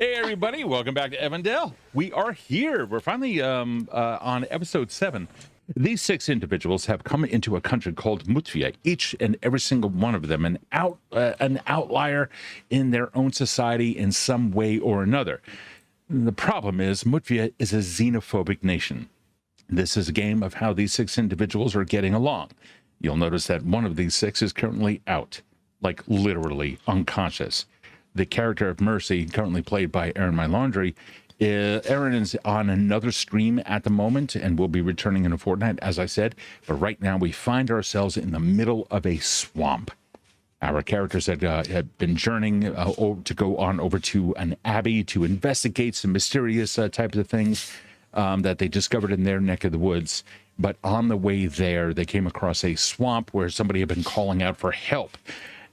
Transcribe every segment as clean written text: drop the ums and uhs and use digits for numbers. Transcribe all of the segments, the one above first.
Hey, everybody. Welcome back to Evandale. We are here. We're finally on episode 7. These 6 individuals have come into a country called Mütvia, each and every single one of them an outlier in their own society in some way or another. The problem is Mütvia is a xenophobic nation. This is a game of how these 6 individuals are getting along. You'll notice that one of these 6 is currently out, like literally unconscious. The character of Mercy, currently played by Aaron My Laundry, Aaron is on another stream at the moment and will be returning in a fortnight, as I said. But right now, we find ourselves in the middle of a swamp. Our characters had been journeying to go on over to an abbey to investigate some mysterious types of things that they discovered in their neck of the woods. But on the way there, they came across a swamp where somebody had been calling out for help.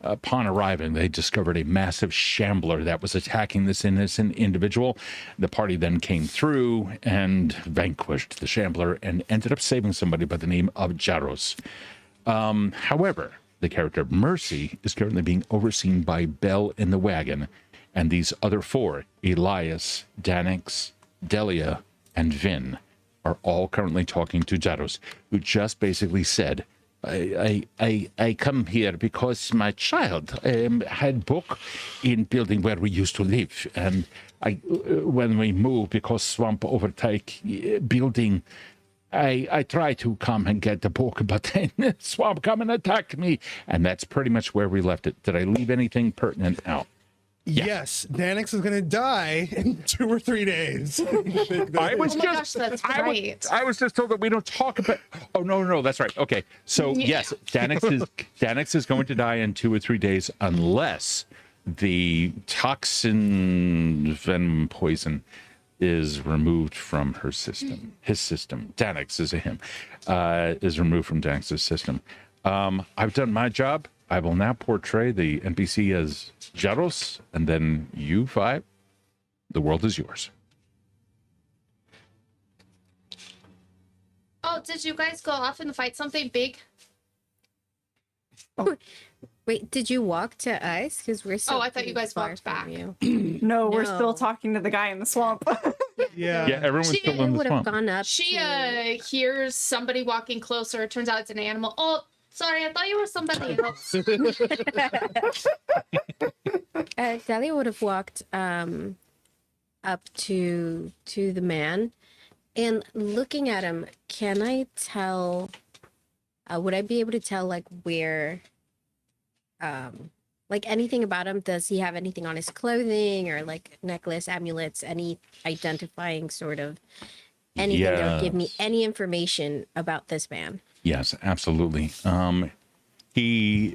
Upon arriving, they discovered a massive shambler that was attacking this innocent individual. The party then came through and vanquished the shambler and ended up saving somebody by the name of Jaros. However, the character of Mercy is currently being overseen by Bell in the wagon, and these other 4, Elias, Danix, Delia, and Vin, are all currently talking to Jaros, who just basically said, I come here because my child had book in building where we used to live, and when we moved because swamp overtake building, I try to come and get the book, but then the swamp come and attack me, and that's pretty much where we left it. Did I leave anything pertinent out? Yeah. Yes, Danix is going to die in 2 or 3 days. I was gosh, that's right. I was just told that we don't talk about. Oh no, that's right. Okay, so yes, Danix is going to die in 2 or 3 days unless the toxin venom poison is removed from her system. His system. Danix is a him. Is removed from Danix's system. I've done my job. I will now portray the NPC as Jaros, and then you 5. The world is yours. Oh, did you guys go off and fight something big? Wait, did you walk to us? Because we're so. Oh, I thought you guys far walked from back. You. No, we're No. still talking to the guy in the swamp. Yeah. Yeah, everyone's She still in the would have swamp. gone up. She to... hears somebody walking closer. It turns out it's an animal. Oh, sorry, I thought you were somebody else. Delia would have walked up to the man, and looking at him, can I tell? Would I be able to tell like where? Like anything about him? Does he have anything on his clothing or like necklace, amulets, any identifying sort of anything that would give me any information about this man? Yes, absolutely. He,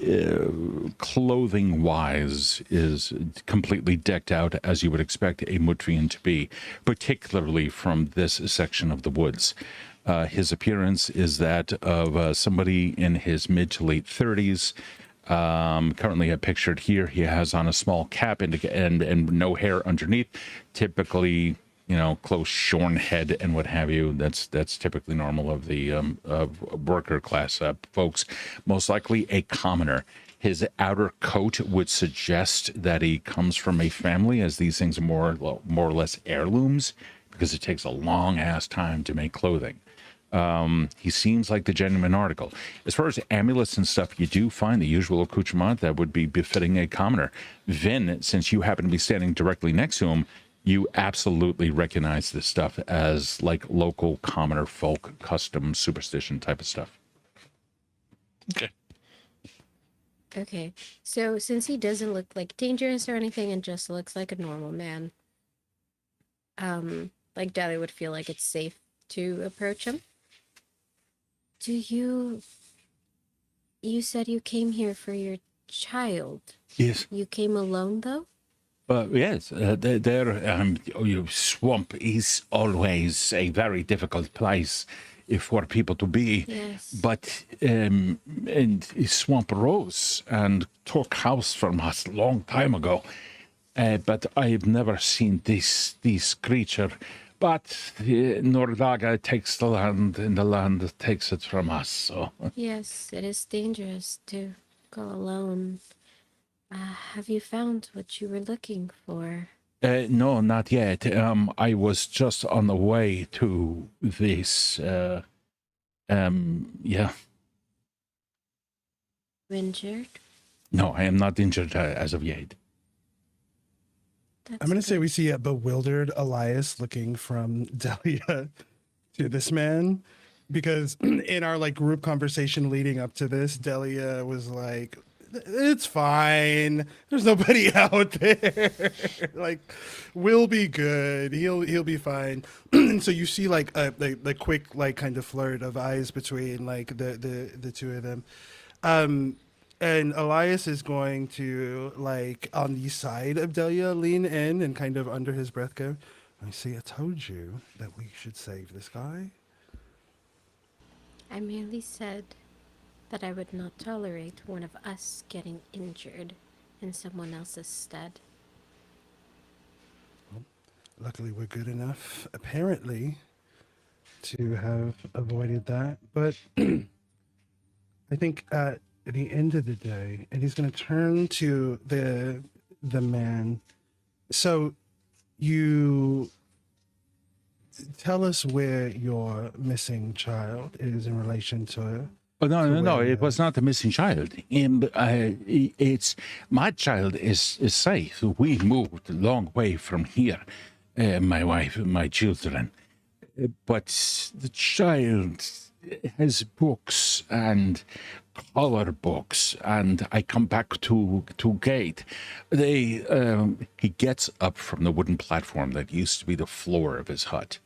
clothing wise, is completely decked out as you would expect a Mutvian to be, particularly from this section of the woods. His appearance is that of somebody in his mid to late 30s. Currently pictured here, he has on a small cap and no hair underneath. Typically, close shorn head and what have you. That's typically normal of the of worker class folks. Most likely a commoner. His outer coat would suggest that he comes from a family, as these things are more or less heirlooms, because it takes a long ass time to make clothing. He seems like the genuine article. As far as amulets and stuff, you do find the usual accoutrement that would be befitting a commoner. Vin, since you happen to be standing directly next to him, you absolutely recognize this stuff as like local commoner folk, custom superstition type of stuff. Okay, so since he doesn't look like dangerous or anything and just looks like a normal man, like Delia would feel like it's safe to approach him. You said you came here for your child. Yes. You came alone, though? Yes, swamp is always a very difficult place for people to be. Yes. But and swamp rose and took house from us a long time ago. But I've never seen this creature. But Nordaga takes the land, and the land takes it from us. So Yes, it is dangerous to go alone. Have you found what you were looking for? No, not yet. I was just on the way to this. Yeah. Injured? No, I am not injured as of yet. That's I'm going to say good. we see a bewildered Elias looking from Delia to this man, because in our like group conversation leading up to this, Delia was like, "It's fine. There's nobody out there. Like, we'll be good. He'll be fine." And so you see like the quick like kind of flirt of eyes between like the two of them. And Elias is going to, like, on the side of Delia, lean in and kind of under his breath go, "I see, I told you that we should save this guy." I merely said that I would not tolerate one of us getting injured in someone else's stead. Luckily, we're good enough, apparently, to have avoided that. But I think at the end of the day, and he's going to turn to the man. So you tell us where your missing child is in relation to. Oh, no, to no, no. where It was not a missing child. It's my child is safe. We moved a long way from here. My wife, my children. But the child has books and color books, and I come back to gate. He gets up from the wooden platform that used to be the floor of his hut,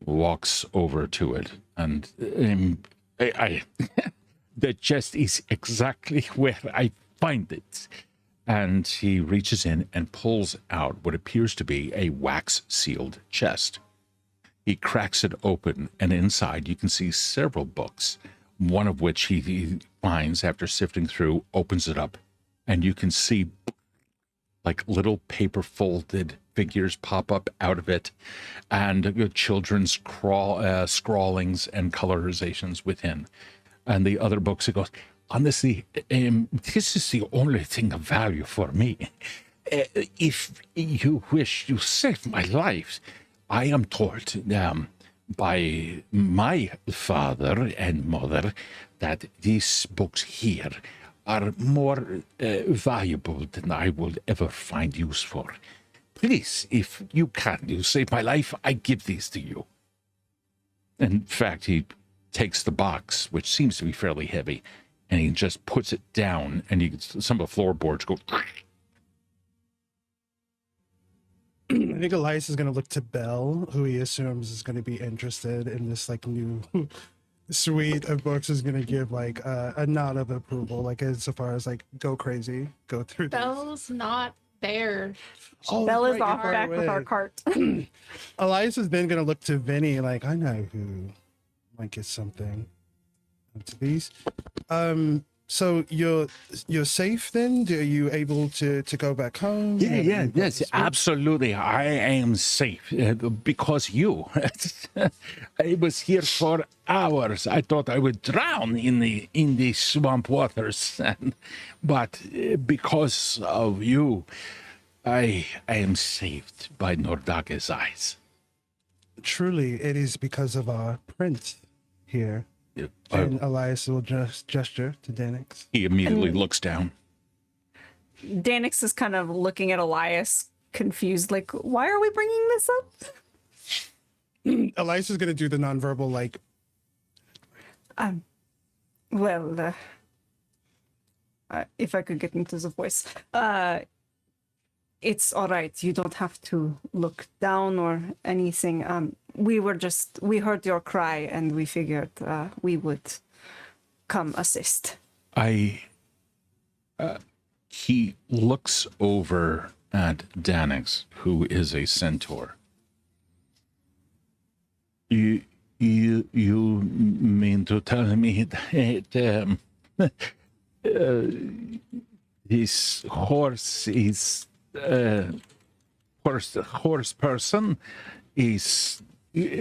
walks over to it, and I the chest is exactly where I find it. And he reaches in and pulls out what appears to be a wax-sealed chest. He cracks it open, and inside you can see several books, one of which he finds after sifting through, opens it up, and you can see like little paper folded figures pop up out of it, and children's scrawlings and colorizations within. And the other books, it goes, honestly, this is the only thing of value for me. If you wish to save my life, I am told by my father and mother that these books here are more valuable than I will ever find use for. Please, if you can, you save my life, I give these to you. In fact, he takes the box, which seems to be fairly heavy, and he just puts it down, and some of the floorboards go. I think Elias is going to look to Belle, who he assumes is going to be interested in this like new suite of books, is going to give like a nod of approval, like insofar as like go crazy, go through these. Belle's not there. Oh, Bella's that's right, off you're far back with our away. cart. Elias is then going to look to Vinny, like, I know who might get something to these. So you're safe then? Are you able to go back home? Have you got Yes, the space? absolutely. I am safe because you. I was here for hours. I thought I would drown in the swamp waters, but because of you, I am saved by Nordage's eyes. Truly, it is because of our prince here. And Elias will just gesture to Danix. He immediately looks down. Danix is kind of looking at Elias, confused, like, why are we bringing this up? Elias is going to do the nonverbal, like, Well, if I could get into the voice. It's all right. You don't have to look down or anything. We heard your cry and we figured we would come assist. He looks over at Danix, who is a centaur. You mean to tell me that this horse is horse person is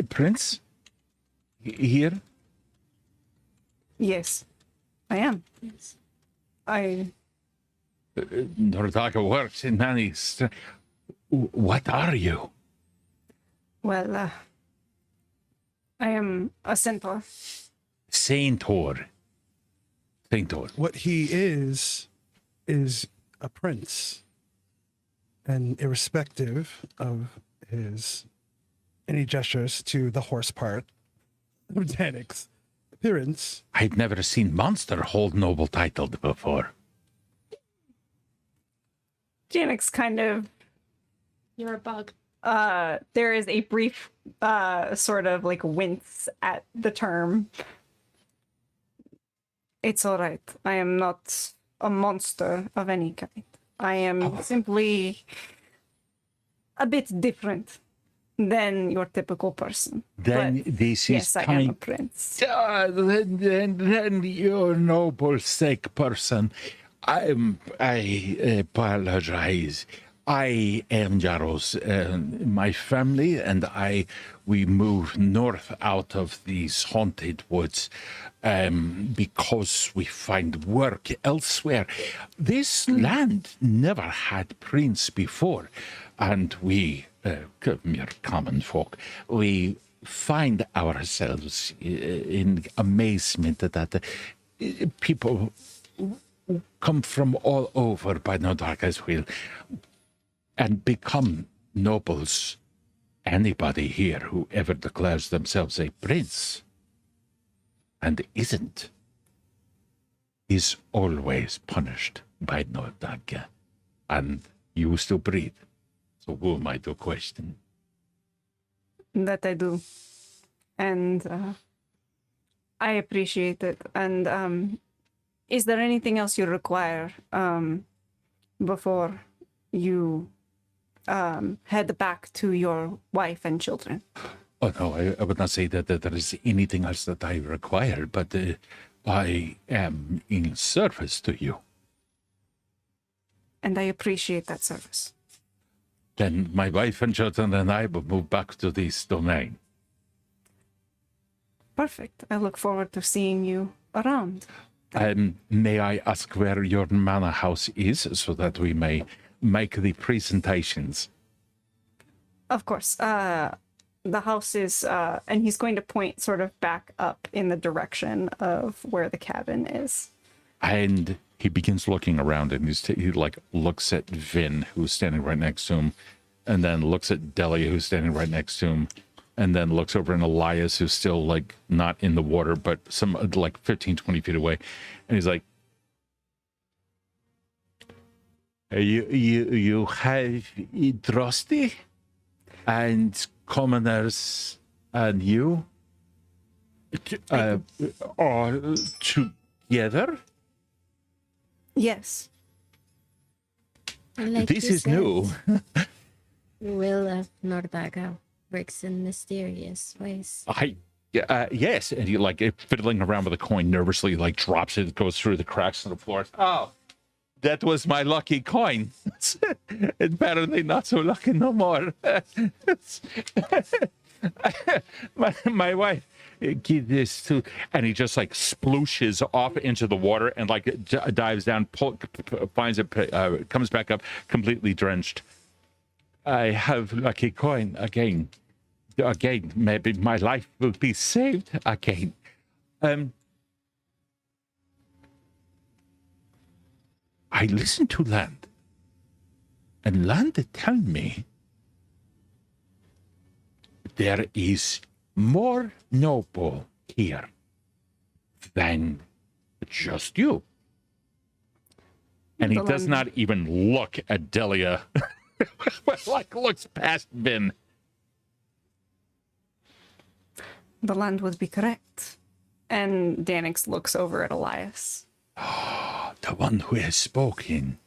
Prince here? Yes, I am. Yes. I Nordaga works in many. What are you? Well, I am a centaur. Saintor. Saintor. What he is a prince. And irrespective of his any gestures to the horse part of Danix's appearance, I've never seen monster hold noble title before. Janix kind of, You're a bug. there is a brief sort of like wince at the term. It's all right. I am not a monster of any kind. I am simply a bit different than your typical person. Then But this is yes, I am a kind. prince. Then you're a noble, sick person. I apologize. I am Jaros. My family and we moved north out of these haunted woods because we find work elsewhere. This land never had prince before, and we, mere common folk, we find ourselves in amazement that people come from all over by no darkest will and become nobles. Anybody here who ever declares themselves a prince and isn't is always punished by Nordaga. And you still breathe. So who am I to question? That I do. And I appreciate it. And is there anything else you require before you head back to your wife and children? Oh, no, I would not say that there is anything else that I require, but I am in service to you. And I appreciate that service. Then my wife and children and I will move back to this domain. Perfect. I look forward to seeing you around. May I ask where your manor house is so that we may make the presentations? Of course. The house is, and he's going to point sort of back up in the direction of where the cabin is. And he begins looking around, and he like looks at Vin, who's standing right next to him, and then looks at Delia, who's standing right next to him, and then looks over at Elias, who's still like not in the water, but some like 15, 20 feet away, and he's like, "You have Drosty and commoners and you are together." Yes. Like This you is said, new. Will of Nordaga works in mysterious ways. Yes, and he like fiddling around with a coin nervously, like drops it, goes through the cracks in the floor. Oh, that was my lucky coin. Apparently not so lucky no more. my wife give this to, and he just like splooshes off into the water and like dives down, finds it, comes back up completely drenched. I have lucky coin again. Maybe my life will be saved again. I listen to land, and land tell me there is more noble here than just you. And he does not even look at Delia. Like looks past Vin. The land would be correct. And Danix looks over at Elias. The one who has spoken.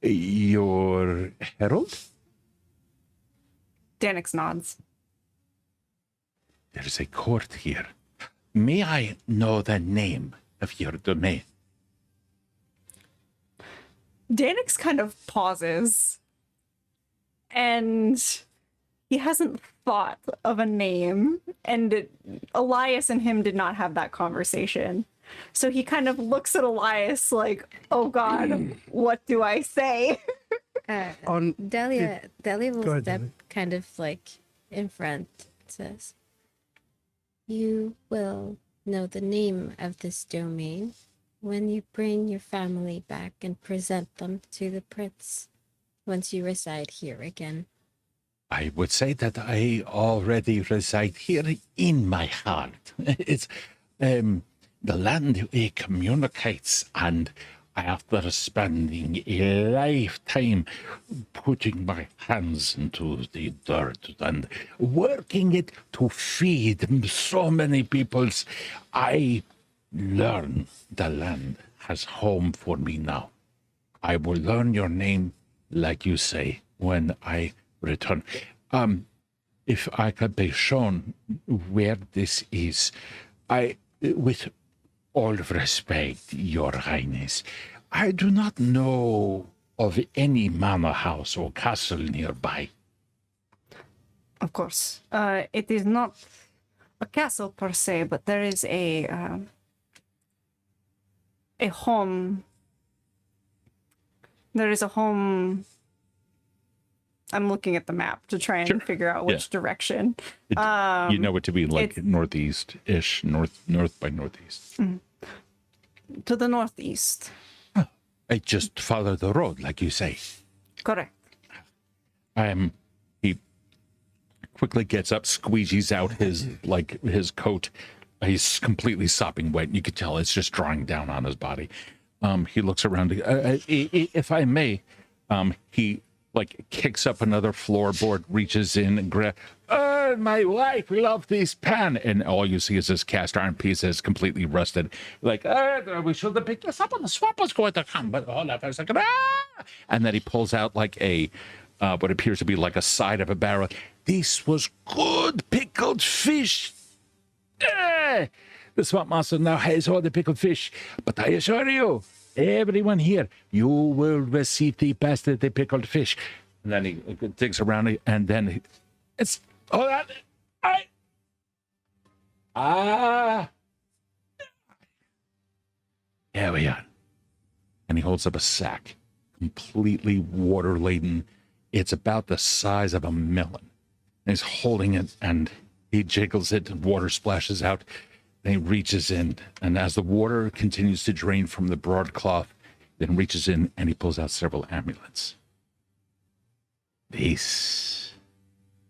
Your herald? Danix nods. There's a court here. May I know the name of your domain? Danix kind of pauses. And he hasn't thought of a name. And Elias and him did not have that conversation. So he kind of looks at Elias like, oh God, what do I say? On Delia will Go ahead, step Delia. kind of like in front. Says, "You will know the name of this domain when you bring your family back and present them to the prince once you reside here again." I would say that I already reside here in my heart. It's the land it communicates, and after spending a lifetime putting my hands into the dirt and working it to feed so many peoples, I learn the land has home for me now. I will learn your name, like you say, when I return. If I could be shown where this is, with all respect, Your Highness, I do not know of any manor house or castle nearby. Of course. It is not a castle per se, but there is a home. There is a home. I'm looking at the map to try and figure out which direction. You know it to be like it's- northeast-ish, north by northeast. To the northeast. I just follow the road, like you say. Correct. He quickly gets up, squeegees out his coat. He's completely sopping wet. You could tell it's just drying down on his body. He looks around. If I may, he kicks up another floorboard, reaches in and grabs. Oh, my wife loved this pan, and all you see is this cast iron piece that's completely rusted. We should have picked this up when the swamp was going to come, but hold up a second. And then he pulls out what appears to be like a side of a barrel. This was good pickled fish. The swamp master now has all the pickled fish, but I assure you, everyone here, you will receive the best of the pickled fish. And then he digs around, and then it's all that. Here we are. And he holds up a sack, completely water laden. It's about the size of a melon. And he's holding it, and he jiggles it, and water splashes out. Then he reaches in, and as the water continues to drain from the broadcloth, then reaches in and he pulls out several amulets. These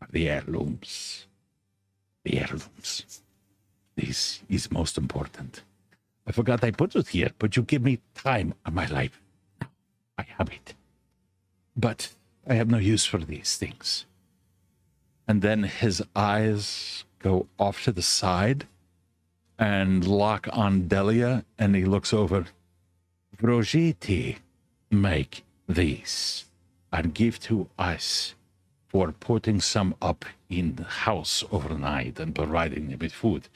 are the heirlooms. The heirlooms. This is most important. I forgot I put it here, but you give me time of my life. Now, I have it. But I have no use for these things. And then his eyes go off to the side and lock on Delia, and he looks over. Vrojiti make these and give to us for putting some up in the house overnight and providing them with food.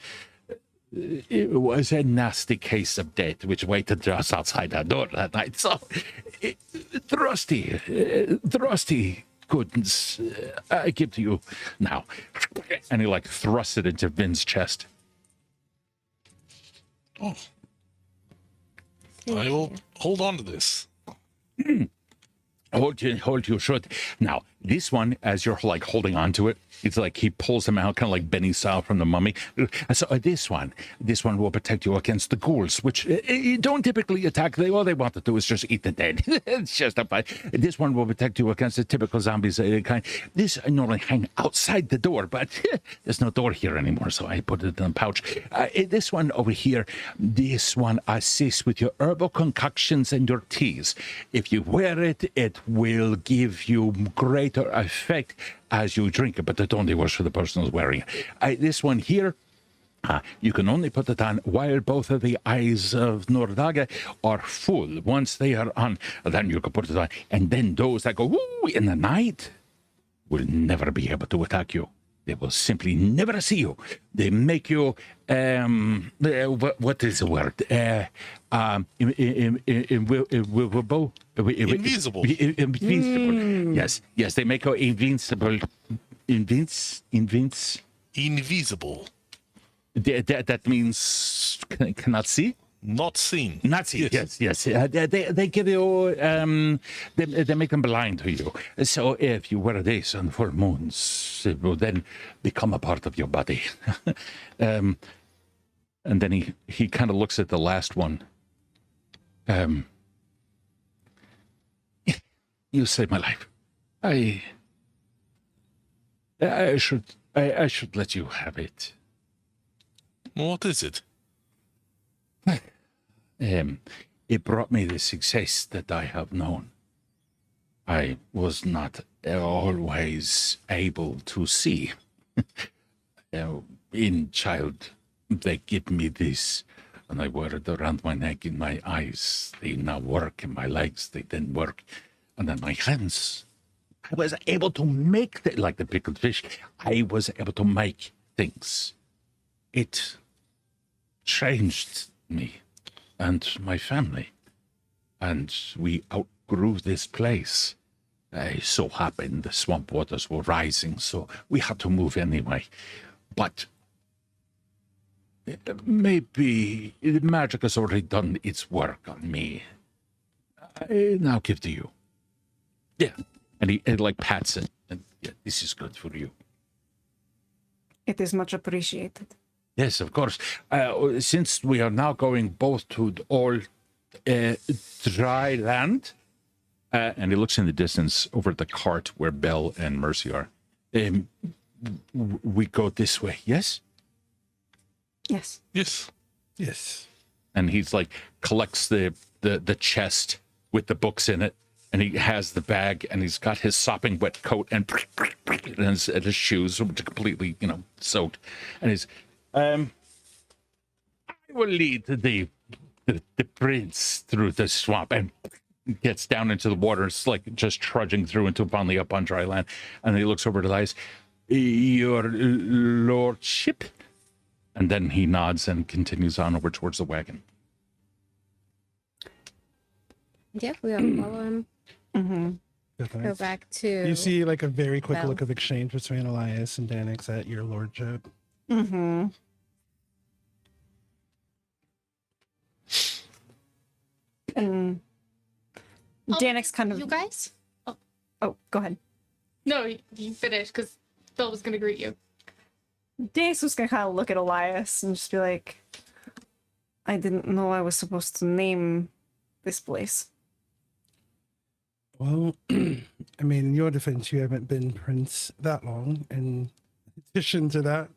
It was a nasty case of death which waited just outside our door that night. So, thrusty goodness, I give to you now. And he thrusts it into Vin's chest. Oh. I will hold on to this. Hold your shirt. Now, this one, as you're holding on to it, it's he pulls them out, kind of like Benny style from the Mummy. So this one will protect you against the ghouls, which don't typically attack. All they want to do is just eat the dead. It's just a fight. This one will protect you against the typical zombies kind. This I normally hang outside the door, but there's no door here anymore, so I put it in a pouch. This one over here, this one assists with your herbal concoctions and your teas. If you wear it, it will give you greater effect as you drink it, but it only works for the person who's wearing it. This one here, you can only put it on while both of the eyes of Nordaga are full. Once they are on, then you can put it on. And then those that go woo in the night will never be able to attack you. They will simply never see you. They make you, what is the word? Invisible. Invincible. Yes, they make you invincible. Invisible. That means cannot see? not seen. Nazi, yes. They give you, they make them blind to you. So if you wear this on full moons, it will then become a part of your body. And then he kind of looks at the last one. You saved my life. I should let you have it. What is it? It brought me the success that I have known. I was not always able to see. In child, they give me this, and I wear it around my neck, in my eyes. They now work, in my legs, they then work. And then my hands, I was able to make, like the pickled fish, I was able to make things. It changed me and my family. And we outgrew this place. It so happened the swamp waters were rising, so we had to move anyway. But maybe the magic has already done its work on me. I now give to you. Yeah. And he like pats it. And yeah, this is good for you. It is much appreciated. Yes, of course. Since we are now going both to all dry land, and he looks in the distance over at the cart where Belle and Mercy are. We go this way, yes? Yes. Yes. Yes. And he's like collects the chest with the books in it, and he has the bag, and he's got his sopping wet coat and his shoes, which are completely, soaked. And he's, I will lead the prince through the swamp, and gets down into the water. It's like just trudging through until finally up on dry land. And he looks over to Elias, your lordship? And then he nods and continues on over towards the wagon. Yeah, we all follow him. Mm-hmm. Go back to. You see like a very quick Belle. look of exchange between Elias and Danix at your lordship. Mm-hmm. And Danix kind of. You guys? Oh, go ahead. No, you finish because Phil was going to greet you. Danix was gonna kind of look at Elias and just be like, I didn't know I was supposed to name this place. Well, I mean, in your defense, you haven't been prince that long. In addition to that,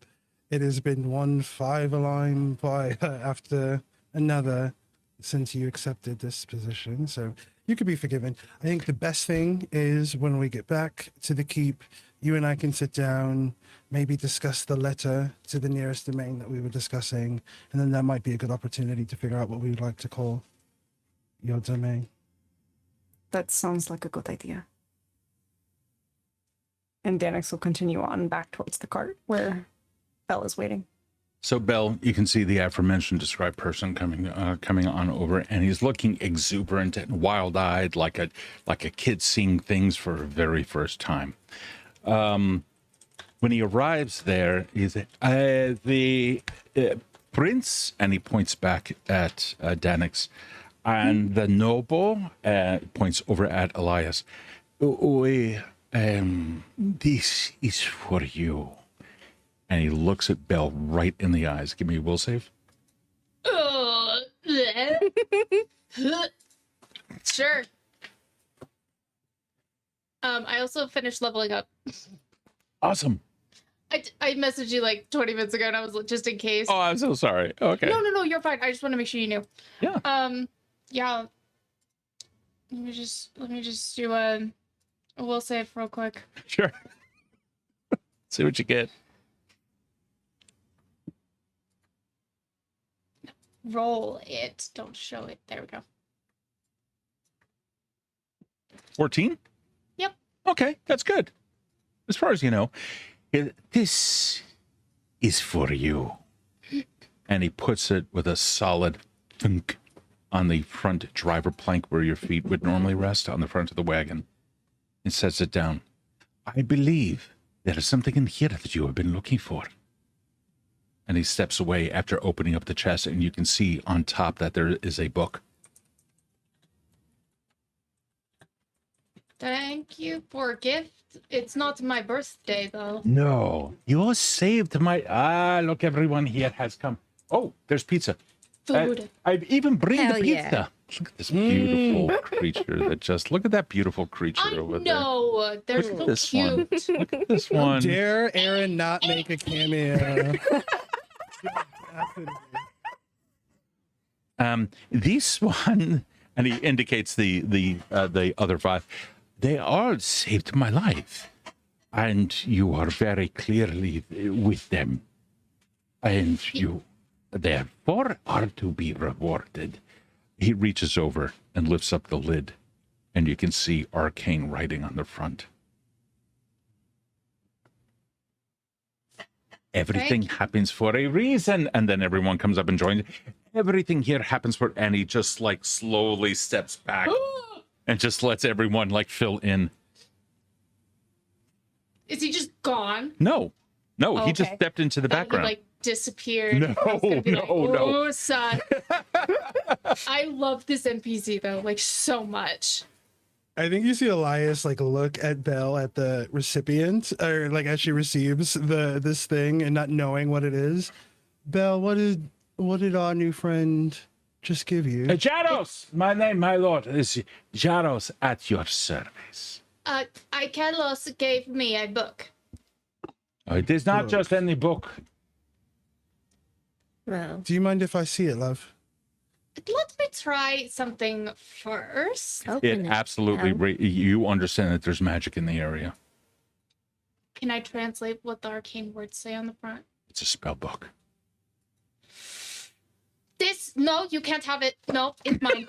it has been one five-align by after another since you accepted this position. So you could be forgiven. I think the best thing is when we get back to the keep, you and I can sit down, maybe discuss the letter to the nearest domain that we were discussing, and then that might be a good opportunity to figure out what we would like to call your domain. That sounds like a good idea. And Danix will continue on back towards the cart where Belle is waiting. So Belle, you can see the aforementioned described person coming on over, and he's looking exuberant and wild-eyed, like a kid seeing things for the very first time. When he arrives there, he's the prince, and he points back at Danix, and the noble points over at Elias. This is for you. And he looks at Belle right in the eyes. Give me a will save. Sure. I also finished leveling up. Awesome. I messaged you like 20 minutes ago, and I was like, just in case. Oh, I'm so sorry. Okay. No, you're fine. I just want to make sure you knew. Yeah. Yeah. Let me just do a will save real quick. Sure. See what you get. Roll it. Don't show it. There we go. 14? Yep. Okay, that's good. As far as you know, this is for you. And he puts it with a solid thunk on the front driver plank where your feet would normally rest on the front of the wagon. And sets it down. I believe there is something in here that you have been looking for. And he steps away after opening up the chest, and you can see on top that there is a book. Thank you for a gift. It's not my birthday, though. No, you saved my... look, everyone here has come. Oh, there's pizza. Food. I've even bring Hell the pizza. yeah. Look at this beautiful creature that just... Look at that beautiful creature I over know. They're Look at so this cute. there. Look at this How one. dare Aaron not make a cameo? This one, and he indicates the other five. They all saved my life, and you are very clearly with them, and you therefore are to be rewarded. He reaches over and lifts up the lid, and you can see arcane writing on the front. Everything happens for a reason. And then everyone comes up and joins. Everything here happens for, and he just like slowly steps back and just lets everyone like fill in. Is he just gone? No, he just Okay. stepped into the Thought he, background. like disappeared. No, I was gonna be like, no. Oh, son. I love this NPC though, like so much. I think you see Elias like look at Belle at the recipient, or like as she receives this thing and not knowing what it is. Belle, what did our new friend just give you? Jaros, my name, my lord, is Jaros at your service. Ikelos gave me a book. It is not just any book. Well, Do you mind if I see it, love? Let me try something first. open It absolutely, you understand that there's magic in the area. Can I translate what the arcane words say on the front? It's a spell book. No, you can't have it. No, it's mine.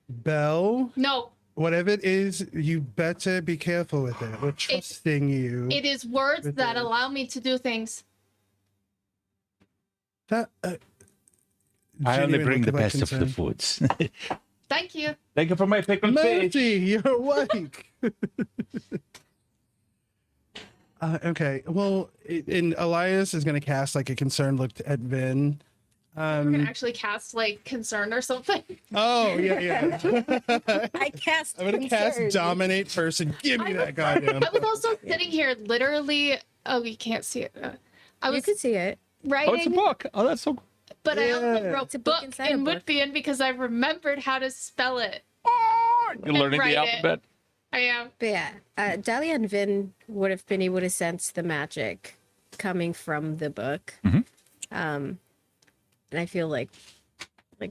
Belle, No, whatever it is, you better be careful with it. We're trusting you. it is words With that it. allow me to do things. That I only genuine bring look the like best of the concern. foods. Thank you. Thank you for my pickled fish. Mercy, you're awake. Okay, well, and Elias is going to cast like a concerned look at Vin. We're gonna actually cast like concern or something. Oh yeah. I cast. I'm gonna cast concern. dominate person. Give me that goddamn. I was also sitting here literally. Oh, you can't see it. I You was could see it. writing, Oh, it's a book. Oh, that's so cool. but I also Yeah. wrote It's a book book inside a in book. Mütvian because I remembered how to spell it. You're learning write the it. alphabet. I am. But yeah, Dahlia and Vin would have been able to sense the magic coming from the book. Mhm. And I feel like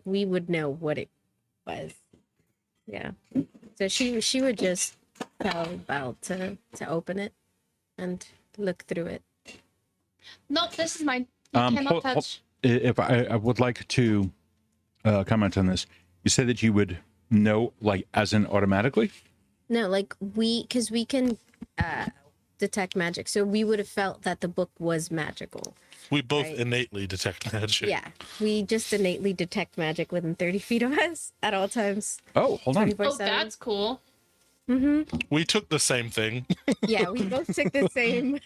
we would know what it was. Yeah. So she would just tell Belle to open it and look through it. No, this is mine. You cannot touch. If I would like to comment on this, you said that you would know, like, as in automatically. No, like because we can detect magic, so we would have felt that the book was magical. We both Right. innately detect magic. Yeah, we just innately detect magic within 30 feet of us at all times. Oh, hold on. 24/7. Oh, that's cool. Mm-hmm. We took the same thing. Yeah, we both took the same.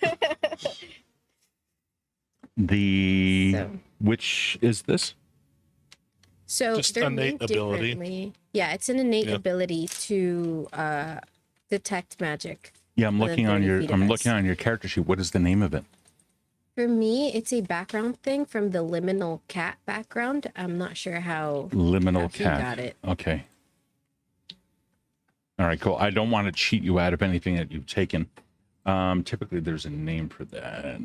So- Which is this? So Just they're innate linked ability. differently. Yeah, it's an innate Yeah. ability to detect magic. Yeah, I'm Within looking on 30 your feet of I'm us. looking on your character sheet. What is the name of it? For me, it's a background thing from the liminal cat background. I'm not sure how Liminal he cat. got it. Okay. All right, cool. I don't want to cheat you out of anything that you've taken. Typically, there's a name for that.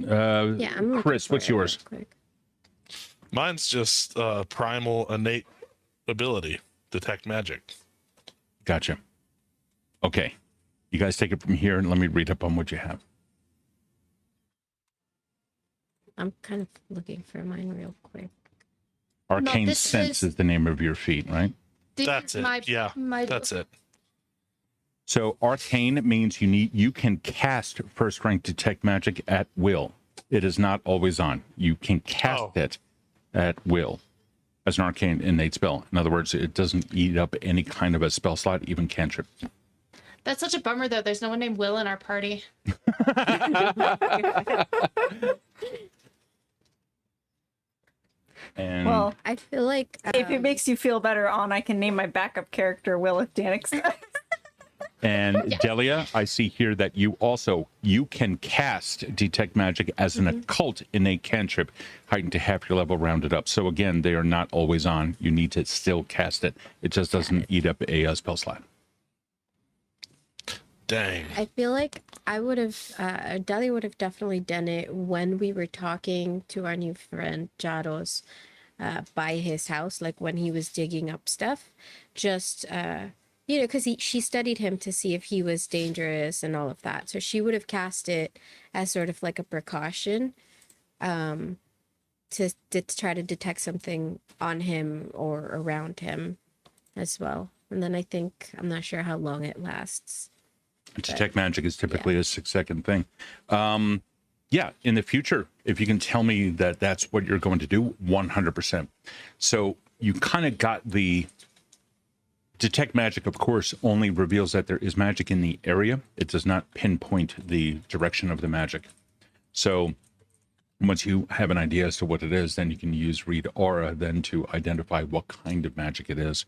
Yeah, I'm looking Chris, for what's it real yours? quick. Mine's just primal innate ability, detect magic. Gotcha. Okay. You guys take it from here and let me read up on what you have. I'm kind of looking for mine real quick. Arcane this Sense is- is the name of your feat, right? This That's is it. Yeah, my that's book. it. So arcane means you can cast first rank detect magic at will. It is not always on. You can cast Oh. it at will as an arcane innate spell. In other words, it doesn't eat up any kind of a spell slot, even cantrip. That's such a bummer, though. There's no one named Will in our party. And Well, I feel like if it makes you feel better, I can name my backup character Will if Danix does. And Delia, I see here that you can cast Detect Magic as an occult innate cantrip, heightened to half your level rounded up. So again, they are not always on. You need to still cast it. It just doesn't eat up a spell slot. Dang. I feel like I would have, Delia would have definitely done it when we were talking to our new friend Jaros by his house, like when he was digging up stuff. Just, because she studied him to see if he was dangerous and all of that. So she would have cast it as sort of like a precaution to try to detect something on him or around him as well. And then I think, I'm not sure how long it lasts. Detect Magic is typically a 6-second thing. Yeah, in the future, if you can tell me that that's what you're going to do, 100%. So you kind of got the Detect Magic, of course, only reveals that there is magic in the area. It does not pinpoint the direction of the magic. So once you have an idea as to what it is, then you can use Read Aura then to identify what kind of magic it is.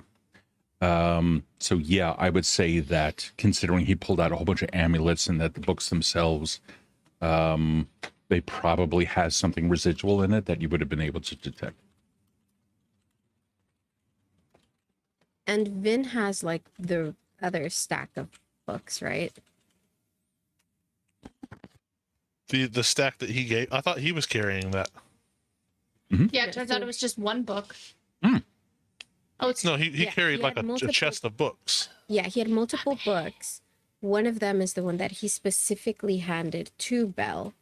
So yeah, I would say that considering he pulled out a whole bunch of amulets and that the books themselves, they probably has something residual in it that you would have been able to detect. And Vin has like the other stack of books, right? The stack that he gave, I thought he was carrying that. Yeah, it turns out it was just one book. Mm. Oh, it's No, he Yeah, carried he like had a multiple- chest of books. Yeah, he had multiple books. One of them is the one that he specifically handed to Belle.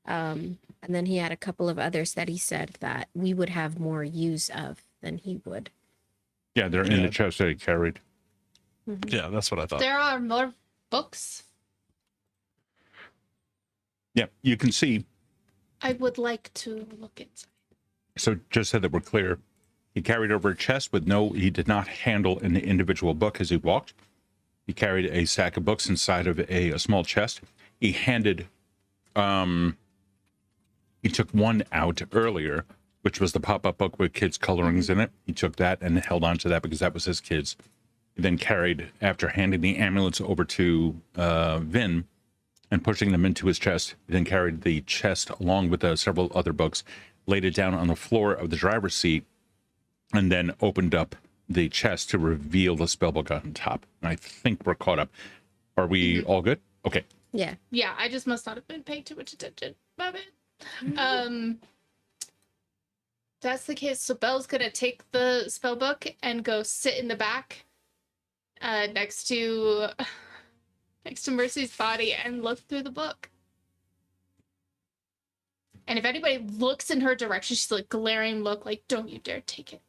And then he had a couple of others that he said that we would have more use of than he would. Yeah, they're in Yeah. the chest that he carried. Yeah, that's what I thought. there are more books. Yeah, you can see. I would like to look inside. So just so that we're clear, he carried over a chest with he did not handle an individual book as he walked. He carried a sack of books inside of a small chest. He handed, he took one out earlier, which was the pop-up book with kids' colorings in it. He took that and held on to that because that was his kids. He then carried, after handing the amulets over to Vin and pushing them into his chest, he then carried the chest along with several other books, laid it down on the floor of the driver's seat, and then opened up the chest to reveal the spellbook on top. And I think we're caught up. Are we all good? Okay. Yeah. Yeah, I just must not have been paying too much attention. My bad. That's the case. So Belle's gonna take the spell book and go sit in the back, next to Mercy's body and look through the book. And if anybody looks in her direction, she's like glaring look, like, "Don't you dare take it."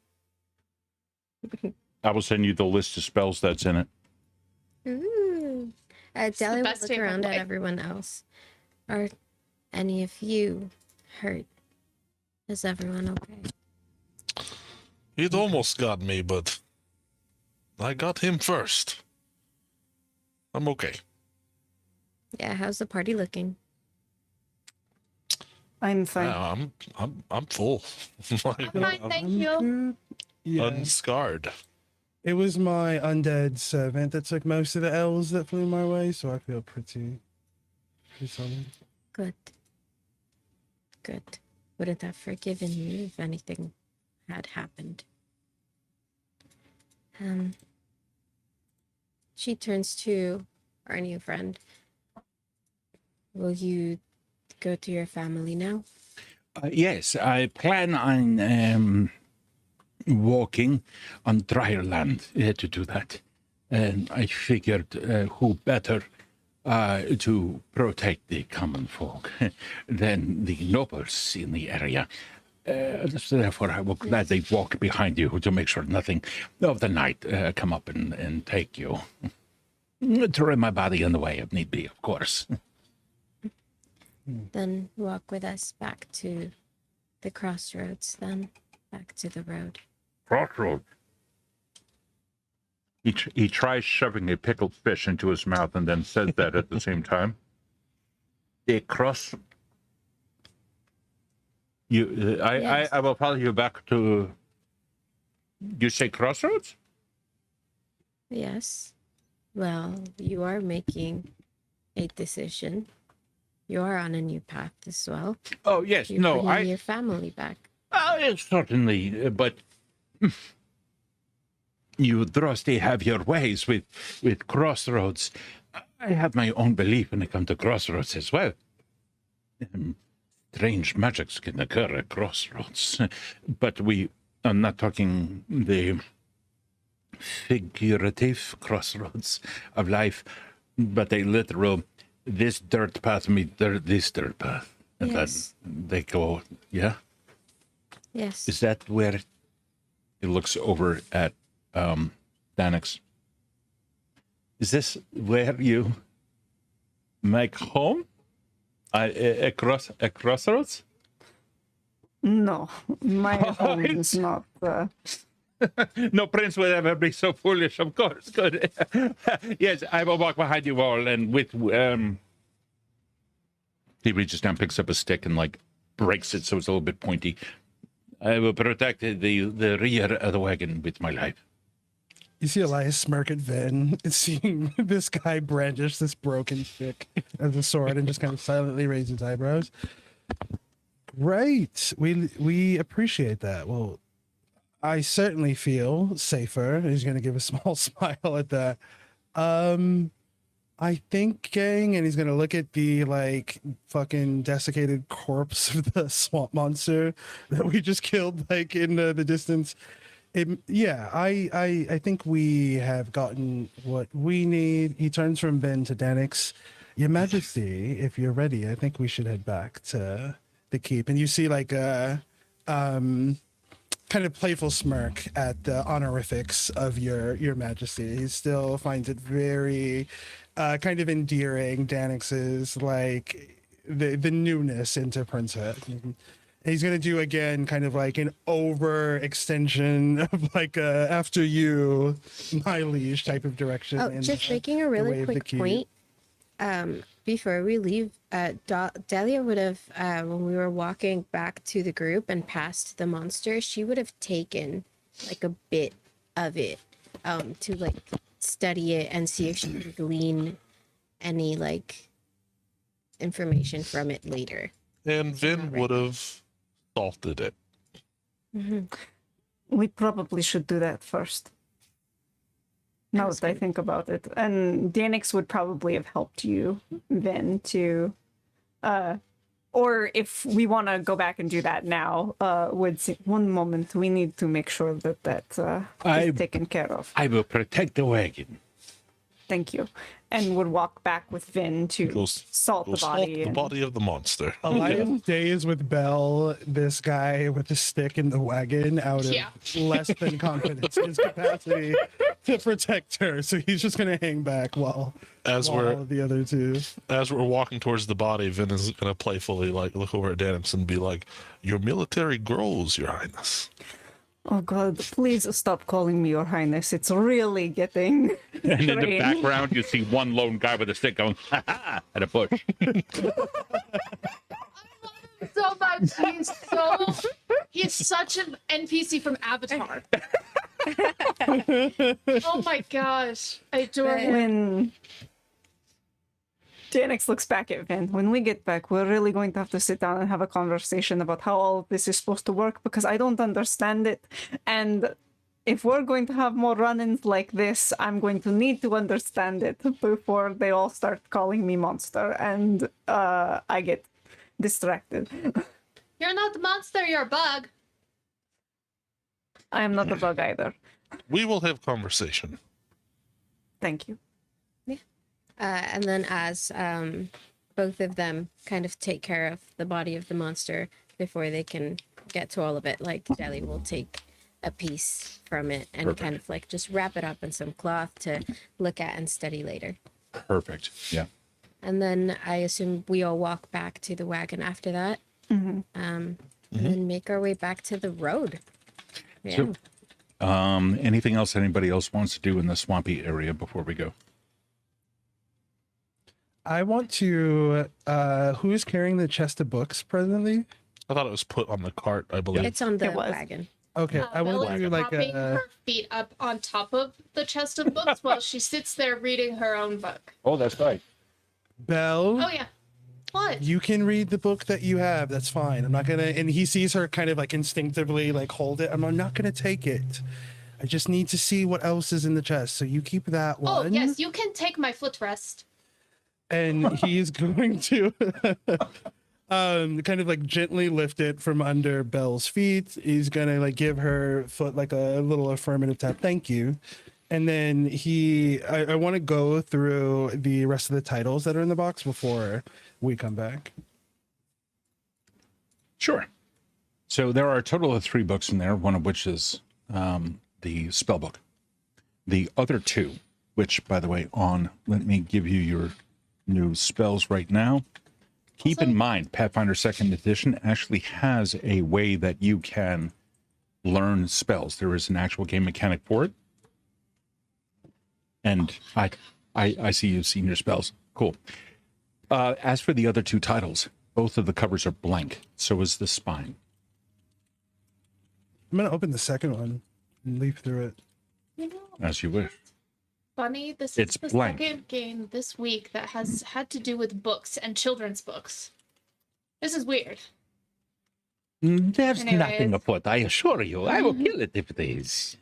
I will send you the list of spells that's in it. Ooh. the Delia will best look day of my around at life. everyone else. Are any of you hurt? Is everyone okay? He'd almost got me, but I got him first. I'm okay. Yeah, how's the party looking? I'm fine. I'm full. Like, I'm fine, thank you. Yeah. unscarred. It was my undead servant that took most of the elves that flew my way, so I feel pretty solid. Good. Good. Wouldn't have forgiven you if anything had happened. She turns to our new friend. Will you go to your family now? Yes, I plan on walking on drier land to do that. And I figured who better to protect the common folk than the nobles in the area. So therefore, I will gladly walk behind you to make sure nothing of the night come up and take you. Throw my body in the way if need be, of course. Then walk with us back to the crossroads, then back to the road. Crossroads. He tries shoving a pickled fish into his mouth and then says that at the same time. A cross. Yes. I will follow you back to. You say crossroads? Yes. Well, you are making a decision. You are on a new path as well. Oh yes, You're no, bringing your family back. certainly, but you Drosty have your ways with crossroads. I have my own belief when it comes to crossroads as well. Strange magics can occur at crossroads, but we are not talking the figurative crossroads of life, but a literal. This dirt path meet this dirt path, and Yes. then they go. Yeah, Yes. is that where? He looks over at Danix. Is this where you make home? A crossroads? No, my home Right. is not. No prince would ever be so foolish, of course. Good. Yes, I will walk behind you all, and with he reaches down, picks up a stick, and like breaks it so it's a little bit pointy. I will protect the rear of the wagon with my life. You see Elias smirk at Vin, seeing this guy brandish this broken stick as a sword, and just kind of silently raise his eyebrows. Right, we appreciate that. Well, I certainly feel safer. He's going to give a small smile at that. I think, gang, and he's going to look at the like fucking desiccated corpse of the swamp monster that we just killed, like in the distance. Yeah, I think we have gotten what we need. He turns from Ben to Danix. Your Majesty, if you're ready, I think we should head back to the keep. And you see like a kind of playful smirk at the honorifics of your Majesty. He still finds it very kind of endearing, Danix's like the newness into Princess. He's gonna do again kind of like an overextension of like after you, my liege type of direction. Oh, in just the- making a the way really of the quick key. point. Before we leave, Dahlia would have, when we were walking back to the group and past the monster, she would have taken like a bit of it to like study it and see if she could glean any like information from it later. And Vin would have salted it. We probably should do that first. Now that I think about it. And Danix would probably have helped you then to or if we want to go back and do that now, would say, one moment, we need to make sure that is taken care of. I will protect the wagon. Thank you. And would walk back with Vin to salt the body. The body of the monster. Elias stays with Belle, this guy with the stick in the wagon, out of less than confidence in his capacity to protect her. So he's just gonna hang back while all of the other two. As we're walking towards the body, Vin is gonna playfully like look over at Dennis and be like, "Your military grows, Your Highness." Oh God, please stop calling me Your Highness. It's really getting And in the strange. background, you see one lone guy with a stick going, ha ha, at a bush. So much. He's such an NPC from Avatar. Oh my gosh. I adore him. When Danix looks back at Vin, when we get back, we're really going to have to sit down and have a conversation about how all of this is supposed to work because I don't understand it. And if we're going to have more run-ins like this, I'm going to need to understand it before they all start calling me monster and I get distracted. You're not the monster, you're a bug. I am not a bug either. We will have conversation. Thank you. And then as both of them kind of take care of the body of the monster before they can get to all of it, like Deli will take a piece from it and kind of like just wrap it up in some cloth to look at and study later. Perfect. Yeah. And then I assume we all walk back to the wagon after that. And then make our way back to the road. Yeah. So, anything else anybody else wants to do in the swampy area before we go? I want to. Who's carrying the chest of books presently? I thought it was put on the cart, I believe. It's on the It was. wagon. Okay, I Belle want to is do like propping a. her feet up on top of the chest of books while she sits there reading her own book. Oh, that's right. Belle, Oh yeah. What? you can read the book that you have. That's fine. I'm not gonna. And he sees her kind of like instinctively like hold it. I'm not gonna take it. I just need to see what else is in the chest. So you keep that one. Oh yes, you can take my foot rest. And he's going to kind of like gently lift it from under Belle's feet. He's gonna like give her foot like a little affirmative tap. Thank you. And then I want to go through the rest of the titles that are in the box before we come back. Sure. So there are a total of 3 books in there, one of which is the spell book. The other 2, which, by the way, let me give you your new spells right now. Keep in mind, Pathfinder 2nd Edition actually has a way that you can learn spells. There is an actual game mechanic for it. And I see you've seen your spells. Cool. As for the other 2 titles, both of the covers are blank. So is the spine. I'm gonna open the second one and leaf through it. You know, As you wish. funny. This It's is the blank. second game this week that has had to do with books and children's books. This is weird. There's Anyways. nothing afoot, I assure you. I will kill it if it is.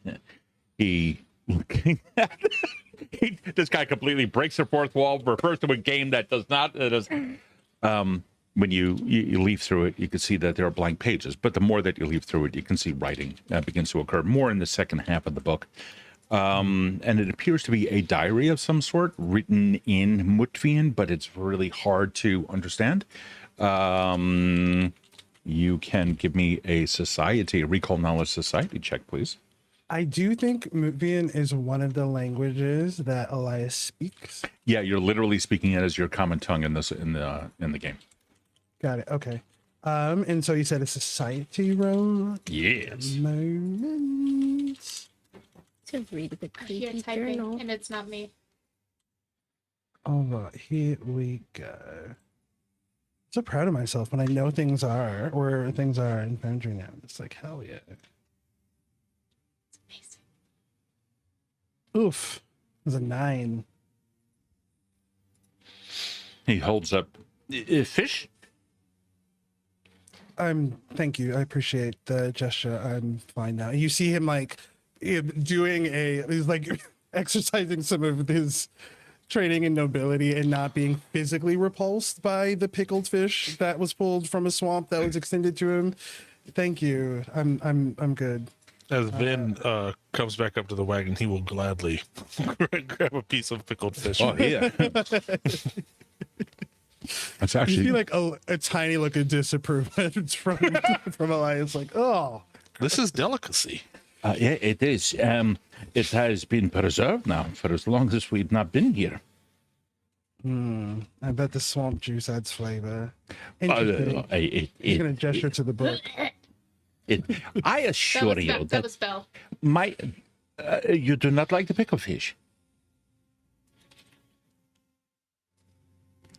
He looking at this guy completely breaks the fourth wall, refers to a game that does not. When you leaf through it, you can see that there are blank pages. But the more that you leaf through it, you can see writing begins to occur more in the second half of the book. And it appears to be a diary of some sort written in Mütvian, but it's really hard to understand. You can give me a recall knowledge society check, please. I do think Mütvian is one of the languages that Elias speaks. Yeah, you're literally speaking it as your common tongue in the game. Got it. Okay. And so you said a society roll. Yes. Moment. To read the I hear creepy typing, journal. and it's not me. All right, here we go. So proud of myself when I know things are where things are in Foundry now. It's like hell yeah. It's amazing. Oof. It was a 9. He holds up fish. Thank you. I appreciate the gesture. I'm fine now. You see him like he's like exercising some of his training in nobility and not being physically repulsed by the pickled fish that was pulled from a swamp that was extended to him. Thank you. I'm good. As Vin comes back up to the wagon, he will gladly grab a piece of pickled fish. Oh yeah. That's You actually see like a tiny look of disapproval from Elias, like, oh. This is delicacy. yeah, it is. It has been preserved now for as long as we've not been here. I bet the swamp juice adds flavor. Interesting. He's gonna gesture to the book. I assure you That that was Belle. you do not like the pickle fish.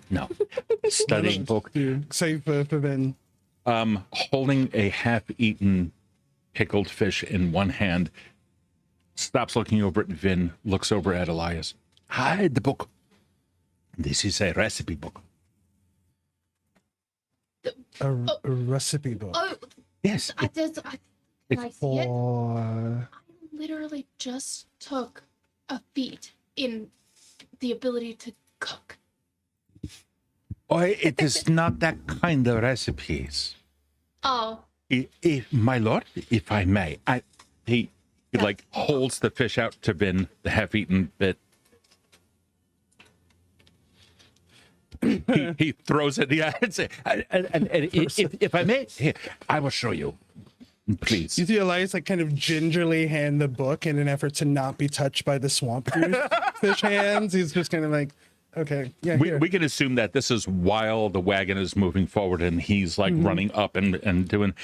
No. Studying book. Save for Ben. Holding a half-eaten pickled fish in one hand, stops looking over at Vin, looks over at Elias. Hide the book. This is a recipe book. A recipe book. Oh, Yes. I did. Can I see it? For I literally just took a feat in the ability to cook. Oh, it is not that kind of recipes. Oh, My lord, if I may, he like holds the fish out to Vin, the half-eaten bit. he throws it. Yeah, and if I may, here, I will show you. Please. you see Elias like kind of gingerly hand the book in an effort to not be touched by the swamp juice fish hands. He's just kind of like, okay, yeah. Here. We can assume that this is while the wagon is moving forward and he's like running up and doing.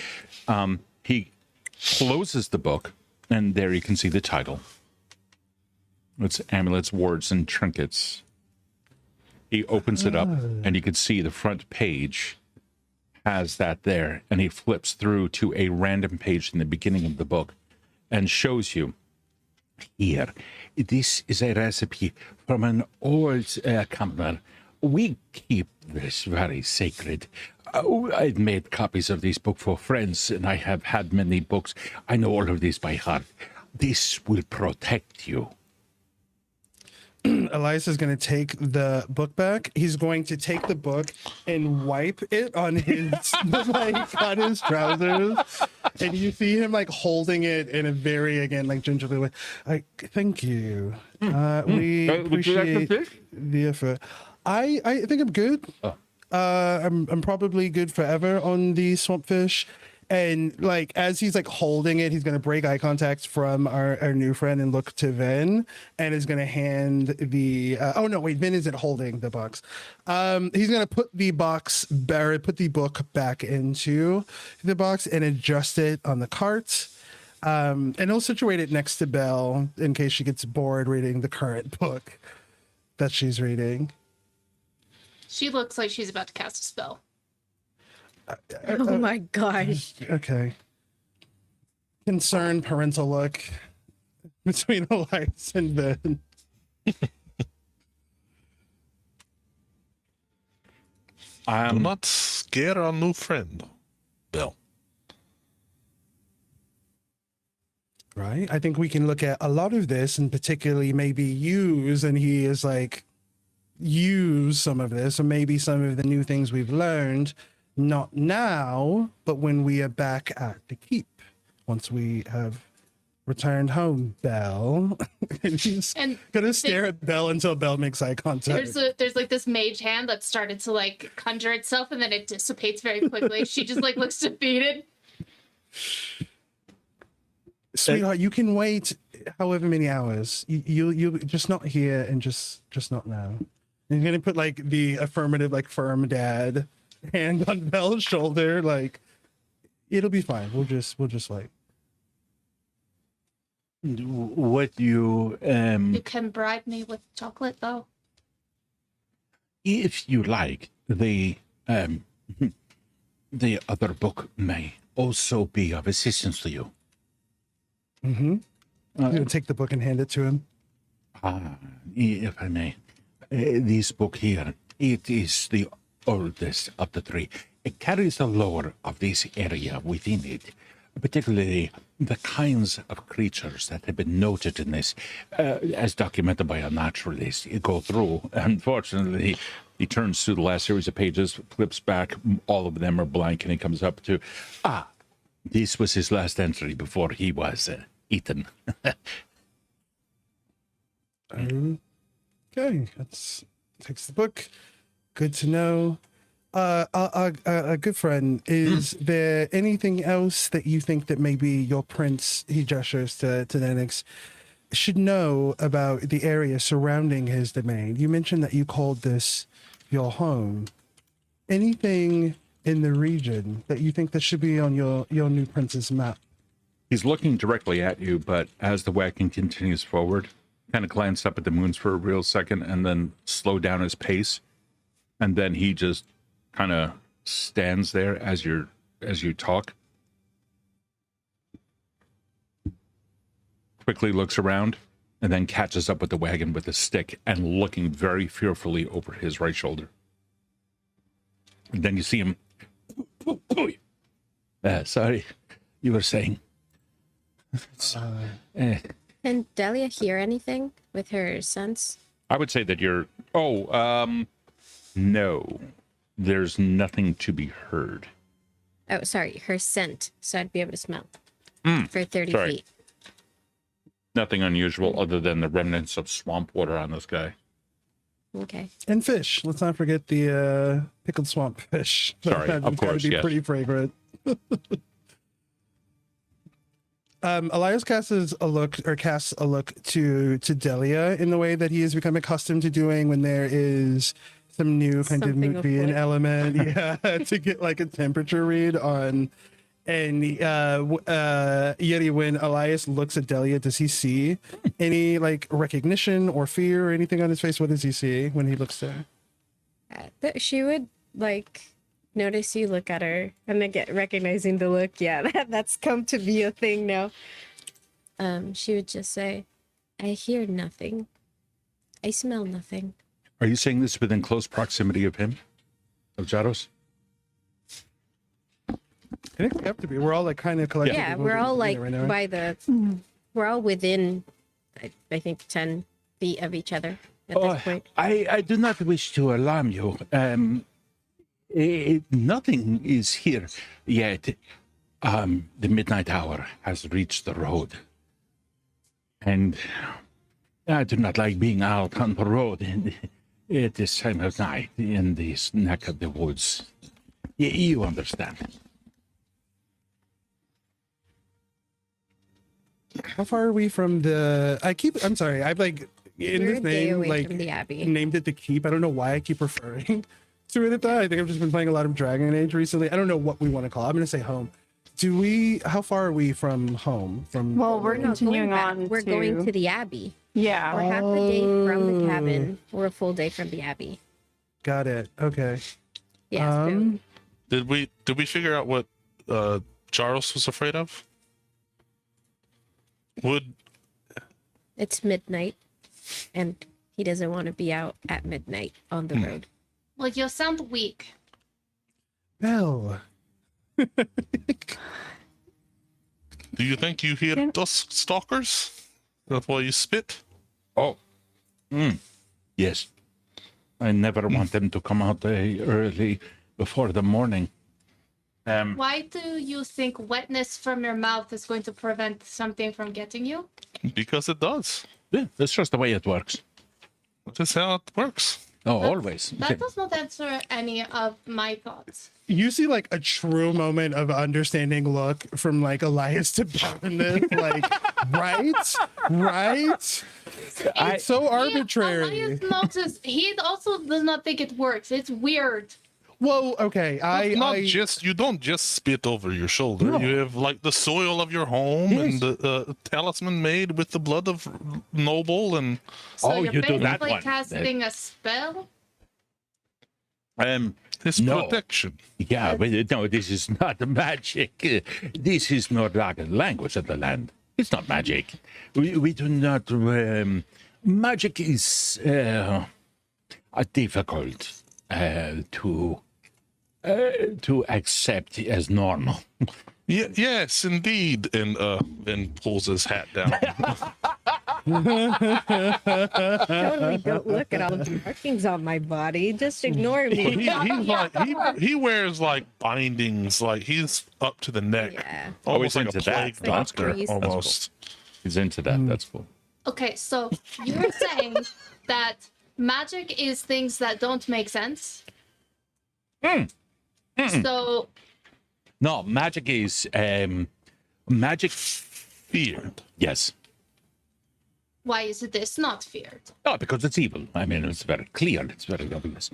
He closes the book, and there you can see the title. It's Amulets, Wards, and Trinkets. He opens it up, and you can see the front page has that there, and he flips through to a random page in the beginning of the book and shows you here. This is a recipe from an old campman. We keep this very sacred. I've made copies of this book for friends, and I have had many books. I know all of these by heart. This will protect you. Elias is going to take the book back. He's going to take the book and wipe it on his like on his trousers, and you see him like holding it in a very again like gingerly way. Like, thank you. We Would you like to appreciate fish? the effort. I think I'm good. Oh. I'm probably good forever on the swamp fish. And like as he's like holding it, he's gonna break eye contact from our new friend and look to Vin, and is gonna hand the oh no wait, Vin isn't holding the box. He's gonna put the book back into the box and adjust it on the cart. And he'll situate it next to Belle in case she gets bored reading the current book that she's reading. She looks like she's about to cast a spell. Oh my gosh. Okay. Concerned parental look between Elias and Vin. Do not scare our new friend, Bill. Right? I think we can look at a lot of this and particularly maybe use, and he is like, use some of this, or maybe some of the new things we've learned, not now, but when we are back at the keep, once we have returned home, Belle. And he's gonna stare at Belle until Belle makes eye contact. There's like this mage hand that started to like conjure itself, and then it dissipates very quickly. She just like looks defeated. Sweetheart, you can wait however many hours. You just not here and just not now. And you're gonna put like the affirmative, like firm dad hand on Belle's shoulder, like it'll be fine. We'll just wait. What you You can bribe me with chocolate, though. if you like, the other book may also be of assistance to you. Mm-hmm. I'm gonna take the book and hand it to him. If I may, this book here, it is the oldest of the three. It carries the lore of this area within it, particularly the kinds of creatures that have been noted in this, as documented by a naturalist. You go through, unfortunately, he turns through the last series of pages, flips back, all of them are blank, and he comes up to, this was his last entry before he was eaten. Okay, takes the book. Good to know. A good friend, is there anything else that you think that maybe your prince, he gestures to Nenix, should know about the area surrounding his domain? You mentioned that you called this your home. Anything in the region that you think that should be on your new prince's map? He's looking directly at you, but as the wagon continues forward, kind of glance up at the moons for a real second and then slow down his pace. And then he just kind of stands there as you talk. Quickly looks around and then catches up with the wagon with a stick and looking very fearfully over his right shoulder. And then you see him. Sorry, you were saying. Can Delia hear anything with her sense? I would say that you're. No, there's nothing to be heard. Oh, sorry, her scent. So I'd be able to smell for 30 sorry. feet. Nothing unusual other than the remnants of swamp water on this guy. Okay. And fish. Let's not forget the pickled swamp fish. Sorry, of course, be yes. pretty fragrant. Elias casts a look to Delia in the way that he has become accustomed to doing when there is some new kind Something of Mütvian afoot. element, to get like a temperature read on. And Yeti, when Elias looks at Delia, does he see any like recognition or fear or anything on his face? What does he see when he looks there? She would like notice you look at her and I get recognizing the look. Yeah, that's come to be a thing now. She would just say, I hear nothing. I smell nothing. Are you saying this within close proximity of him? Of Jaros? I think we have to be. We're all like kind of collectively. Yeah, we're moving all like together right now, right? by the, we're all within, I think, 10 feet of each other at Oh, this point. I do not wish to alarm you. Nothing is here yet. The midnight hour has reached the road. And I do not like being out on the road at this time of night in this neck of the woods. You understand. How far are we from the? I'm sorry. I've like in We're this a day name away like from the Abbey. named it the keep. I don't know why I keep referring to it at that. I think I've just been playing a lot of Dragon Age recently. I don't know what we want to call it. I'm gonna say home. Do we? How far are we from home? From Well, we're No, continuing going back. on. We're going to the Abbey. Yeah. We're half a day from the Oh. cabin or a full day from the Abbey. Got it. Okay. Yeah, so Did we figure out what Charles was afraid of? Would it's midnight and he doesn't want to be out at midnight on the road. Well, you sound weak. Belle. do you think you hear Yeah. dust stalkers? That's why you spit? Oh, yes. I never want them to come out early before the morning. Why do you think wetness from your mouth is going to prevent something from getting you? Because it does. Yeah, that's just the way it works. That is how it works. Oh, That's- always. That does not answer any of my thoughts. You see like a true moment of understanding look from like Elias to Bernard. Like, right? It's so arbitrary. Elias noticed he also does not think it works. It's weird. Well, okay. You don't just spit over your shoulder. No. You have like the soil of your home and the talisman made with the blood of noble and So Oh, you're you do that basically one. casting a spell? his No. protection. Yeah, but no, this is not magic. This is more like a language of the land. It's not magic. We do not. Magic is difficult to accept as normal. Yes, indeed. And pulls his hat down. Totally don't look at all the markings on my body. Just ignore But me. he's like he wears like bindings, like he's up to the neck, Yeah. almost he's like a into that. plague That's doctor, priest. That's cool. almost. He's into that. That's cool. Okay, so you're saying that magic is things that don't make sense? So No, magic is magic. Feared. Yes. why is this not feared? Oh, because it's evil. I mean, it's very clear. It's very obvious.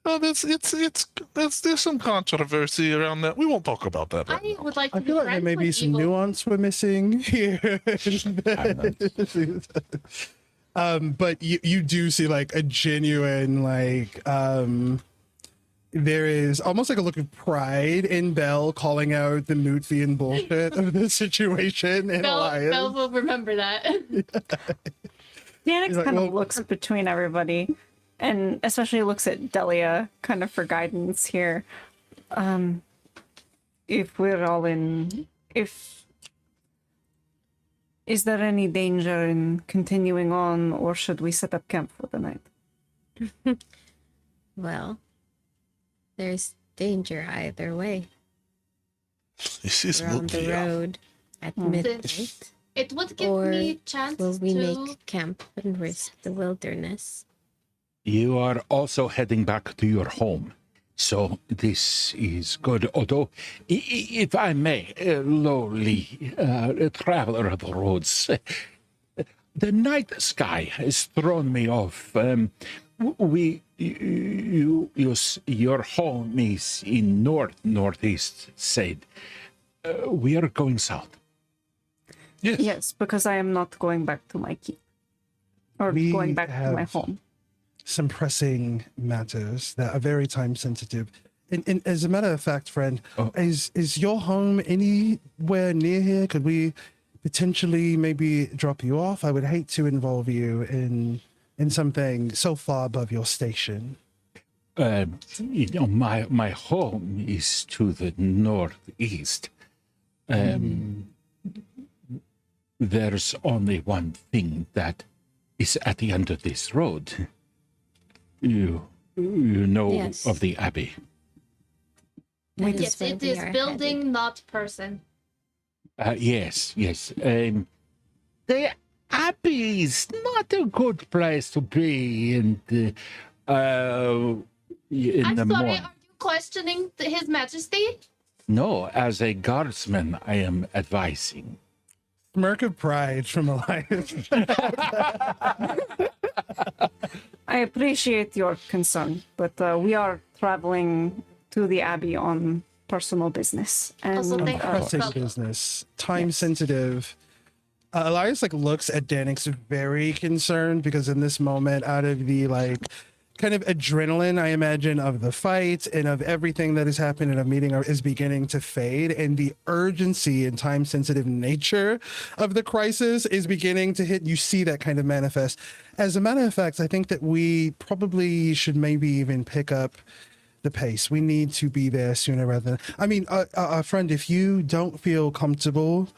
Oh, there's some controversy around that. We won't talk about that. Right I now. would like to I be feel like there friends may be with some evil. nuance we're missing here. But you do see like a genuine like there is almost like a look of pride in Belle calling out the Mütvian bullshit of the situation in Belle Elias. will remember that. Danix He's like, kind of well- looks between everybody and especially looks at Delia kind of for guidance here. If we're all in, is there any danger in continuing on or should we set up camp for the night? Well, there's danger either way. This is We're on the Mütvia. road at midnight. It would give Or me chance Will we to make camp and risk the wilderness? You are also heading back to your home. So this is good. Although, if I may, lowly traveler of the roads, the night sky has thrown me off. Your home is in northeast side. We are going south. Yes. Yes, because I am not going back to my keep. Or We going back to my have- home. Some pressing matters that are very time sensitive And as a matter of fact, friend, Oh. is your home anywhere near here? Could we potentially maybe drop you off? I would hate to involve you in something so far above your station. My home is to the northeast. There's only one thing that is at the end of this road. You know Yes. of the abbey. That Yes, where it we is are building, headed. not person. Yes. The abbey is not a good place to be in the I'm sorry, morning. are you questioning His Majesty? No, as a guardsman, I am advising. Smirk of pride from Elias. I appreciate your concern, but we are traveling to the Abbey on personal business. And Also, thank you. Pressing Well- business, time sensitive. Elias like looks at Danix very concerned because in this moment, out of the like kind of adrenaline, I imagine, of the fight and of everything that has happened in a meeting is beginning to fade, and the urgency and time sensitive nature of the crisis is beginning to hit. You see that kind of manifest. As a matter of fact, I think that we probably should maybe even pick up the pace. We need to be there sooner rather than. I mean, friend, if you don't feel comfortable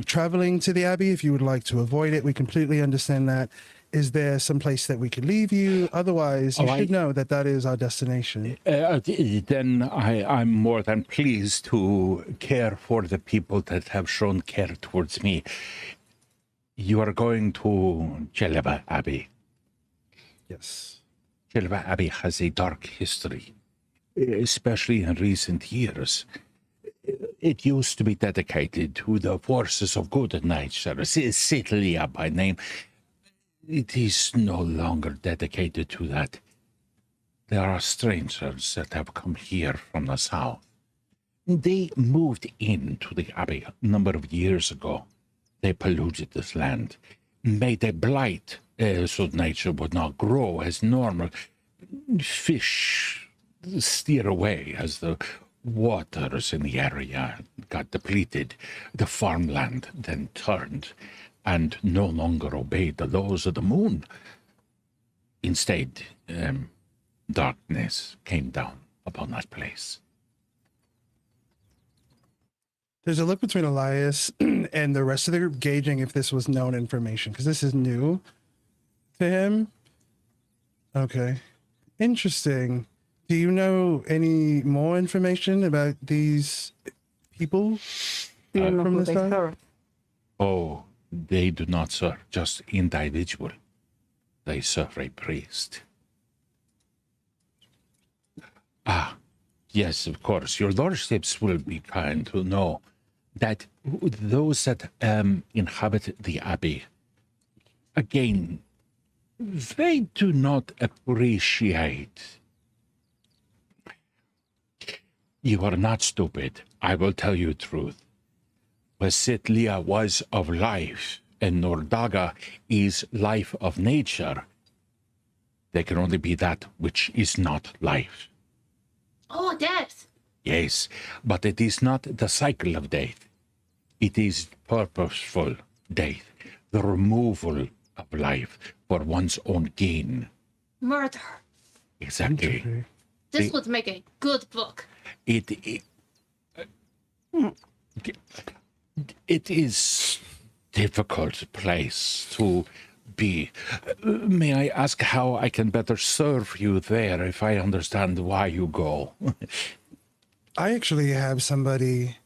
traveling to the Abbey, if you would like to avoid it, we completely understand that. Is there some place that we could leave you? Otherwise, you should know that that is our destination. Then I'm more than pleased to care for the people that have shown care towards me. You are going to Jeleba Abbey. Yes. Jeleba Abbey has a dark history, especially in recent years. It used to be dedicated to the forces of good nature, Sitlia by name. It is no longer dedicated to that. There are strangers that have come here from the south. They moved into the abbey a number of years ago. They polluted this land, made a blight so nature would not grow as normal. Fish steer away as the waters in the area got depleted. The farmland then turned and no longer obeyed the laws of the moon. Instead, darkness came down upon that place. There's a look between Elias and the rest of the group gauging if this was known information, because this is new to him. Okay. Interesting. Do you know any more information about these people do you know from who this they time? serve? Oh, they do not serve just individual. They serve a priest. Ah, yes, of course. Your lordships will be kind to know that those that inhabit the abbey, again, they do not appreciate. You are not stupid. I will tell you the truth. Vasitlia was of life, and Nordaga is life of nature. There can only be that which is not life. Oh, death. Yes, but it is not the cycle of death. It is purposeful death, the removal of life for one's own gain. Murder. Exactly. This would make a good book. It is difficult place to be. May I ask how I can better serve you there if I understand why you go? I actually have somebody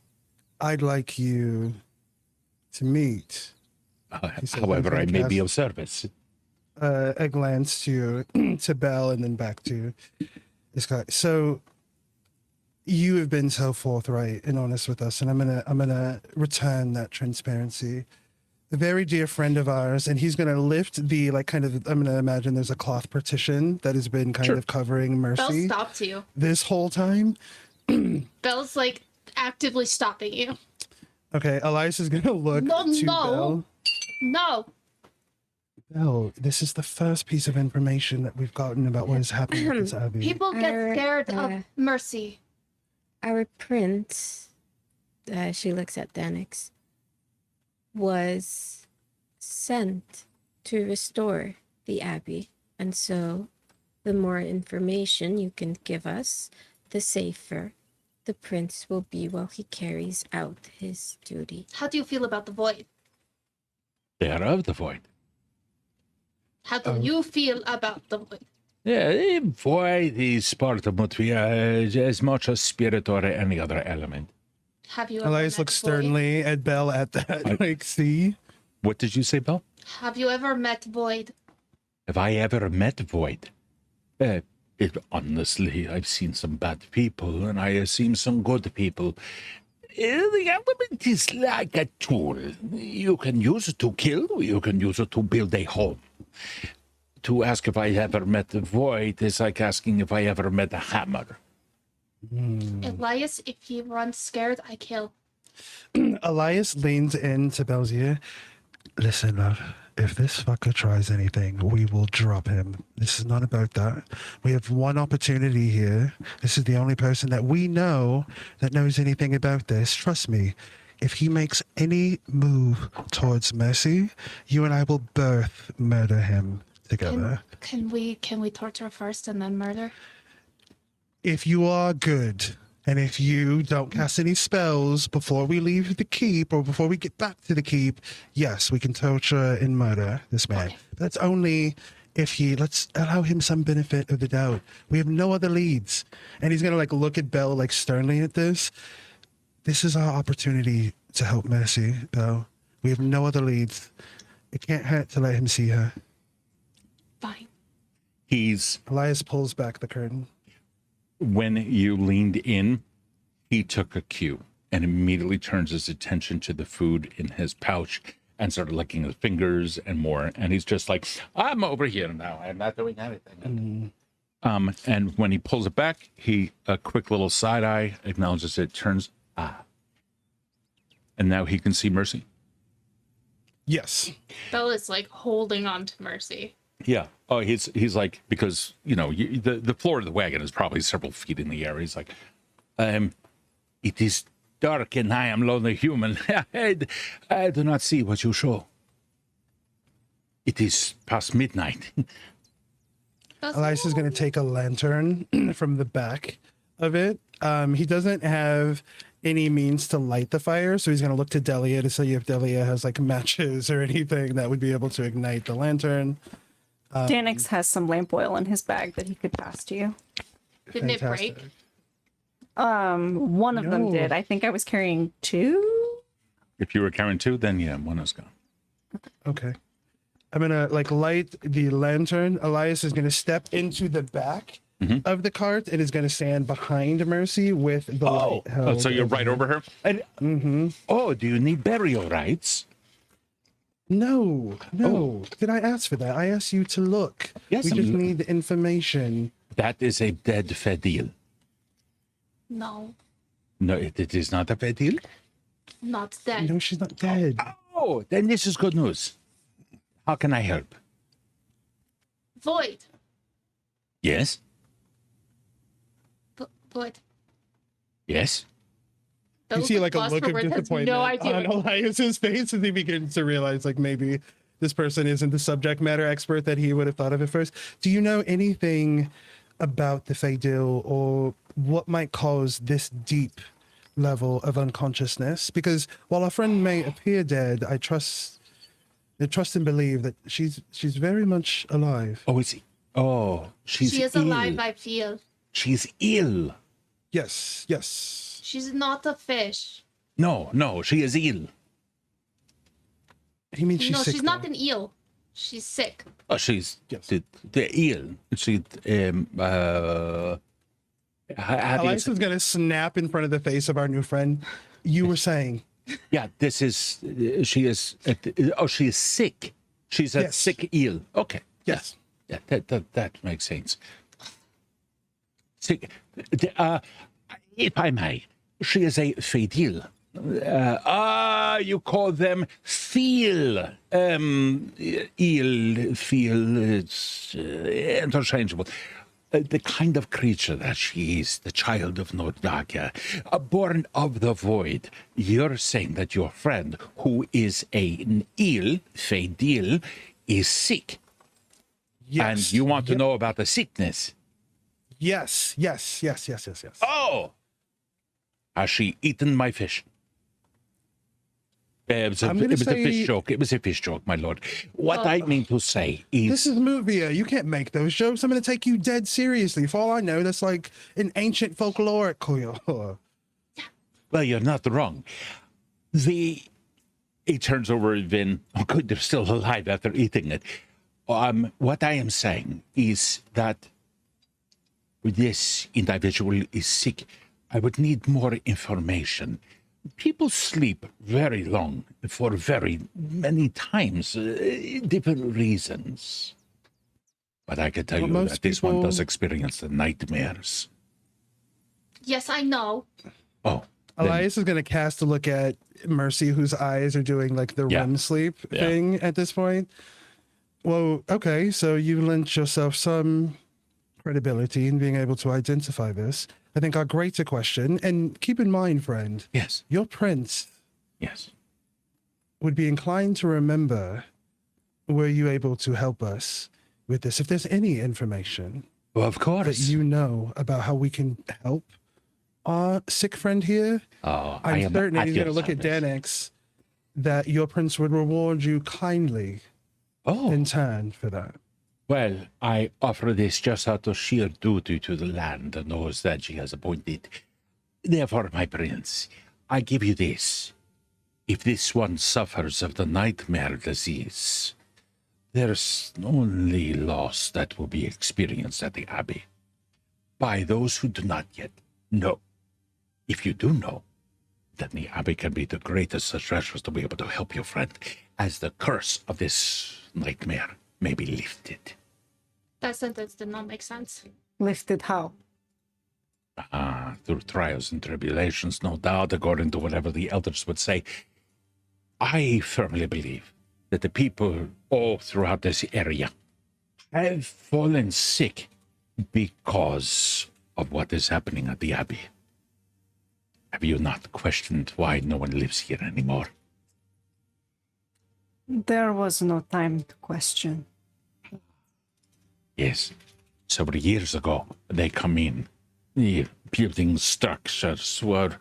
I'd like you to meet. says, However, I "I'm may be cast- of service. A glance to Belle and then back to this guy. So you have been so forthright and honest with us, and I'm gonna return that transparency. A very dear friend of ours, and he's gonna lift the like kind of. I'm gonna imagine there's a cloth partition that has been kind of covering Belle Mercy stopped you. this whole time. Belle's like actively stopping you. Okay, Elias is gonna look No, to no. Belle. No. Belle, this is the first piece of information that we've gotten about what is happening at this abbey. People get scared of Mercy. our prince, she looks at Danix, was sent to restore the abbey. And so the more information you can give us, the safer the prince will be while he carries out his duty. How do you feel about the void? They are of the void. How do you feel about the void? Yeah, void is part of Mütvia as much a spirit or any other element. Have you ever Elias met looks the void? sternly at Bell at that. Like, see? What did you say, Bill? Have you ever met void? Have I ever met void? Honestly, I've seen some bad people, and I have seen some good people. The element is like a tool. You can use it to kill, or you can use it to build a home. To ask if I ever met the void is like asking if I ever met a hammer. Elias, if he runs scared, I kill. Elias leans into Bell's ear. Listen, love, if this fucker tries anything, we will drop him. This is not about that. We have one opportunity here. This is the only person that we know that knows anything about this. Trust me, if he makes any move towards Mercy, you and I will both murder him together. Can we torture first and then murder? If you are good, and if you don't cast any spells before we leave the keep or before we get back to the keep, yes, we can torture and murder this man. Okay. That's only if let's allow him some benefit of the doubt. We have no other leads. And he's going to like look at Belle like sternly at this. This is our opportunity to help Mercy, Belle. We have no other leads. It can't hurt to let him see her. Fine. Elias pulls back the curtain. When you leaned in, he took a cue and immediately turns his attention to the food in his pouch and started licking his fingers and more. And he's just like, I'm over here now. I'm not doing anything. And when he pulls it back, a quick little side eye acknowledges it, turns, and now he can see Mercy. Yes. Belle is like holding on to Mercy. Yeah. Oh, he's like, because, the floor of the wagon is probably several feet in the air. He's like, it is dark and I am lonely human. I do not see what you show. It is past midnight. Elias is going to take a lantern from the back of it. He doesn't have any means to light the fire, so he's going to look to Delia to see if Delia has like matches or anything that would be able to ignite the lantern. Danix has some lamp oil in his bag that he could pass to you. Didn't Fantastic. it break? One of them No. did. I think I was carrying 2. If you were carrying 2, then yeah, one is gone. Okay. I'm going to like light the lantern. Elias is going to step into the back of the cart and is going to stand behind Mercy with the light held So you're right over her? And, Oh, do you need burial rites? No. Did I ask for that? I asked you to look. Yes, We just I'm- need the information. That is a dead Fedil. No, No, it is not a Fedil. not dead. No, she's not dead. Oh, then this is good news. How can I help? Void. Yes? Void. Yes? Belle You see looks like a lost look for of words, has disappointment no idea. on Elias's face as he begins to realize like maybe this person isn't the subject matter expert that he would have thought of at first. Do you know anything about the Faydil or what might cause this deep level of unconsciousness? Because while our friend may appear dead, I trust and believe that she's very much alive. She's She is ill. alive, I feel. She's ill. Yes. She's not a fish. No, she is ill. He means she's No, sick. she's not though. an eel. She's sick. Oh, she's Yes. the ill. She how do you Elias say- is going to snap in front of the face of our new friend. You were saying. Yeah, this is she is she is sick. She's a Yes. sick eel. Okay. Yes. Yeah, that makes sense. Sick. If I may, she is a Fedil. You call them feel. Eel, feel, it's interchangeable. the kind of creature that she is, the child of Nordaga, born of the void. You're saying that your friend, who is an eel, Fadil, is sick. Yes. And you want to Yep. know about the sickness. Yes. Oh! Has she eaten my fish? It was a fish joke. It was a fish joke, my lord. What I mean to say is... This is Mütvia. You can't make those jokes. I'm going to take you dead seriously. For all I know, that's like an ancient folkloric. Well, you're not wrong. He turns over Vin. Oh, good, they're still alive after eating it. What I am saying is that this individual is sick. I would need more information. People sleep very long for very many times, different reasons. But I can tell Well, you most that this one people- does experience the nightmares. Yes, I know. Oh, then- Elias is going to cast a look at Mercy, whose eyes are doing like the Yeah. REM sleep Yeah. thing at this point. Well, okay, so you lent yourself some credibility in being able to identify this. I think our greater question, and keep in mind, friend, yes, your prince yes. would be inclined to remember, were you able to help us with this? If there's any information Well, of that course. you know about how we can help our sick friend here, Oh, I I'm am certain at he's your going to look at service. Danix, that your prince would reward you kindly Oh, in turn for that. well, I offer this just out of sheer duty to the land and those that she has appointed. Therefore, my prince, I give you this. If this one suffers of the nightmare disease, there's only loss that will be experienced at the Abbey by those who do not yet know. If you do know, then the Abbey can be the greatest of treasures to be able to help your friend, as the curse of this nightmare may be lifted. That sentence did not make sense. Lifted how? Through trials and tribulations, no doubt, according to whatever the elders would say. I firmly believe that the people all throughout this area have fallen sick because of what is happening at the Abbey. Have you not questioned why no one lives here anymore? There was no time to question. Yes. Several years ago, they come in. The building structures were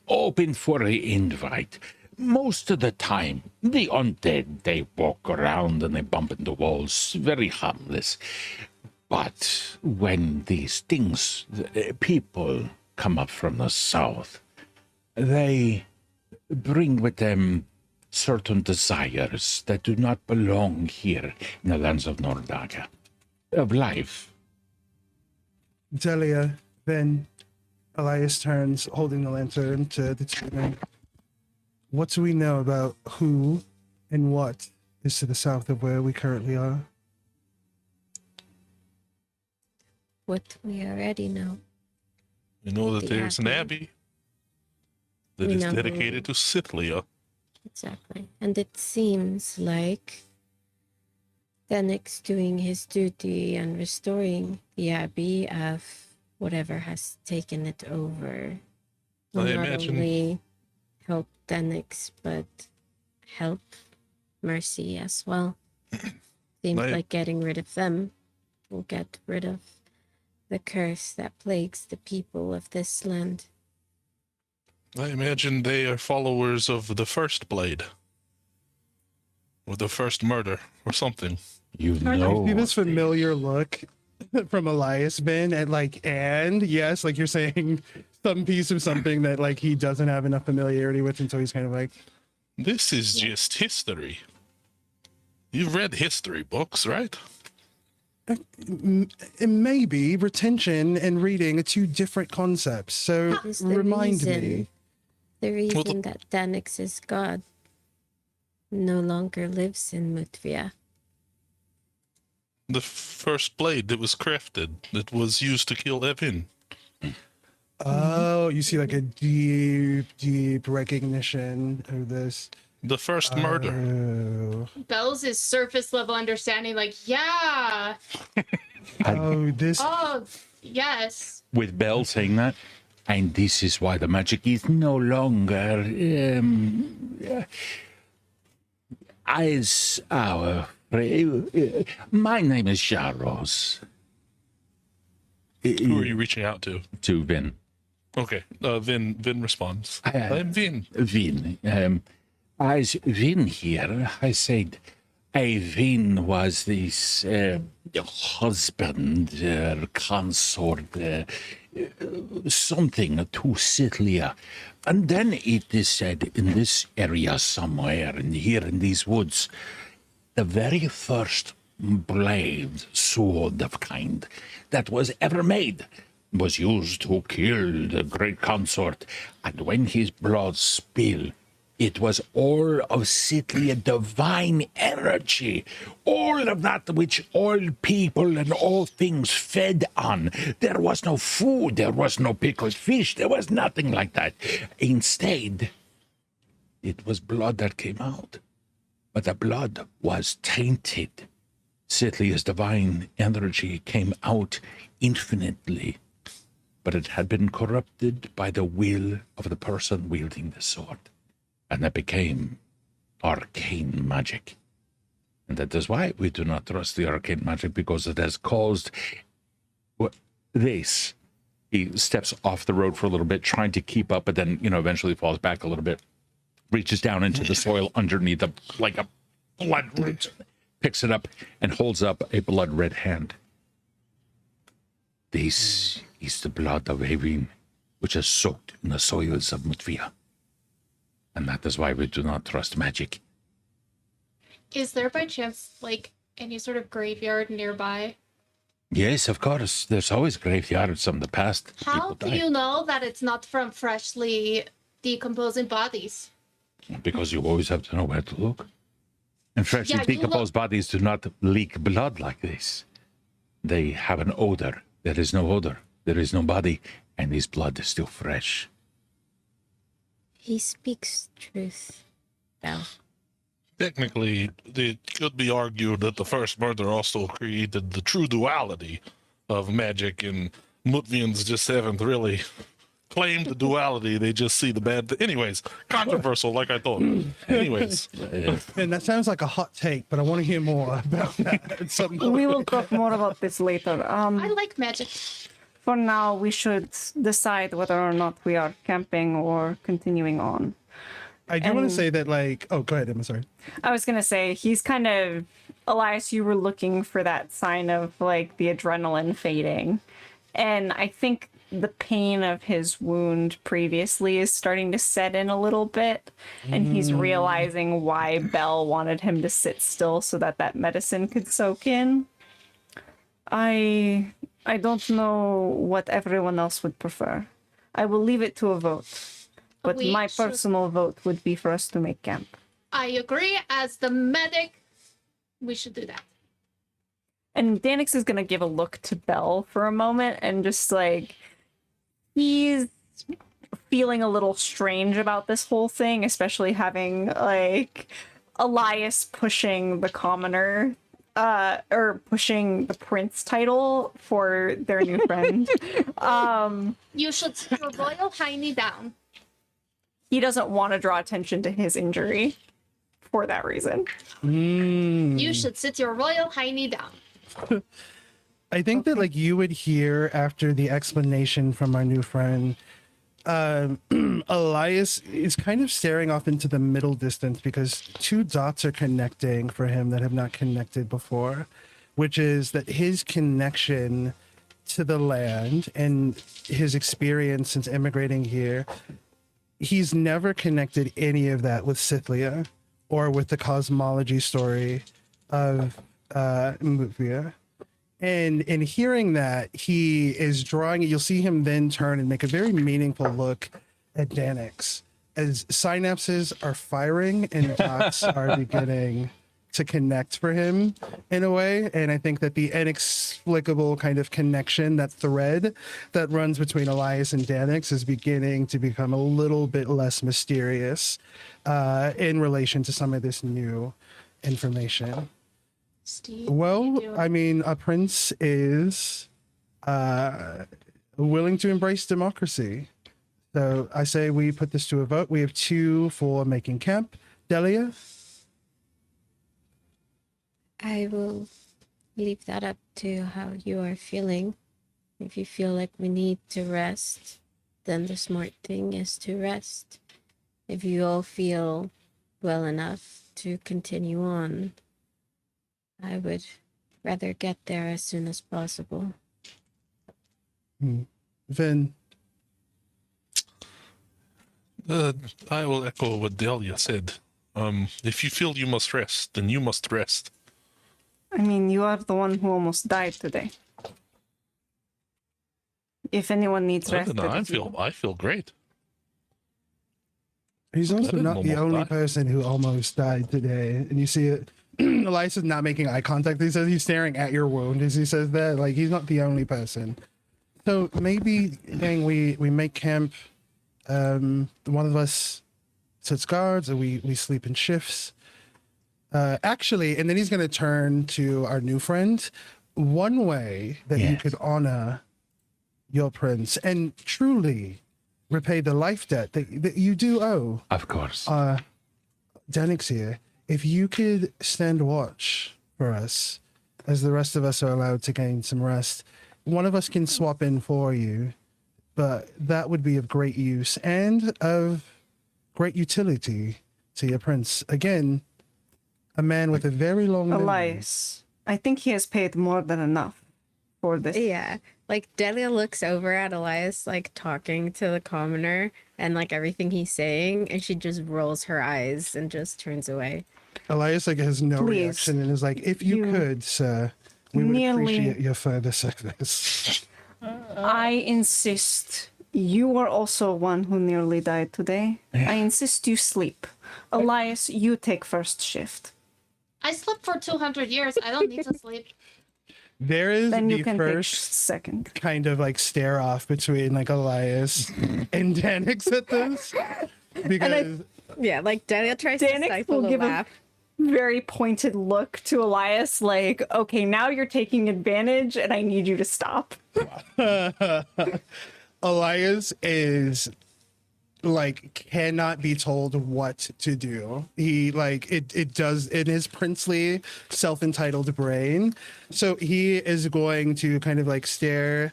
open for the invite. Most of the time, the undead, they walk around and they bump into walls, very harmless. But when these things, people come up from the south, they bring with them certain desires that do not belong here in the lands of Nordaga, of life. Delia, then Elias turns, holding the lantern to the two men. What do we know about who and what is to the south of where we currently are? What we already know. You know that The there's an Abbey. abbey that We is know. dedicated to Scythia. Exactly. And it seems like Denix doing his duty and restoring the Abbey of whatever has taken it over will I not imagine- only help Denix, but help Mercy as well. Seems I- like getting rid of them will get rid of the curse that plagues the people of this land. I imagine they are followers of the first blade. Or the first murder, or something. You I know. see this familiar look from Elias Ben at like, and yes, like you're saying some piece of something that like he doesn't have enough familiarity with, and so he's kind of like, This is just history. You've read history books, right? maybe retention and reading are two different concepts. So That is the remind reason. me. The Well, reason that Danix's god no longer lives in Mütvia. The first blade that was crafted, that was used to kill Evin. Oh, you see like a deep recognition of this. The first murder. Oh, Bells is surface level understanding, like, yeah. oh, this. Oh, yes. With Bell saying that, and this is why the magic is no longer as our. My name is Jaros. Who are you reaching out to? To Vin. Okay. Vin responds. I'm Vin. Vin. As Vin here, I said, Vin was this husband, consort, something to Sitlia. And then it is said in this area somewhere, and here in these woods, the very first blade, sword of kind that was ever made was used to kill the great consort. And when his blood spilled, it was all of Sitlia divine energy, all of that which all people and all things fed on. There was no food, there was no pickled fish, there was nothing like that. Instead, it was blood that came out. But the blood was tainted. Sitlia's divine energy came out infinitely, but it had been corrupted by the will of the person wielding the sword. And that became arcane magic. And that is why we do not trust the arcane magic, because it has caused this. He steps off the road for a little bit, trying to keep up, but then, eventually falls back a little bit, reaches down into the soil underneath like a blood root, picks it up and holds up a blood red hand. This is the blood of Avin, which is soaked in the soils of Mütvia. And that is why we do not trust magic. Is there by chance, like, any sort of graveyard nearby? Yes, of course. There's always graveyards from the past. How People do die. you know that it's not from freshly decomposing bodies? Because you always have to know where to look. And freshly Yeah, you decomposed bodies do not leak blood like this. They have an odor. There is no odor. There is no body. And this blood is still fresh. He speaks truth, Bell. Technically, it could be argued that the first murder also created the true duality of magic, and Mutvians just haven't really claimed the duality. They just see the bad. Anyways, controversial, like I thought. Anyways, And that sounds like a hot take, but I want to hear more about that at some point. We will talk more about this later. I like magic. For now, we should decide whether or not we are camping or continuing on. I do want to And- say that, like, oh, go ahead, Emma, sorry. I was gonna say he's kind of Elias. You were looking for that sign of like the adrenaline fading, and I think the pain of his wound previously is starting to set in a little bit, and he's realizing why Belle wanted him to sit still so that that medicine could soak in. I don't know what everyone else would prefer. I will leave it to a vote. But We my should- personal vote would be for us to make camp. I agree. As the medic, we should do that. And Danix is gonna give a look to Belle for a moment and just like he's feeling a little strange about this whole thing, especially having like Elias pushing the commoner or pushing the prince title for their new friend. You should sit your royal hiney down. He doesn't want to draw attention to his injury for that reason. You should sit your royal hiney down. I think that, like, you would hear after the explanation from our new friend, Elias is kind of staring off into the middle distance because two dots are connecting for him that have not connected before, which is that his connection to the land and his experience since immigrating here, he's never connected any of that with Scythia or with the cosmology story of Mütvia. And in hearing that, he is drawing it. You'll see him then turn and make a very meaningful look at Danix as synapses are firing and dots are beginning to connect for him in a way. And I think that the inexplicable kind of connection, that thread that runs between Elias and Danix is beginning to become a little bit less mysterious in relation to some of this new information. Steve, Well, I mean, a prince is willing to embrace democracy. So I say we put this to a vote. We have 2 for making camp. Delia? I will leave that up to how you are feeling. If you feel like we need to rest, then the smart thing is to rest. If you all feel well enough to continue on, I would rather get there as soon as possible. Vin? I will echo what Delia said. If you feel you must rest, then you must rest. I mean, you are the one who almost died today. If anyone needs rest, No, it is you. I feel great. He's also didn't not the almost only die. person who almost died today. And you see it. Elias is not making eye contact. He says he's staring at your wound as he says that. Like, he's not the only person. So maybe, gang, we make camp. One of us sits guards, or we sleep in shifts. Actually, and then he's going to turn to our new friend. One way that you Yes. could honor your prince and truly repay the life debt that you do owe Of course. Danix here, if you could stand watch for us as the rest of us are allowed to gain some rest, one of us can swap in for you, but that would be of great use and of great utility to your prince. Again, a man with a very long memory. Elias, I think he has paid more than enough for this. Yeah. Like Delia looks over at Elias, like talking to the commoner and like everything he's saying, and she just rolls her eyes and just turns away. Elias like has no Please. reaction and is like, if you could, sir, we would Nearly- appreciate your further service. I insist. You are also one who nearly died today. I insist you sleep. Elias, you take first shift. I slept for 200 years. I don't need to sleep. There is Then you the can first take second. kind of like stare off between like Elias and Danix at this because Yeah, like Delia tries to Danix stifle will a give laugh. a very pointed look to Elias, like, okay, now you're taking advantage and I need you to stop. Elias is like cannot be told what to do. He like it does in his princely self-entitled brain. So he is going to kind of like stare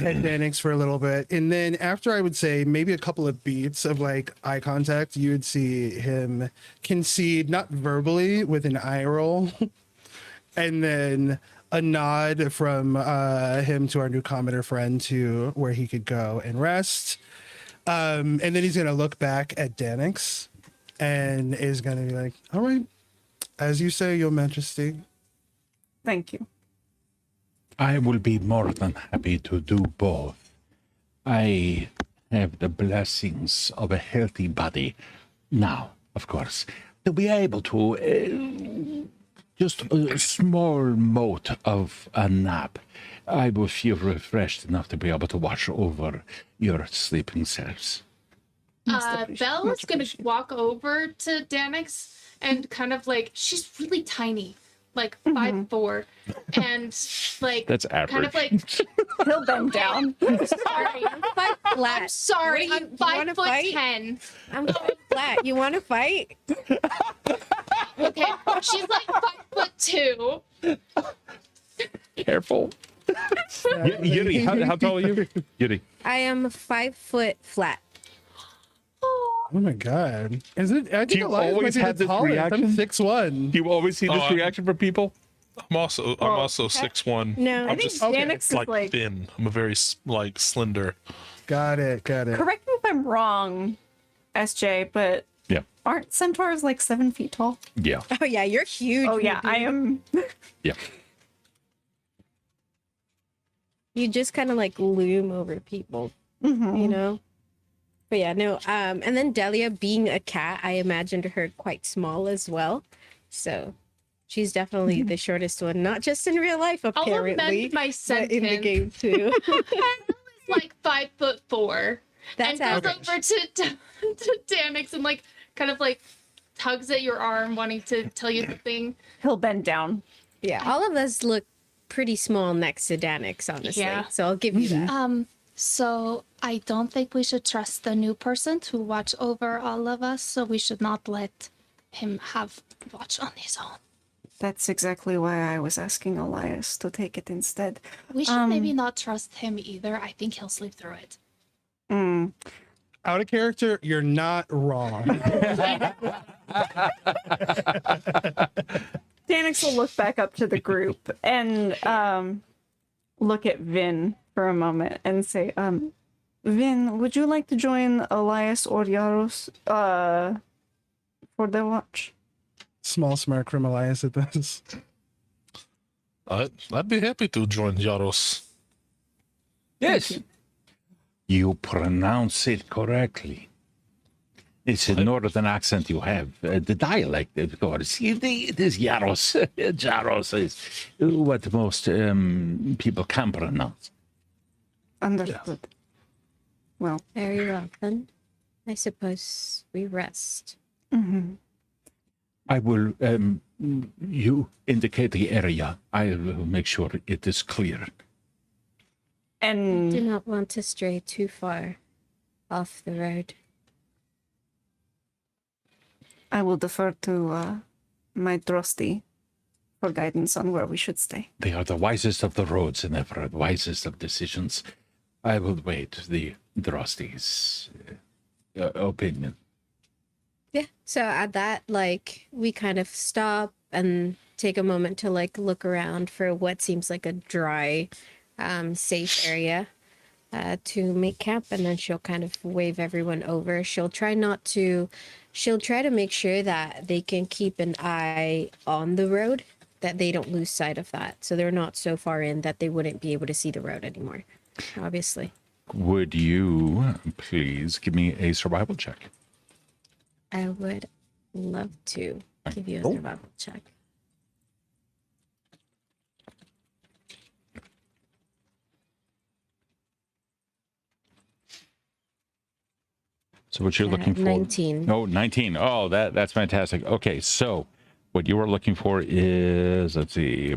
at Danix for a little bit, and then after I would say maybe a couple of beats of like eye contact, you would see him concede, not verbally, with an eye roll, and then a nod from him to our new commoner friend to where he could go and rest. And then he's gonna look back at Danix and is gonna be like, "All right, as you say, Your Majesty." Thank you. I will be more than happy to do both. I have the blessings of a healthy body. Now, of course, to be able to just a small mote of a nap, I will feel refreshed enough to be able to watch over your sleeping selves. Belle is going to walk over to Danix and kind of like, she's really tiny, like 5'4", and like, That's kind of average. like, He'll bend down. sorry. Fight flat. I'm sorry. What do I'm you wanna fight? 5'10". I'm fight flat. You want to fight? Okay, she's like 5'2". Careful. Yuri, how tall are you? Yuri. I am 5 foot flat. Oh my god! Is it? I think you Elias always might be have the this tallest. reaction? I'm 6'1". Do you always see this Oh, reaction from people? I'm also Oh, 6'1". No. I I'm think just okay. Danix is like, like, thin. I'm a very like slender. Got it. correct me if I'm wrong, SJ, but Yeah. aren't centaurs like 7 feet tall? Yeah. Oh yeah, you're huge. Oh yeah, I am. Yeah. You just kind of like loom over people, you know. But yeah, no. And then Delia, being a cat, I imagined her quite small as well. So She's definitely the shortest one, not just in real life, I'll apparently, amend my but sentence. in the game too. Like 5'4", That's and goes average. over to Danix and like kind of like tugs at your arm, wanting to tell you something. He'll bend down. Yeah, all of us look pretty small next to Danix, honestly. Yeah. So I'll give you that. So I don't think we should trust the new person to watch over all of us, so we should not let him have watch on his own. That's exactly why I was asking Elias to take it instead. We should maybe not trust him either. I think he'll sleep through it. Mm. Out of character, you're not wrong. Danix will look back up to the group and look at Vin for a moment and say, Vin, would you like to join Elias or Yaros for the watch? Small smirk from Elias at this. I'd be happy to join Yaros. Yes. You pronounce it correctly. It's a northern accent you have. The dialect, of course. It is Yaros. Jaros is what most people can pronounce. Understood. Well, Very well, then. I suppose we rest. mhm. I will, you indicate the area. I will make sure it is clear. Do And not want to stray too far off the road. I will defer to my Drosty for guidance on where we should stay. They are the wisest of the roads and therefore the wisest of decisions. I will wait the Drosty's opinion. Yeah. So at that, like, we kind of stop and take a moment to like look around for what seems like a dry, safe area to make camp, and then she'll kind of wave everyone over. She'll try to make sure that they can keep an eye on the road, that they don't lose sight of that. So they're not so far in that they wouldn't be able to see the road anymore, obviously. Would you please give me a survival check? I would love to give you a Oh. survival check. So what you're looking for? 19. Oh, 19. Oh, that's fantastic. Okay, so what you are looking for is, let's see.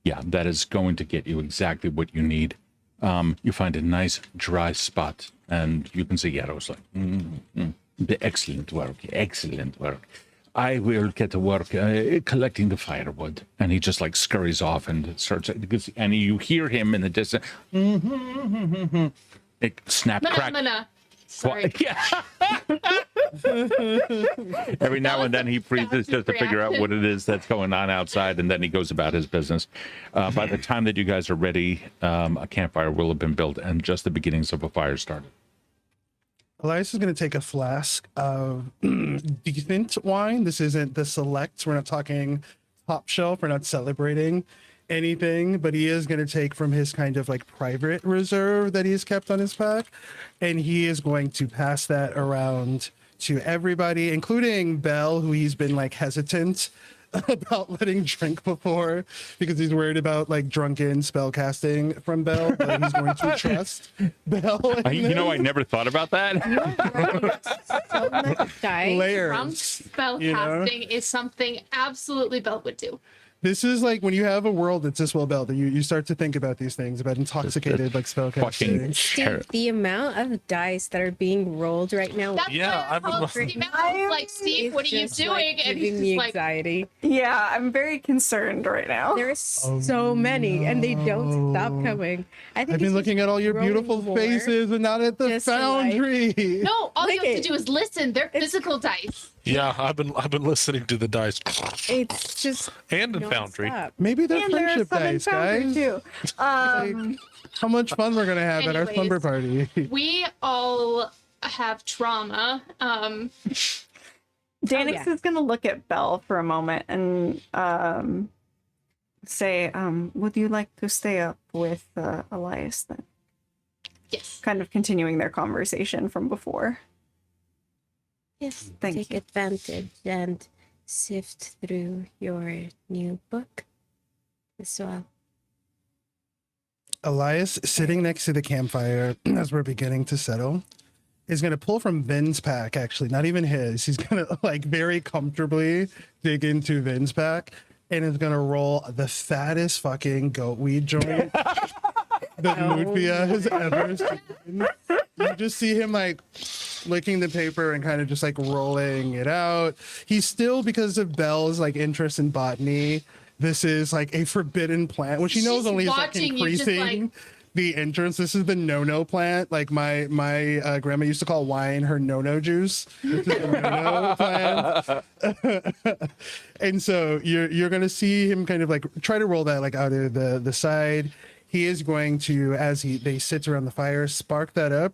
Yeah, that is going to get you exactly what you need. You find a nice dry spot, and you can see Yaro's like, excellent work, excellent work. I will get to work collecting the firewood. And he just like scurries off and starts, and you hear him in the distance. It snap, crack. Mana. Sorry. Yeah. Every now and then he freezes just to figure out what it is that's going on outside, and then he goes about his business. By the time that you guys are ready, a campfire will have been built, and just the beginnings of a fire started. Elias is going to take a flask of decent wine. This isn't the select. We're not talking top shelf. We're not celebrating anything, but he is going to take from his kind of like private reserve that he's kept on his pack, and he is going to pass that around to everybody, including Belle, who he's been like hesitant about letting drink before because he's worried about like drunken spell casting from Belle, but he's going to trust Belle. I never thought about that. So much dice. Layers. Drunk spell you know? casting is something absolutely Belle would do. This is like when you have a world that's this well built, you start to think about these things, about intoxicated like spell casting. Fucking Steve, the amount of dice that are being rolled right now That's Yeah, why I I've been called looking- Steve out. I was like, Steve, is what are you just, doing? like, And giving he's me just like, anxiety. Yeah, I'm very concerned right now. There are so many, and they don't stop no. coming. I think I've been it's looking just at all your growing beautiful more. faces and not at the just to, like- foundry. no, all you Like have it. to do is listen. They're physical dice. Yeah, I've been listening to the dice It's just and in Foundry. nonstop. Maybe they're And there are friendship some in dice, Foundry, guys. too. How much fun we're gonna have at our Anyways. slumber party. We all have trauma. Danix yeah. is going to look at Belle for a moment and say, would you like to stay up with Elias then? Yes. Kind of continuing their conversation from before. Yes, Thank take you. advantage. And sift through your new book as well. Elias, sitting next to the campfire as we're beginning to settle, is going to pull from Vin's pack, actually, not even his. He's going to, like, very comfortably dig into Vin's pack and is going to roll the fattest fucking goat weed joint that Mütvia has ever seen. You just see him, like, licking the paper and kind of just, like, rolling it out. He's still, because of Belle's, like, interest in botany, this is, like, a forbidden plant, which he knows She's only is, like, watching you just, increasing like- the entrance. This is the no-no plant. Like, my grandma used to call wine her no-no juice. This is the no-no plant. And so you're going to see him kind of, like, try to roll that, like, out of the side. He is going to, as they sit around the fire, spark that up.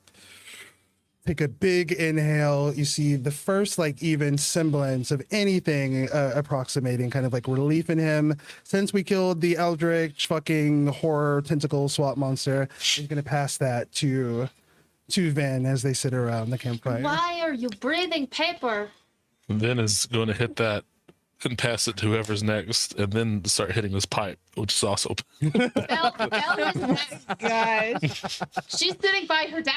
Take a big inhale. You see the first, like, even semblance of anything approximating kind of like relief in him. Since we killed the eldritch fucking horror tentacle swap monster, he's gonna pass that to Vin as they sit around the campfire. Why are you breathing paper? Then is going to hit that and pass it to whoever's next, and then start hitting this pipe, which is also. Belle is next. Guys. She's sitting by her dad.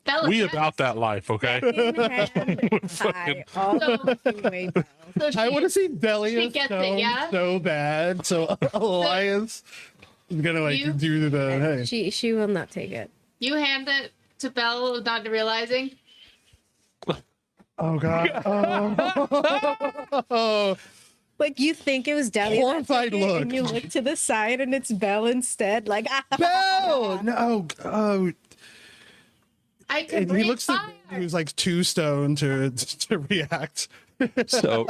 Belle is We next. about that life, okay? In hand, high, all the way down. So she, I want to see she Delia gets it, yeah? so bad. So Elias is gonna, like, You- do the hey. She will not take it. You hand it to Belle, not realizing. Oh god. Oh. Like, you think it was Delia, Horrified look. and you look to the side, and it's Belle instead. Like, Belle! No. Oh. I can And he breathe looks fire. like he was like too stoned to react. So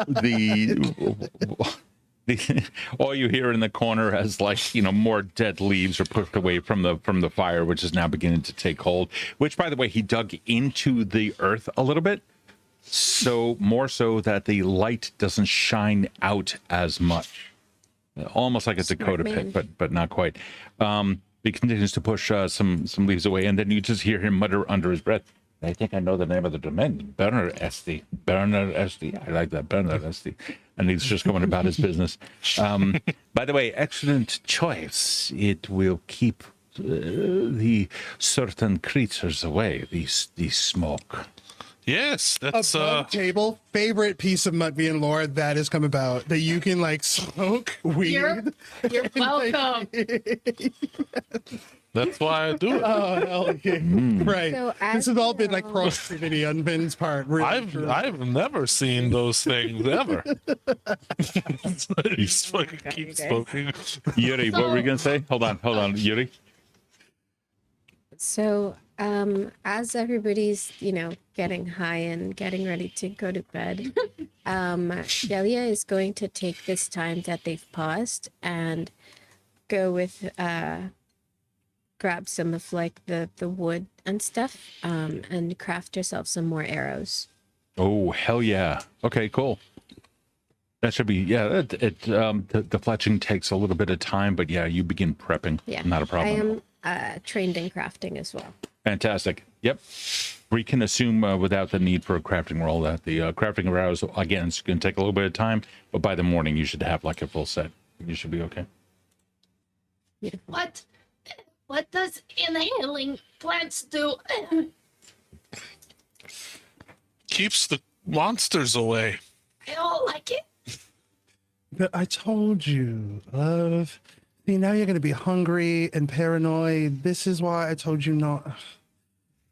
all you hear in the corner as, like, more dead leaves are pushed away from the fire, which is now beginning to take hold. Which, by the way, he dug into the earth a little bit, so more so that the light doesn't shine out as much, almost like a Dakota man. pit, but not quite. He continues to push some leaves away, and then you just hear him mutter under his breath, "I think I know the name of the domain. Bernard Esti. Bernard Esti. I like that, Bernard Esti." And he's just going about his business. By the way, excellent choice. It will keep the certain creatures away, the smoke. Yes, that's Above table, favorite piece of Mutvian lore that has come about, that you can, like, smoke weed. You're welcome. that's why I do it. Oh, hell yeah. Right. So This as has all you been, like, know- proactivity on Vin's part. Really I've never seen those things ever. He's fucking keep okay. smoking. Yuri, what were you gonna say? Hold on, Yuri. So, as everybody's, getting high and getting ready to go to bed, Delia is going to take this time that they've paused and go with, grab some of, like, the wood and stuff, and craft herself some more arrows. Oh, hell yeah. Okay, cool. That should be, the fletching takes a little bit of time, but yeah, you begin prepping. Yeah. Not a problem. I am trained in crafting as well. Fantastic. Yep. We can assume without the need for a crafting roll that the crafting of arrows, again, it's going to take a little bit of time, but by the morning you should have, like, a full set. You should be okay. Beautiful. What does inhaling plants do? Keeps the monsters away. I don't like it. But I told you, love. See, now you're going to be hungry and paranoid. This is why I told you not.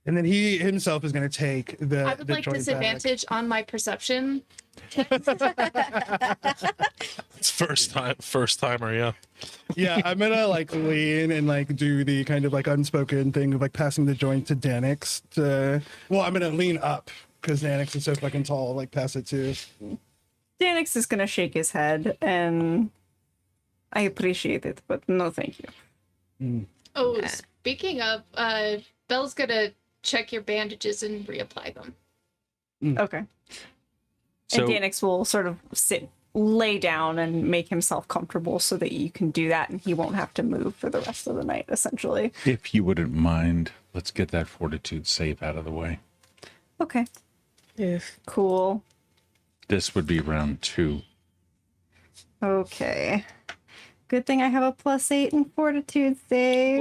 And then he himself is going to take the. I would like joint disadvantage on my perception. It's first timer, yeah. back. Yeah, I'm going to, like, lean and, like, do the kind of, like, unspoken thing of, like, passing the joint to Danix. Well, I'm going to lean up because Danix is so fucking tall. Like, pass it to. Danix is gonna shake his head, and I appreciate it, but no thank you. Oh, speaking of, Belle's gonna check your bandages and reapply them. Okay. So, And Danix will sort of lay down and make himself comfortable so that you can do that and he won't have to move for the rest of the night, essentially. if you wouldn't mind, let's get that fortitude save out of the way. Okay. Oof. Cool. this would be round 2. Okay. Good thing I have a +8 in fortitude save.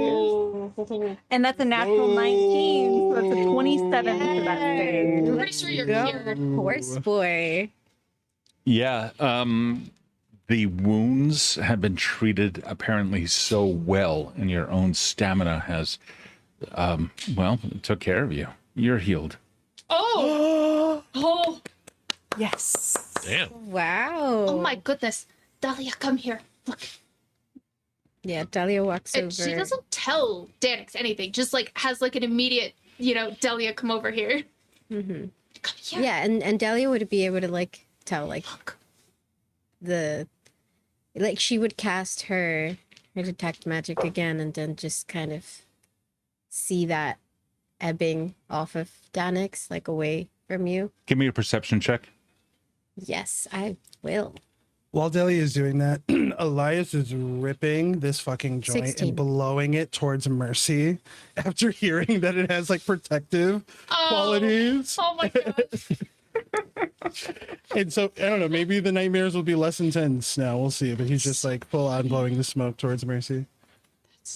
And that's a natural 19, so that's a 27 for that save. I'm pretty sure you're cured. Horse boy. Yeah, the wounds have been treated apparently so well, and your own stamina has, well, it took care of you. You're healed. Oh! Oh! Yes. Damn. Wow. Oh my goodness. Dahlia, come here. Look. Yeah, Dahlia walks And over. she doesn't tell Danix anything, just like has like an immediate, Dahlia, come over here. Mm-hmm. Come here. Yeah, and Dahlia would be able to like tell like she would cast her detect magic again and then just kind of see that ebbing off of Danix, like away from you. Give me a perception check. Yes, I will. While Delia is doing that, Elias is ripping this fucking joint 16. and blowing it towards Mercy after hearing that it has like protective qualities. Oh my god. And so I don't know, maybe the nightmares will be less intense now. We'll see. But he's just like full on blowing the smoke towards Mercy.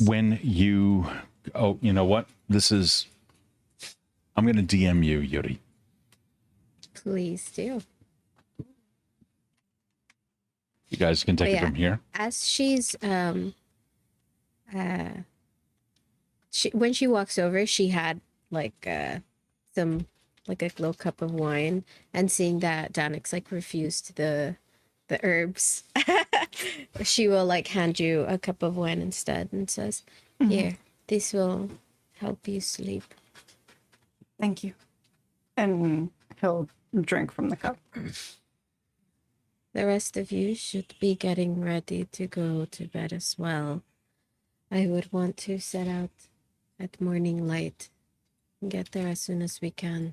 When you, oh, you know what? I'm going to DM you, Yuri. Please do. You guys can take Oh, it yeah. from here. As she's when she walks over, she had like some like a little cup of wine, and seeing that Danix like refused the herbs, she will like hand you a cup of wine instead and says, "Here, this will help you sleep." Thank you. And he'll drink from the cup. The rest of you should be getting ready to go to bed as well. I would want to set out at morning light and get there as soon as we can.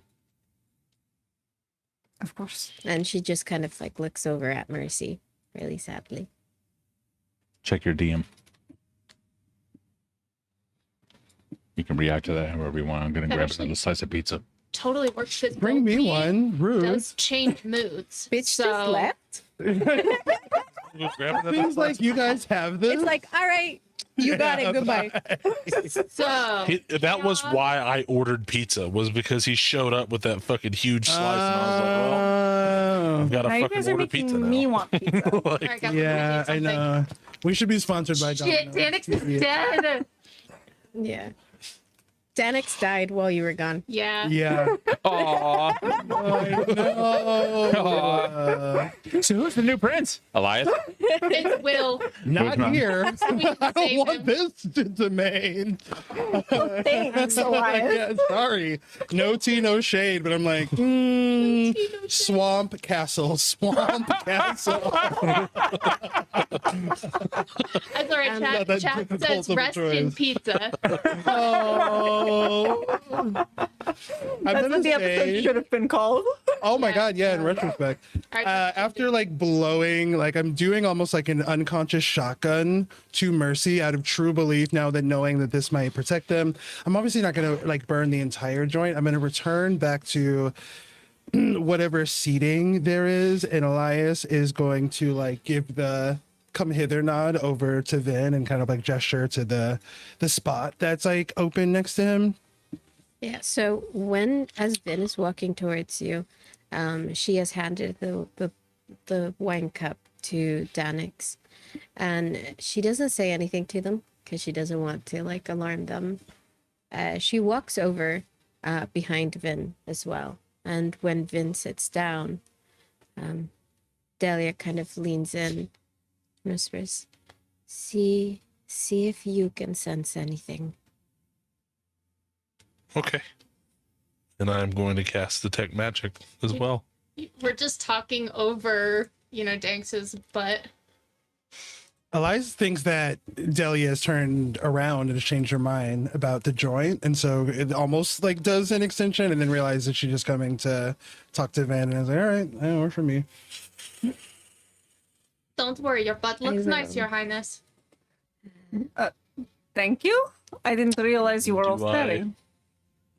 Of course. And she just kind of like looks over at Mercy really sadly. Check your DM. You can react to that however you want. I'm going to That grab actually- another slice of pizza. Totally works because Bring me one. Rude. does change moods. Bitch so just left. Seems like you guys have this. It's like, all right, you got it. Goodbye. So That was why I ordered pizza, was because he showed up with that fucking huge slice, and I was like, well, I've got to Now you guys fucking are order making pizza now. me want pizza. All Like, right, guys, yeah, I something. know. We should be sponsored by Shit, Domino's. Danix is dead. Yeah. Danix died while you were gone. Yeah. Yeah. Aww. I know. So who's the new prince? Elias? It's Will. Not not? here. We I don't save want him. this to domain. Thanks, Elias. Yeah, sorry. No tea, no shade, but I'm like, Swamp Castle. Swamp Castle. That's all right. Not Chat, that chat difficult says of a rest in choice. pizza. Oh. I'm That's gonna what the episode say, should have been called. oh my god, yeah, in retrospect. All right, After like blowing, like I'm doing almost like an unconscious shotgun to Mercy out of true belief now that knowing that this might protect them. I'm obviously not gonna like burn the entire joint. I'm gonna return back to whatever seating there is, and Elias is going to like give the come hither nod over to Vin and kind of like gesture to the spot that's like open next to him. Yeah, so as Vin is walking towards you, she has handed the wine cup to Danix, and she doesn't say anything to them because she doesn't want to like alarm them. She walks over behind Vin as well, and when Vin sits down, Delia kind of leans in and whispers, see if you can sense anything." okay. And I'm going to cast Detect Magic as well. we're just talking over, Danx's butt. Elias thinks that Delia has turned around and has changed her mind about the joint, and so it almost like does an extension, and then realizes that she's just coming to talk to Van, and I was like, all right, that works for me. Don't worry, your butt looks I nice, will. Your Highness. Thank you. I didn't realize you were all Do I- steady.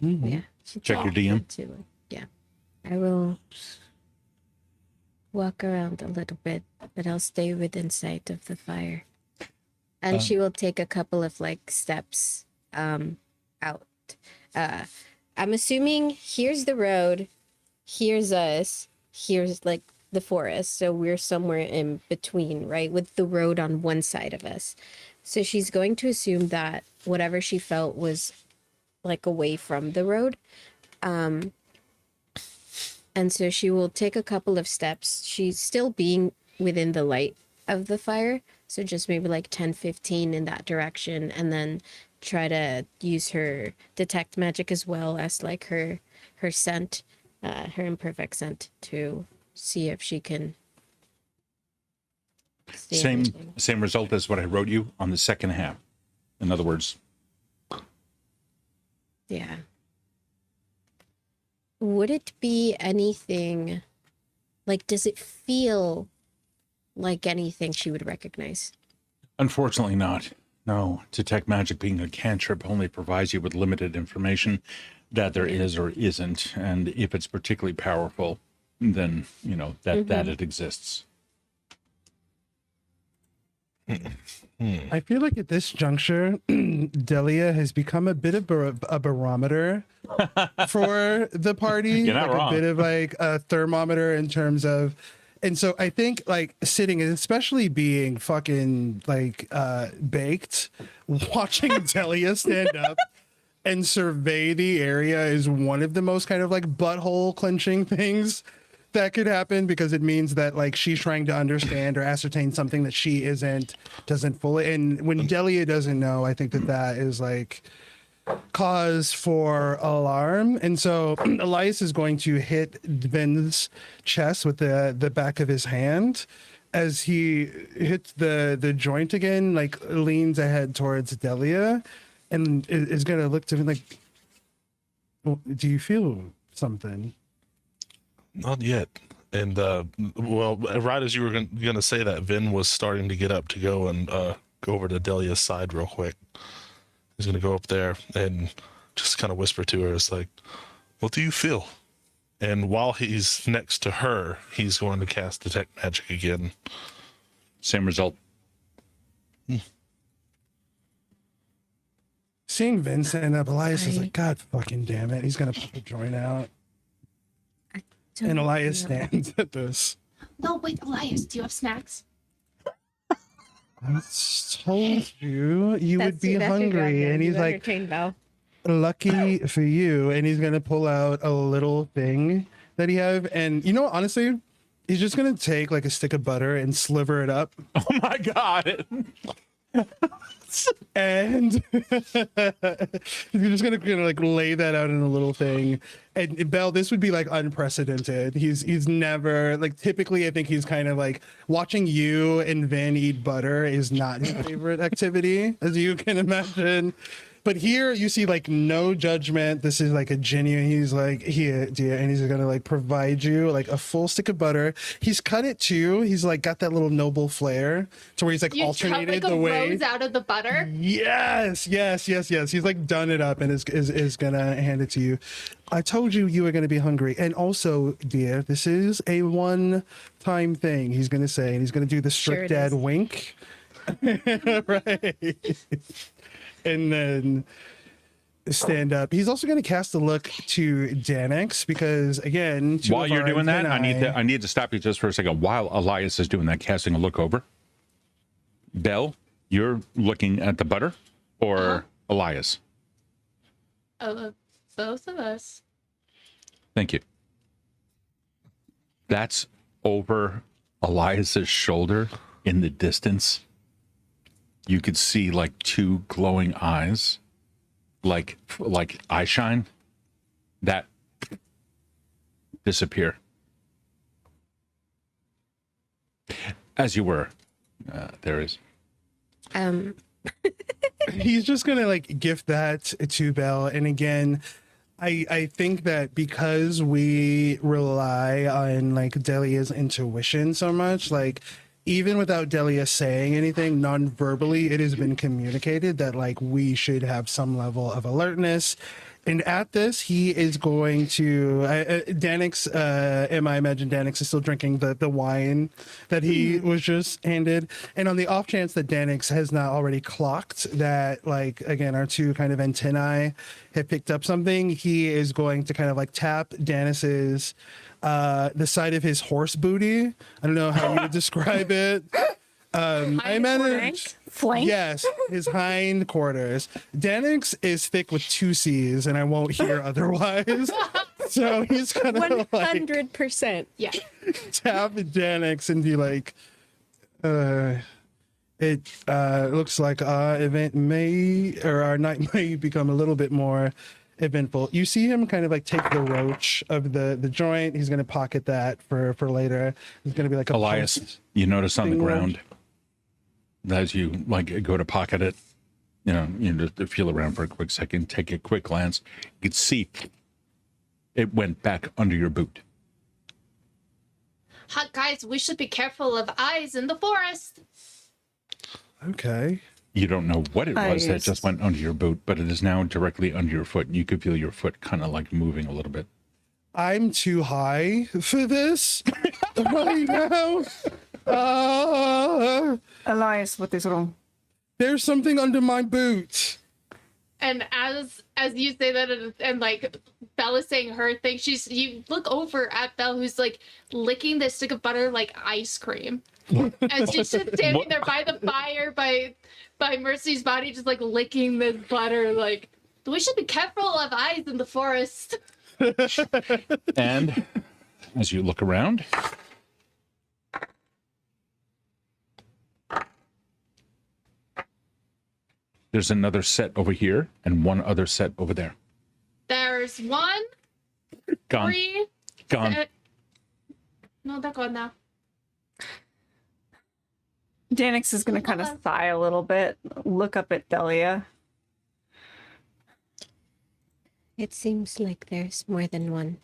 Mhm. Yeah. She Check your told DM. me to, yeah. I will walk around a little bit, but I'll stay within sight of the fire. And she will take a couple of like steps out. I'm assuming here's the road, here's us, here's like the forest. So we're somewhere in between, right? With the road on one side of us. So she's going to assume that whatever she felt was like away from the road. And so she will take a couple of steps. She's still being within the light of the fire. So just maybe like 10, 15 in that direction. And then try to use her detect magic as well as like her scent, her imperfect scent, to see if she can see anything. Same result as what I wrote you on the second half. In other words, Yeah. Would it be anything like, does it feel like anything she would recognize? unfortunately not. No, detect magic being a cantrip only provides you with limited information that there is or isn't, and if it's particularly powerful, then you know that it exists. I feel like at this juncture, Delia has become a bit of a barometer for the party. You're not like wrong. A bit of like a thermometer in terms of, and so I think like sitting, and especially being fucking like baked, watching Delia stand up and survey the area is one of the most kind of like butthole clenching things that could happen, because it means that like she's trying to understand or ascertain something that she doesn't fully. And when Delia doesn't know, I think that is like cause for alarm. And so Elias is going to hit Vin's chest with the back of his hand as he hits the joint again, like leans ahead towards Delia and is going to look to Vin like, well, do you feel something? Not yet. And well, right as you were going to say that, Vin was starting to get up to go and go over to Delia's side real quick. He's going to go up there and just kind of whisper to her, it's like, what do you feel? And while he's next to her, he's going to cast Detect Magic again. Same result. Seeing Vin stand up, Elias is like, God fucking damn it. He's going to pop a joint out. And Elias stands at this. No, wait, Elias, do you have snacks? I told you you would be hungry. And he's like, lucky for you. And he's going to pull out a little thing that he have. And you know, honestly, he's just going to take like a stick of butter and sliver it up. Oh my god! And you're just gonna like lay that out in a little thing. And Belle, this would be like unprecedented. He's never like, typically I think he's kind of like, watching you and Vin eat butter is not his favorite activity, as you can imagine. But here you see like no judgment. This is like a genuine, he's like, here, dear, and he's gonna like provide you like a full stick of butter. He's cut it too. He's like got that little noble flair to where he's like You cut alternated like the a way. rose out of the butter. Yes. He's like done it up and is gonna hand it to you. I told you you were gonna be hungry. And also, dear, this is a one-time thing, he's gonna say, and he's gonna do the strict dad wink. Right. And then stand up. He's also going to cast a look to Danix, because again, While you're doing that, I need to stop you just for a second. While Elias is doing that, casting a look over, Belle, you're looking at the butter, or Elias? Both of us. Thank you. That's over Elias's shoulder in the distance. You could see like two glowing eyes, like eye shine, that disappear. As you were, there is. He's just gonna like gift that to Belle. And again, I think that because we rely on like Delia's intuition so much, like even without Delia saying anything non-verbally, it has been communicated that like we should have some level of alertness. And at this, he is going to Danix. And I imagine Danix is still drinking the wine that he was just handed. And on the off chance that Danix has not already clocked that, like, again, our two kind of antennae have picked up something, he is going to kind of like tap Danix's the side of his horse booty. I don't know how you would describe it. I managed. Flank? Yes, his hind quarters. Danix is thick with two C's, and I won't hear otherwise. So he's gonna like 100%. Yeah. tap Danix and be like, "It looks like our event may, or our night may become a little bit more eventful." You see him kind of like take the roach of the joint. He's gonna pocket that for later. It's gonna be like a Elias, you notice on the thing ground as you like go to pocket it, you just feel around for a quick second, take a quick glance. You can see it went back under your boot. Hot guys, we should be careful of eyes in the forest. Okay. You don't know what it was that Eyes. just went under your boot, but it is now directly under your foot. You could feel your foot kind of like moving a little bit. I'm too high for this right now. Elias, what is wrong? There's something under my boot. And as you say that, and like Belle is saying her thing, you look over at Belle, who's like licking this stick of butter like ice cream, and she's just standing there by the fire, by Mercy's body, just like licking this butter. Like, we should be careful of eyes in the forest. And as you look around, there's another set over here and one other set over there. There's one, Gone. three, Gone. no, they're gone now. Danix is going to kind of sigh a little bit, look up at Delia. It seems like there's more than one.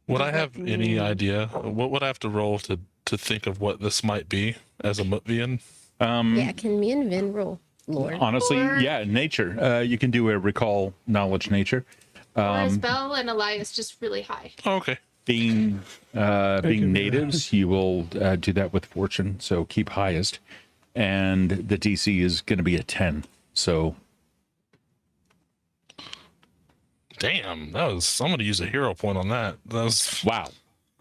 Would I have any idea? What would I have to roll to think of what this might be as a Mutvian? Yeah, can me and Vin roll lore? Honestly, Or- yeah, nature. You can do a recall knowledge nature. Or is Belle and Elias just really high? Oh, okay. Being natives, you will do that with fortune, so keep highest. And the DC is going to be a 10. So Damn, I'm gonna use a hero point on that. That wow,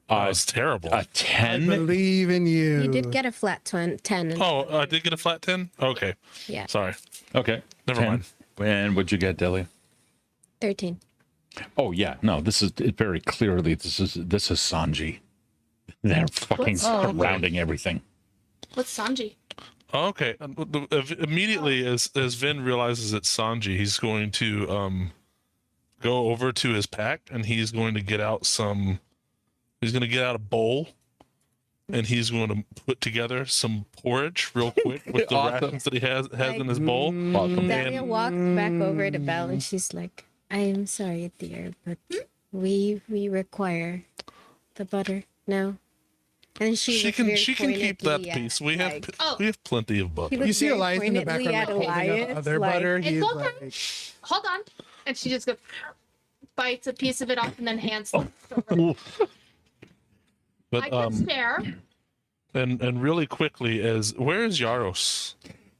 was terrible. a I 10. believe in you. You did get a flat 10. Oh, I did get a flat 10? Okay. Yeah, Sorry. Okay, Never 10. mind. And what'd you get, Delia? 13. Oh yeah, no, this is it very clearly. This is Sanji. They're fucking surrounding everything. What's Sanji? Oh, okay. Immediately, as Vin realizes it's Sanji, he's going to go over to his pack and he's going to get out a bowl and he's going to put together some porridge real quick with the Awesome. rations that he has in his bowl. Awesome. Delia walks back over to Belle and she's like, I am sorry, dear, but we require the butter now. And She looks can very keep that pointedly piece. at, We have like- we have plenty of He butter. looks You see very Elias in the pointedly background at like, holding up Elias, other like- butter. He's okay. like, Hold on. And she just goes, bites a piece of it off and then hands it over. But I can share. and really quickly, where is Yaros?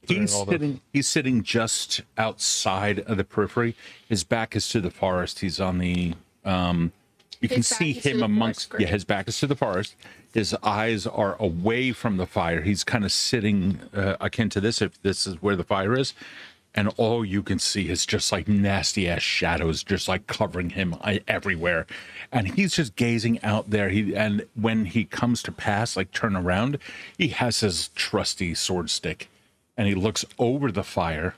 during all this? He's sitting just outside of the periphery. His back is to the forest. He's on the you can His back see is to him the amongst forest, great. his back is to the forest. His eyes are away from the fire. He's kind of sitting akin to this, if this is where the fire is. And all you can see is just like nasty ass shadows, just like covering him everywhere. And he's just gazing out there. And when he comes to pass, like turn around, he has his trusty sword stick and he looks over the fire.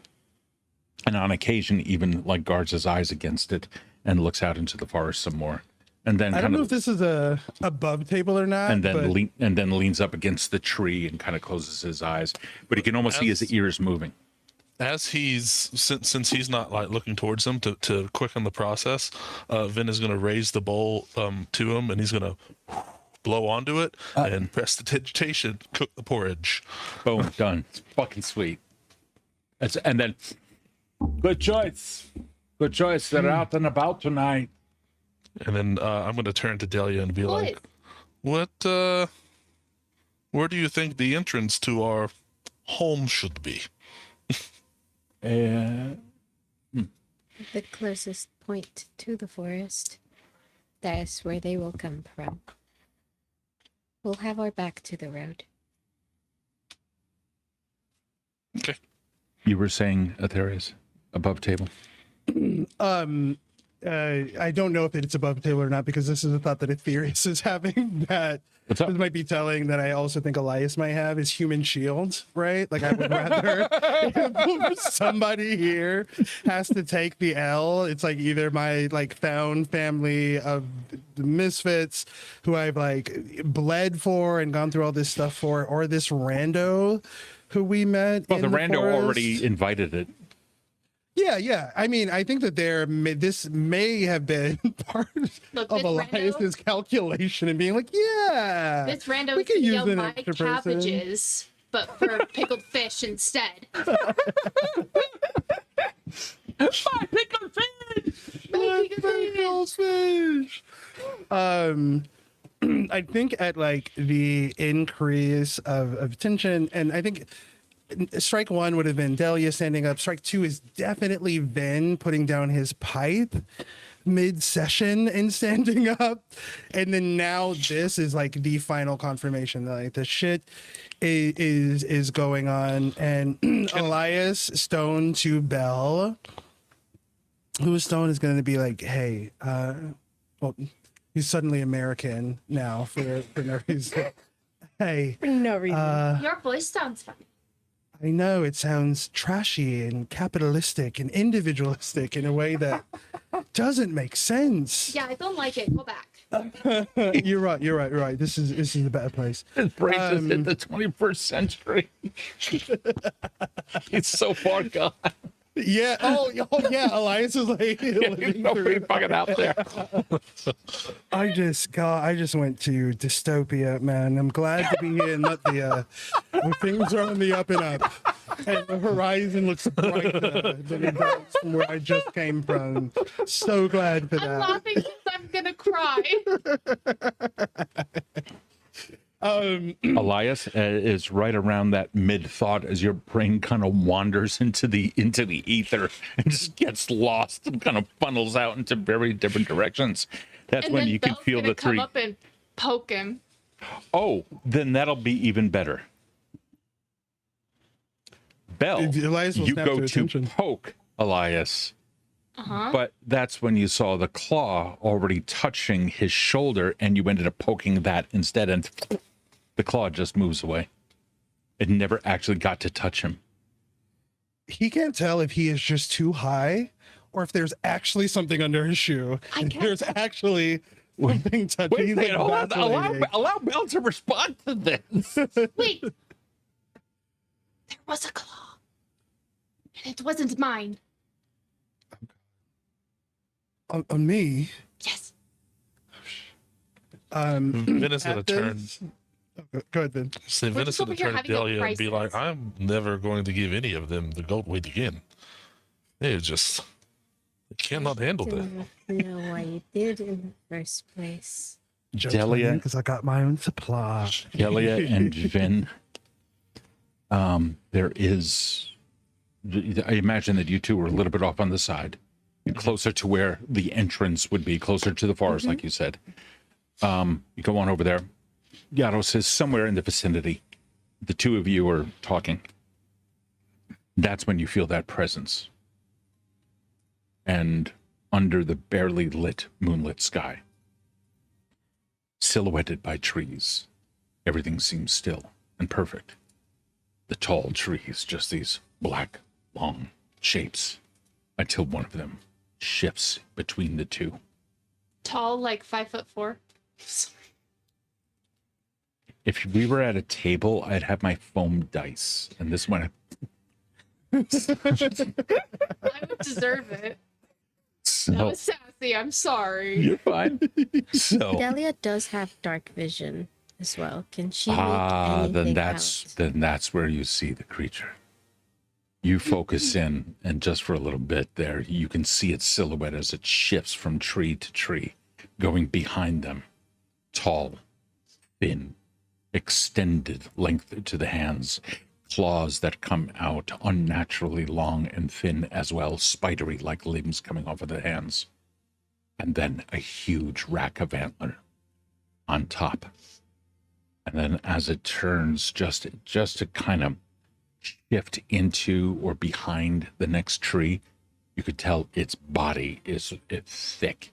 And on occasion, even like guards his eyes against it and looks out into the forest some more. And then I don't kind know of if this is a above table or not. and then but leans up against the tree and kind of closes his eyes. But he can almost see his ears moving. As since he's not like looking towards him to quicken the process, Vin is going to raise the bowl to him and he's going to blow onto it and press the digitation, cook the porridge. Boom, done. It's fucking sweet. And then, good choice. Good choice. They're out and about tonight. And then I'm going to turn to Delia and be like, what, where do you think the entrance to our home should be? Uh, The closest point to the forest. That's where they will come from. We'll have our back to the road. Okay. you were saying, Aetherius, above table? I don't know if it's above the table or not, because this is a thought that Aetherius is having that What's up? this might be telling that I also think Elias might have is human shield, right? Like I would rather if somebody here has to take the L. It's like either my like found family of the misfits who I've like bled for and gone through all this stuff for, or this rando who we met. Well, in the rando forest. already invited it. Yeah. I mean, I think that this may have been part Look, of this Elias's calculation and being like, yeah, This rando we is can gonna use yell an my extra person." cabbages, but for pickled fish instead. My pickled fish! Pickled fish. I think at like the increase of tension, and I think strike one would have been Delia standing up. Strike two is definitely Vin putting down his pipe mid-session and standing up. And then now this is like the final confirmation that like the shit is going on. And Elias Stone to Bell, who Stone is going to be like, hey, well, he's suddenly American now for no reason. Hey, For no reason. Your voice sounds funny. I know it sounds trashy and capitalistic and individualistic in a way that doesn't make sense. Yeah, I don't like it. Go back. You're right. This is a better place. His brain is in the 21st century. It's so far gone. Yeah. Oh yeah. Elias is like living Nobody through. fucking out there. I just went to dystopia, man. I'm glad to be here in Mütvia, where things are on the up and up, and the horizon looks brighter than it does from where I just came from. So glad for I'm that. laughing because I'm gonna cry. Elias is right around that mid thought as your brain kind of wanders into the ether and just gets lost and kind of funnels out into very different directions. That's And when then you can Belle's feel gonna the come three. up and poke him. Oh, then that'll be even better. Bell, Elias will you snap go to to attention. poke Elias, Uh-huh. but that's when you saw the claw already touching his shoulder, and you ended up poking that instead, and the claw just moves away. It never actually got to touch him. He can't tell if he is just too high or if there's actually something under his shoe. I If can't there's actually something touching. Wait a He's, second, hold on. vacillating. Allow Bell to respond to this. Wait. There was a claw. And it wasn't mine. On me. Yes. Vin is going at to turn. this- Go ahead, Ben. Say We're Vin just is going over to here turn to having a Delia and be like, crisis. I'm never going to give any of them the goat weight again. They just they cannot handle that. Didn't know why you did in the first place. Delia- because I got my own supply. Delia and Vin, there is, I imagine that you two were a little bit off on the side, closer to where the entrance would be, closer to the forest, like you said. You go on over there. Yaros is somewhere in the vicinity. The two of you are talking. That's when you feel that presence. And under the barely lit, moonlit sky, silhouetted by trees, everything seems still and perfect. The tall trees, just these black, long shapes, until one of them shifts between the two. Tall, like 5'4". If we were at a table, I'd have my foam dice, and this one. I would deserve it. That So was sassy. I'm sorry. you're fine. So Delia does have dark vision as well. Can she make anything then out? that's where you see the creature. You focus in, and just for a little bit there, you can see its silhouette as it shifts from tree to tree, going behind them. Tall, thin, extended length to the hands, claws that come out unnaturally long and thin as well, spidery like limbs coming off of the hands. And then a huge rack of antler on top. And then as it turns just to kind of shift into or behind the next tree, you could tell its body it's thick.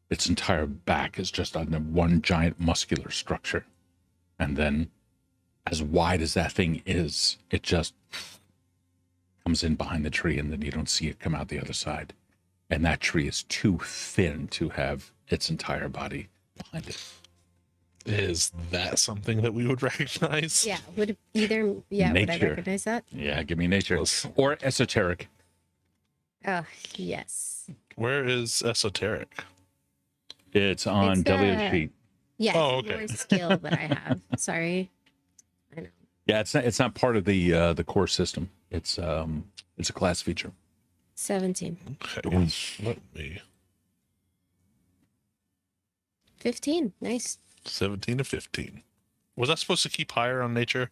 Its entire back is just on the one giant muscular structure. And then as wide as that thing is, it just comes in behind the tree, and then you don't see it come out the other side. And that tree is too thin to have its entire body behind it. Is that something that we would recognize? Yeah, would it either, yeah, would I Nature. recognize that? Yeah, give me nature. Close. Or esoteric. Oh, yes. Where is esoteric? It's on It's, Delia's sheet. Yes, Oh, okay. more skill that I have. Sorry. I know. Yeah, it's not part of the core system. It's a class feature. 17. Okay. Let me 15. Nice. 17 to 15. Was I supposed to keep higher on nature?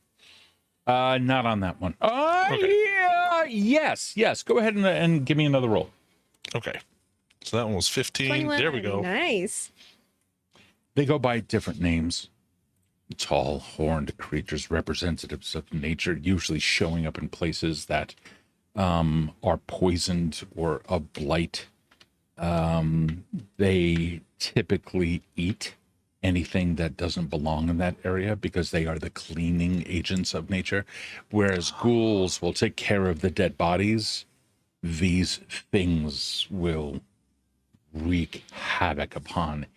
Not on that one. Okay. Yeah, yes. Go ahead and give me another roll. Okay. So that one was 15. 21. There we go. Nice. They go by different names. Tall, horned creatures, representatives of nature, usually showing up in places that are poisoned or of blight. They typically eat anything that doesn't belong in that area because they are the cleaning agents of nature. Whereas ghouls will take care of the dead bodies, these things will wreak havoc upon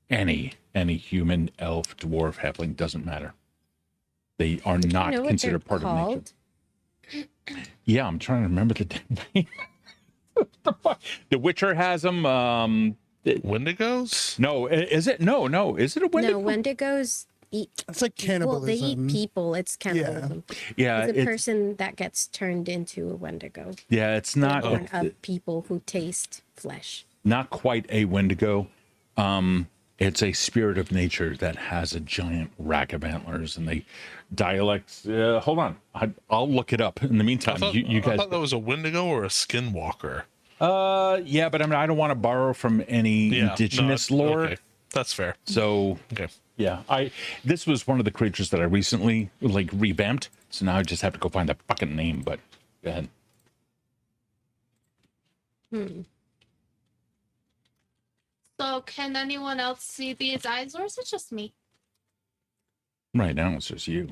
any human, elf, dwarf, halfling, doesn't matter. They are Do you not know what considered they're part called? of nature. Yeah, I'm trying to remember the damn name. The fuck? The Witcher has them. Wendigos? No, is it? No. Is it a Wendigo? No, Wendigos eat. It's like Well, cannibalism. they eat people. It's cannibalism. Yeah, It's a person that gets turned into a Wendigo. it's not They're born of people who taste flesh. not quite a Wendigo. It's a spirit of nature that has a giant rack of antlers, and they dialect. Hold on, I'll look it up. In the meantime, you I guys. thought that was a Wendigo or a skinwalker. Yeah, but I mean, I don't want to borrow from any Yeah, indigenous no, lore. Okay. That's fair. So Okay. yeah, this was one of the creatures that I recently like revamped. So now I just have to go find the fucking name. But go ahead. So can anyone else see these eyes, or is it just me? Right now it's just you.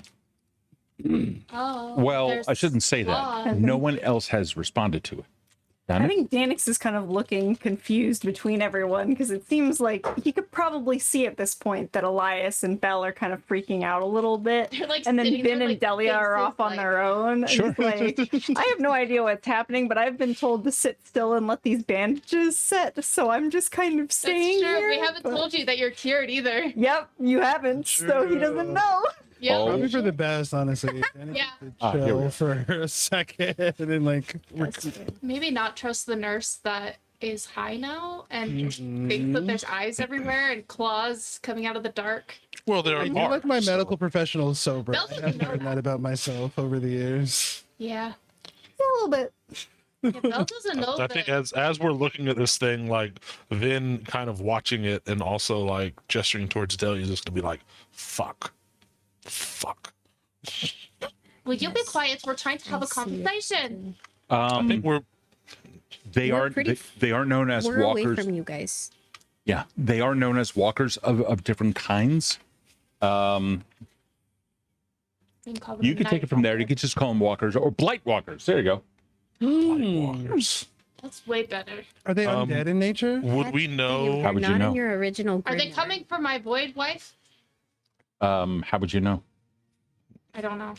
Oh. Well, there's I shouldn't say that. claws. No one else has responded to it. I Done it? think Danix is kind of looking confused between everyone because it seems like he could probably see at this point that Elias and Belle are kind of freaking out a little bit. They're like And then sitting Vin there, and like, Delia are faces, off on like- their own. And Sure. it's like, I have no idea what's happening, but I've been told to sit still and let these bandages set. So I'm just kind of That's staying true. here. We haven't but- told you that you're cured either. Yep, you haven't. So he doesn't know. Yeah. Oh. Probably for the best, honestly. Yeah. Here we Chill go. for a second and then like Maybe not trust the nurse that is high now and think that there's eyes everywhere and claws coming out of the dark. Well, there I are. do like my so- medical professional sober. Belle I doesn't have know learned that. that about myself over the years. Yeah. A little bit. Yeah, Belle doesn't know I that. think as we're looking at this thing, like Vin kind of watching it and also like gesturing towards Delia, is just to be like, "Fuck." Will you be Yes. quiet? We're trying to have I a see it. conversation. I think we're They We're are pretty they are known as We're away walkers. from you guys. Yeah, they are known as walkers of different kinds. We can call them You could take night it from there. You walkers. could just call them walkers or blight walkers. There you go. walkers. That's way better. Are they undead in nature? Would we know? How would you not know? in your original Are they grid. coming for my void wife? How would you know? I don't know.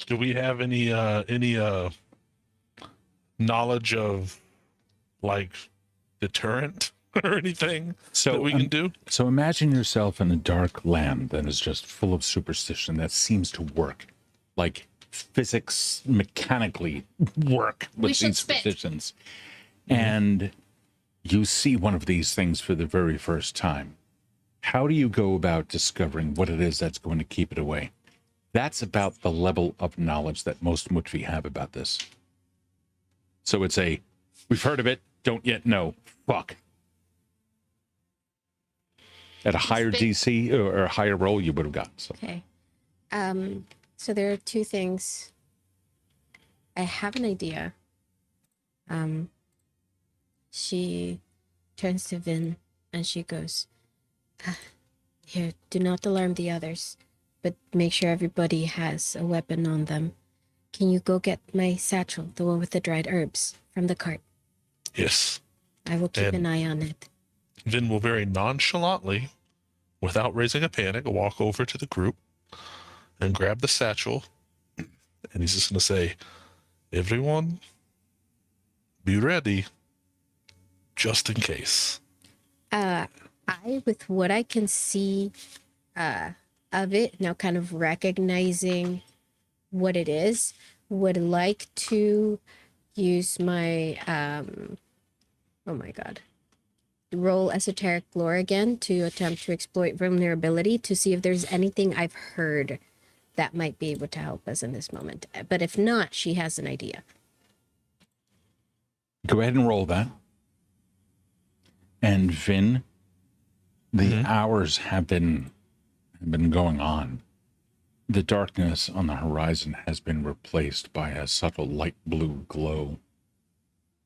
Do we have any knowledge of like deterrent or anything So that we can do? So imagine yourself in a dark land that is just full of superstition that seems to work. Like physics mechanically work We with should these spit. positions. And you see one of these things for the very first time. How do you go about discovering what it is that's going to keep it away? That's about the level of knowledge that most Mütvia have about this. So it's we've heard of it, don't yet know. Fuck. At a higher DC or a higher roll, you would have got. So. Okay. So there are two things. I have an idea. She turns to Vin and she goes, "Here, do not alarm the others, but make sure everybody has a weapon on them. Can you go get my satchel, the one with the dried herbs, from the cart? Yes. I will keep And- an eye on it." Vin will very nonchalantly, without raising a panic, walk over to the group and grab the satchel. And he's just going to say, "Everyone, be ready, just in case." With what I can see of it, now kind of recognizing what it is, would like to use my, oh my God, roll esoteric lore again to attempt to exploit vulnerability to see if there's anything I've heard that might be able to help us in this moment. But if not, she has an idea. Go ahead and roll that. And Vin, the hours have been going on. The darkness on the horizon has been replaced by a subtle light blue glow.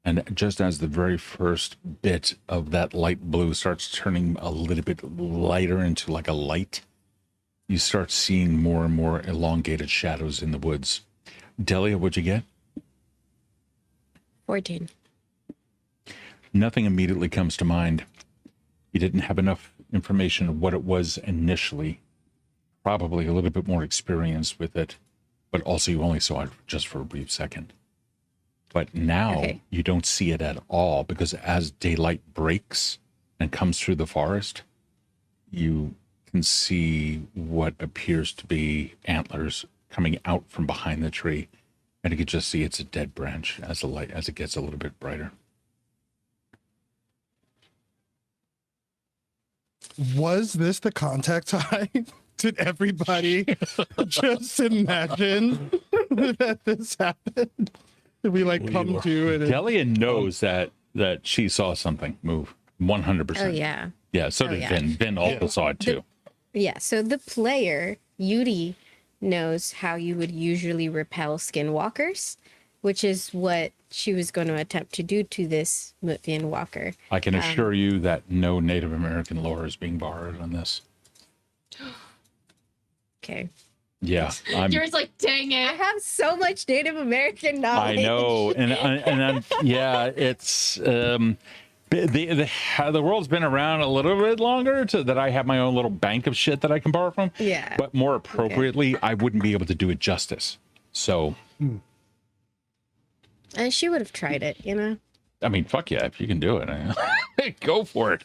And just as the very first bit of that light blue starts turning a little bit lighter into like a light, you start seeing more and more elongated shadows in the woods. Delia, what'd you get? 14. Nothing immediately comes to mind. You didn't have enough information of what it was initially. Probably a little bit more experience with it, but also you only saw it just for a brief second. But now you don't see it at all, because as daylight breaks and comes through the forest, you can see what appears to be antlers coming out from behind the tree, and you can just see it's a dead branch as it gets a little bit brighter. Was this the contact time? Did everybody just imagine that this happened? Did we come to it? Delia knows that she saw something move 100%. Oh, yeah. Yeah, so did Vin. Vin also saw it too. Yeah, so the player, Yuri, knows how you would usually repel skinwalkers, which is what she was going to attempt to do to this Mütvian walker. I can assure you that no Native American lore is being borrowed on this. Okay. Yeah, You're just like, dang I it. have so much Native American knowledge. I know, and I'm, yeah, it's the world's been around a little bit longer that I have my own little bank of shit that I can borrow from. Yeah. But more appropriately, I wouldn't be able to do it justice. So, And she would have tried it, you know? I mean, fuck yeah, if you can do it, go for it.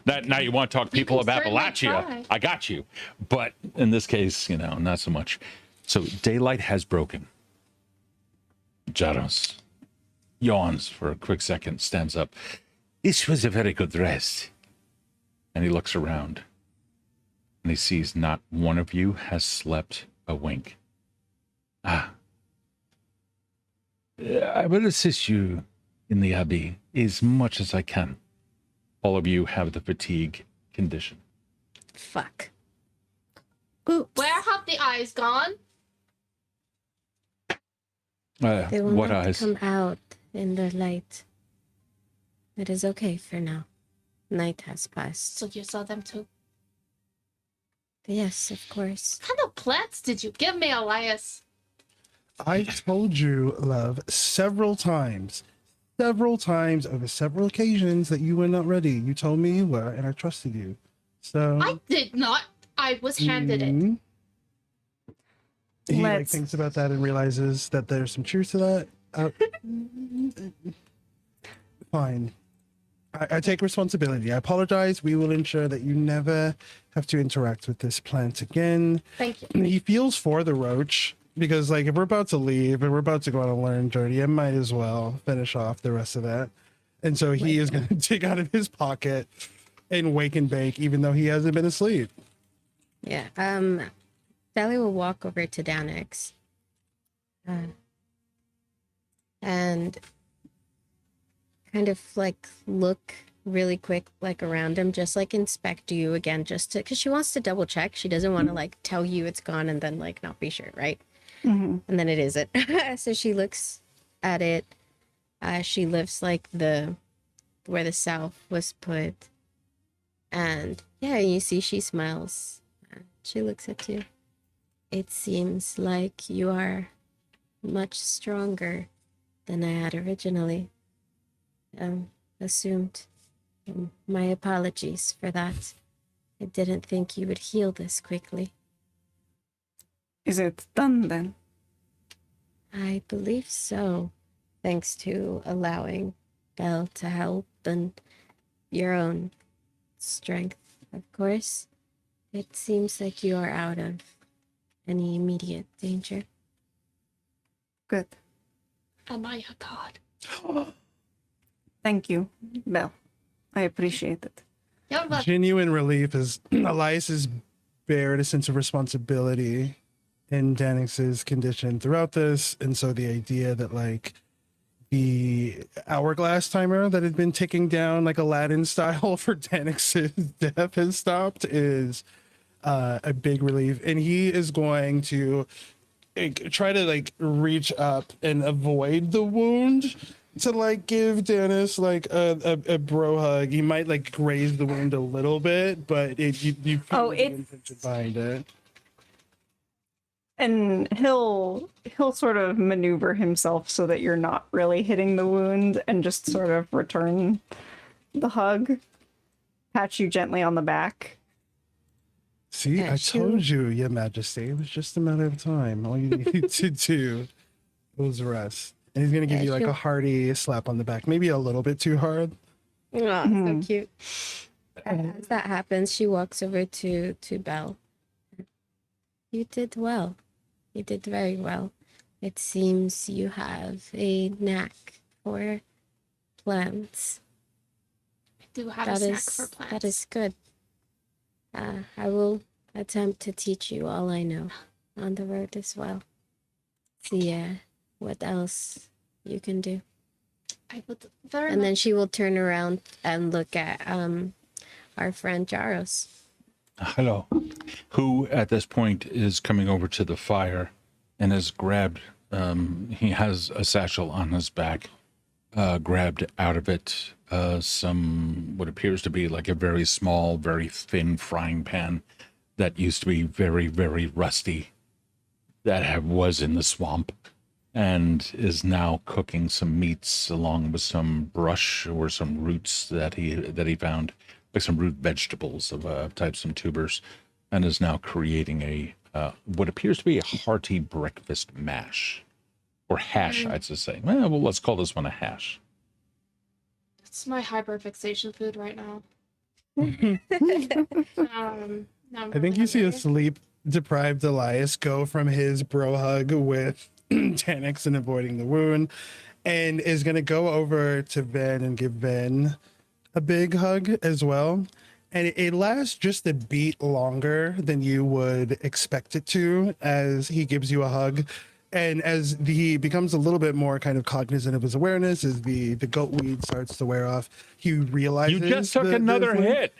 Now you want to talk people of can certainly Appalachia, try. I got you. But in this case, not so much. So daylight has broken. Jaros yawns for a quick second, stands up. This was a very good rest. And he looks around. And he sees not one of you has slept a wink. I will assist you in the Abbey as much as I can. All of you have the fatigue condition. Fuck. Where have the eyes gone? They will What not eyes? come out in the light. It is okay for now. Night has passed. So you saw them too. Yes, of course. What kind of plants did you give me, Elias? I told you, love, several times over several occasions that you were not ready. You told me you were, and I trusted you. So I did not. I was handed it. Mhm. He Let's- thinks about that and realizes that there's some truth to that. Fine. I take responsibility. I apologize. We will ensure that you never have to interact with this plant again. Thank you. He feels for the roach. because like if we're about to leave and we're about to go on a learn journey, I might as well finish off the rest of that. And so he is going to take out of his pocket and wake and bake, even though he hasn't been asleep. Yeah. Sally will walk over to Danix. And kind of like look really quick like around him, just like inspect you again, just to, because she wants to double check. She doesn't want to like tell you it's gone and then like not be sure, right? Mm-hmm. And then it isn't. So she looks at it. She lifts like the where the salve was put, and yeah, you see she smiles. She looks at you. It seems like you are much stronger than I had originally assumed. My apologies for that. I didn't think you would heal this quickly. Is it done then? I believe so, thanks to allowing Belle to help and your own strength, of course. It seems like you are out of any immediate danger. Good. Am I a god? Thank you, Belle. I appreciate it. You're welcome. Genuine relief is Elias has bared a sense of responsibility in Danix's condition throughout this. And so the idea that like the hourglass timer that had been ticking down like Aladdin style for Danix's death has stopped is a big relief. And he is going to try to like reach up and avoid the wound to like give Dennis like a bro hug. He might like graze the wound a little bit, but you feel the intention behind it. And he'll sort of maneuver himself so that you're not really hitting the wound and just sort of return the hug. Pat you gently on the back. See, Yeah, I she told will- you, Your Majesty. It was just a matter of time. All you need to do was rest. And he's gonna give Yeah, you like she'll- a hearty slap on the back, maybe a little bit too hard. Oh, Mhm. so cute. As that happens, she walks over to Belle. You did well. You did very well. It seems you have a knack for plants. I do have a That snack is for plants. that is good. I will attempt to teach you all I know on the road as well. See what else you can do. I would very And then much. she will turn around and look at our friend Jaros. Hello. Who at this point is coming over to the fire and has grabbed, he has a satchel on his back, grabbed out of it some, what appears to be like a very small, very thin frying pan that used to be very, very rusty, that was in the swamp, and is now cooking some meats along with some brush or some roots that he found, like some root vegetables of type some tubers, and is now creating a what appears to be a hearty breakfast mash or hash, I'd just say. Well, let's call this one a hash. It's my hyperfixation food right now. Now I'm I think you see a hungry. sleep deprived Elias go from his bro hug with Danix and avoiding the wound, and is gonna go over to Ven and give Ven a big hug as well. And it lasts just a beat longer than you would expect it to as he gives you a hug. And as he becomes a little bit more kind of cognizant of his awareness, as the goat weed starts to wear off, he realizes You just took the another wound. hit.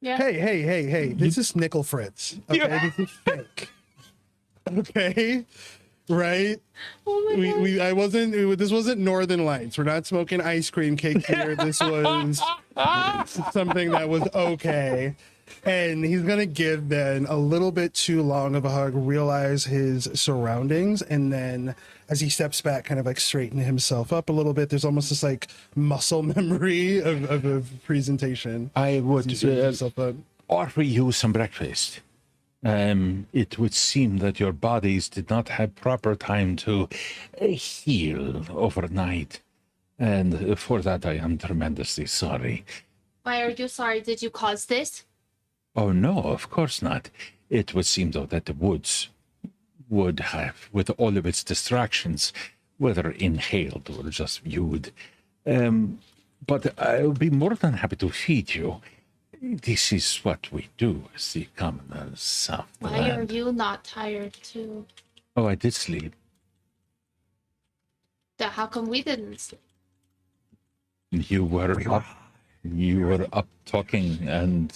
Yeah. Hey, this is Nickel Fritz. Okay, Yeah. this is fake. Okay, right? Oh my God. This wasn't Northern Lights. We're not smoking ice cream cake here. This was something that was okay. And he's gonna give then a little bit too long of a hug, realize his surroundings, and then as he steps back, kind of like straighten himself up a little bit. There's almost this like muscle memory of presentation. I would He straightens himself up. offer you some breakfast. It would seem that your bodies did not have proper time to heal overnight. And for that, I am tremendously sorry. Why are you sorry? Did you cause this? Oh, no, of course not. It would seem, though, that the woods would have, with all of its distractions, whether inhaled or just viewed. But I'll be more than happy to feed you. This is what we do as the commoners of the Why are land. you not tired too? Oh, I did sleep. How come we didn't sleep? You were up talking, and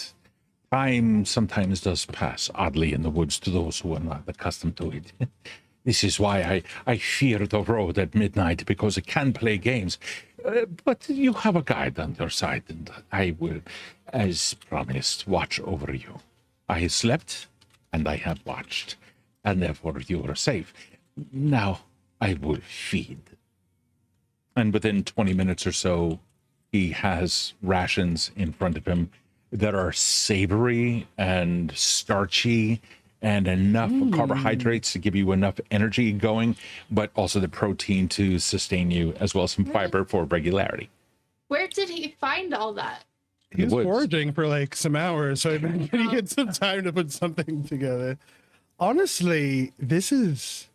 time sometimes does pass oddly in the woods to those who are not accustomed to it. This is why I fear the road at midnight, because it can play games. But you have a guide on your side, and I will, as promised, watch over you. I have slept, and I have watched, and therefore you are safe. Now I will feed. And within 20 minutes or so, he has rations in front of him that are savory and starchy and enough carbohydrates to give you enough energy going, but also the protein to sustain you, as well as some fiber for regularity. Where did he find all that? He was woods. foraging for like some hours, so I imagine he had some time to put something together. Honestly, it's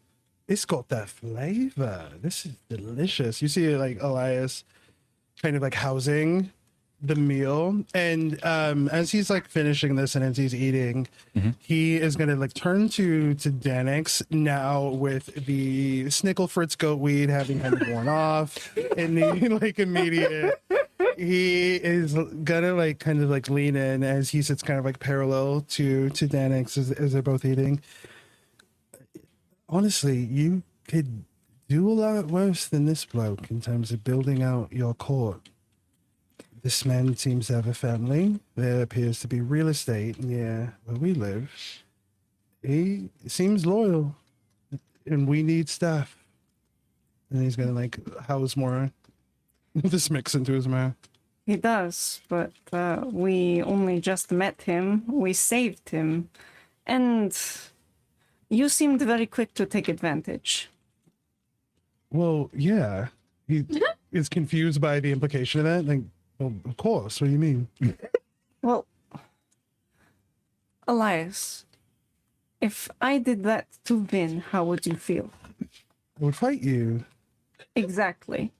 got that flavor. This is delicious. You see like Elias kind of like housing the meal, and as he's like finishing this and as he's eating, he is gonna like turn to Danix now with the Snickle Fritz goat weed having kind of worn off, and the like immediate. He is gonna like kind of like lean in as he sits kind of like parallel to Danix as they're both eating. Honestly, you could do a lot worse than this bloke in terms of building out your court. This man seems to have a family. There appears to be real estate near where we live. He seems loyal, and we need staff. And he's gonna like house more this mix into his mouth. He does, but we only just met him. We saved him. And you seemed very quick to take advantage. Well, yeah. He is confused by the implication of that. Like, well, of course. What do you mean? Well, Elias, if I did that to Vin, how would you feel? I would fight you. Exactly.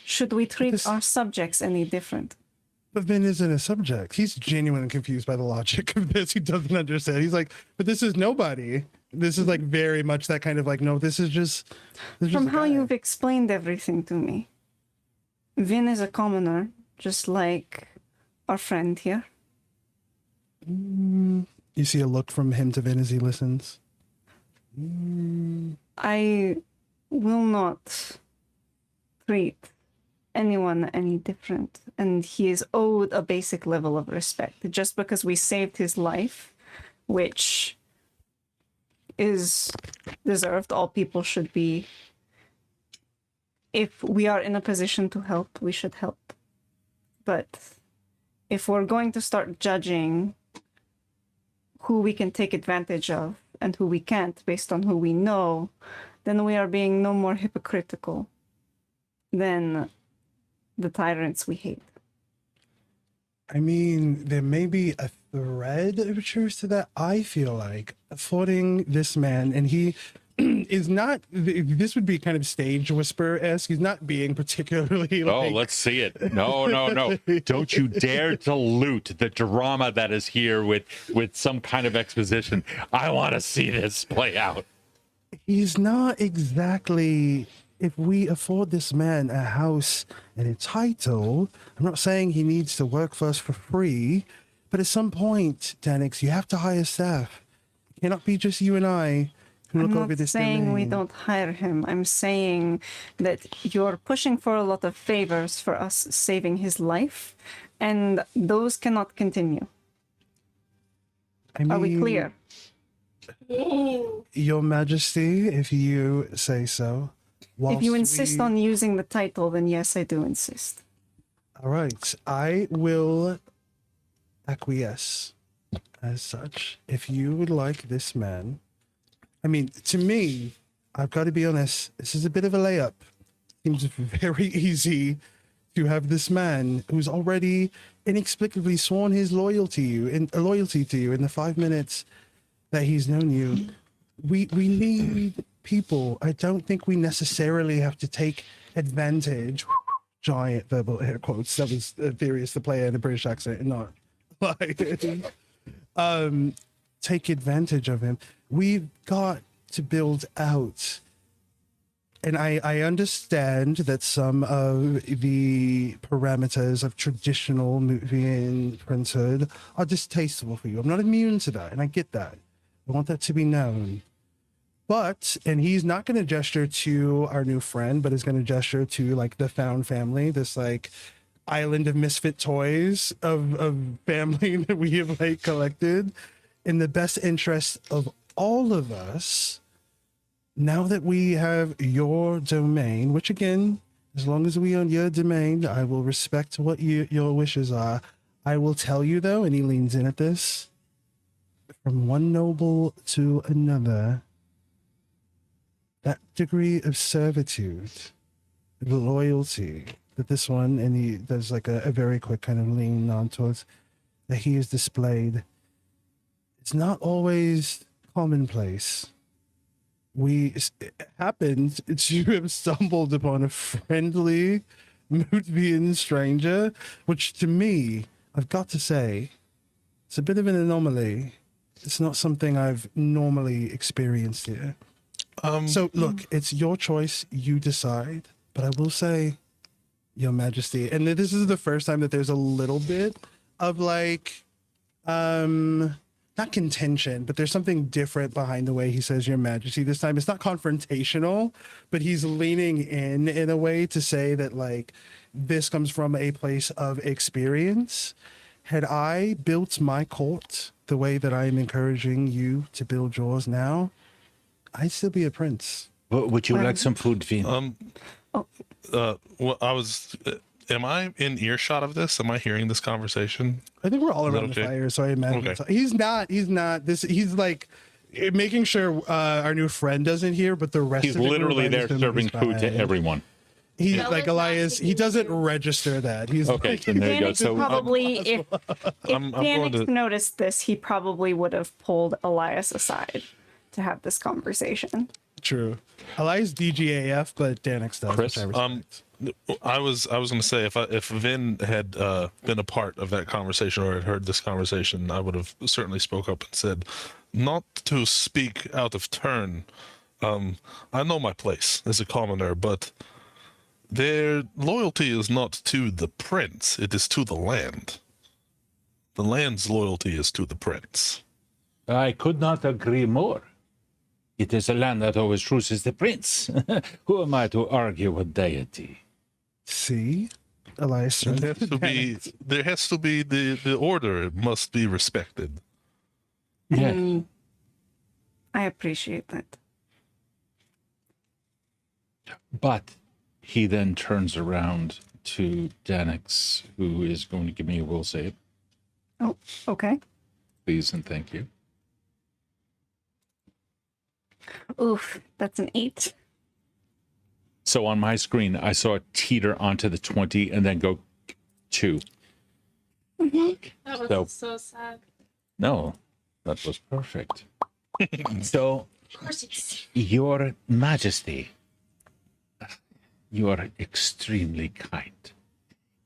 Should we treat this- our subjects any different? But Vin isn't a subject. He's genuinely confused by the logic of this. He doesn't understand. He's like, but this is nobody. This is like very much that kind of like, no, this is just. From how you've explained everything to me, Vin is a commoner, just like our friend here. You see a look from him to Vin as he listens. I will not treat anyone any different, and he is owed a basic level of respect just because we saved his life, which is deserved. All people should be. If we are in a position to help, we should help. But if we're going to start judging who we can take advantage of and who we can't based on who we know, then we are being no more hypocritical than the tyrants we hate. I mean, there may be a thread of truth to that. I feel like affording this man, and he is not, this would be kind of stage whisper-esque. He's not being particularly like... Oh, let's see it. No. Don't you dare dilute the drama that is here with some kind of exposition. I want to see this play out. He's not exactly... If we afford this man a house and a title, I'm not saying he needs to work for us for free, but at some point, Danix, you have to hire staff. It cannot be just you and I who look I'm over not this saying we domain. don't hire him. I'm saying that you're pushing for a lot of favors for us saving his life, and those cannot continue. I mean, Are we clear? Your Majesty, if you say so. If you Whilst insist we- on using the title, then yes, I do insist. All right, I will acquiesce as such. If you would like this man, I mean, to me, I've got to be honest, this is a bit of a layup. Seems very easy to have this man who's already inexplicably sworn his loyalty to you in the 5 minutes that he's known you. we need people. I don't think we necessarily have to take advantage. Giant verbal air quotes. That was Furious to play in a British accent and not like take advantage of him. We've got to build out. And I understand that some of the parameters of traditional Mutvian princehood are distasteful for you. I'm not immune to that, and I get that. I want that to be known. But, and he's not going to gesture to our new friend, but is going to gesture to like the found family, this like island of misfit toys of family that we have like collected in the best interest of all of us. Now that we have your domain, which again, as long as we own your domain, I will respect what your wishes are. I will tell you though, and he leans in at this, from one noble to another, that degree of servitude, the loyalty that this one, and he does like a very quick kind of lean on towards, that he has displayed, it's not always commonplace. It happened to have stumbled upon a friendly Mütvian stranger, which to me, I've got to say, it's a bit of an anomaly. It's not something I've normally experienced here. So look, it's your choice. You decide. But I will say, Your Majesty, and this is the first time that there's a little bit of like, not contention, but there's something different behind the way he says Your Majesty. This time it's not confrontational, but he's leaning in a way to say that like this comes from a place of experience. Had I built my court the way that I am encouraging you to build yours now, I'd still be a prince. Would you like some food, Vin? Well, am I in earshot of this? Am I hearing this conversation? I think we're all Is that around the okay? fire, so I imagine Okay. he's not this. He's like making sure our new friend doesn't hear, but the rest He's of the group literally there understands serving he's food to fine. everyone. He's Yeah. like Elias. He doesn't register that. He's Okay, like, then there you go. Xanax So probably, if I'm going Xanax to- noticed this, he probably would have pulled Elias aside to have this conversation. true. Elias DGAF, but Danix does. Chris, which I respect. I was going to say if Vin had been a part of that conversation or had heard this conversation, I would have certainly spoke up and said, not to speak out of turn. I know my place as a commoner, but their loyalty is not to the prince; it is to the land. The land's loyalty is to the prince. I could not agree more. It is a land that always chooses the prince. Who am I to argue with deity? See, Elias. There has to be the order must be respected. Yes. I appreciate that. But he then turns around to Danix, who is going to give me a will save, Oh, okay. please and thank you. Oof, that's an 8. So on my screen, I saw it teeter onto the 20 and then go 2. That was So- so sad. No, that was perfect. So, Of course it's Your Majesty, you are extremely kind.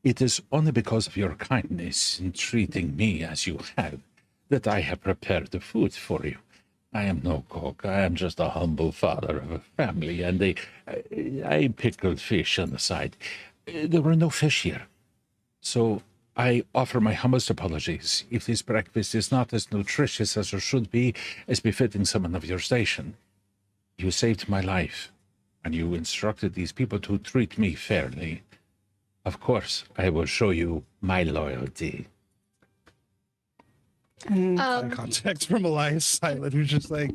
It is only because of your kindness in treating me as you have that I have prepared the food for you. I am no cook. I am just a humble father of a family, and I pickled fish on the side. There were no fish here. So I offer my humblest apologies if this breakfast is not as nutritious as it should be, as befitting someone of your station. You saved my life, and you instructed these people to treat me fairly. Of course, I will show you my loyalty. And Eye contact from Elias Silent, who's just like,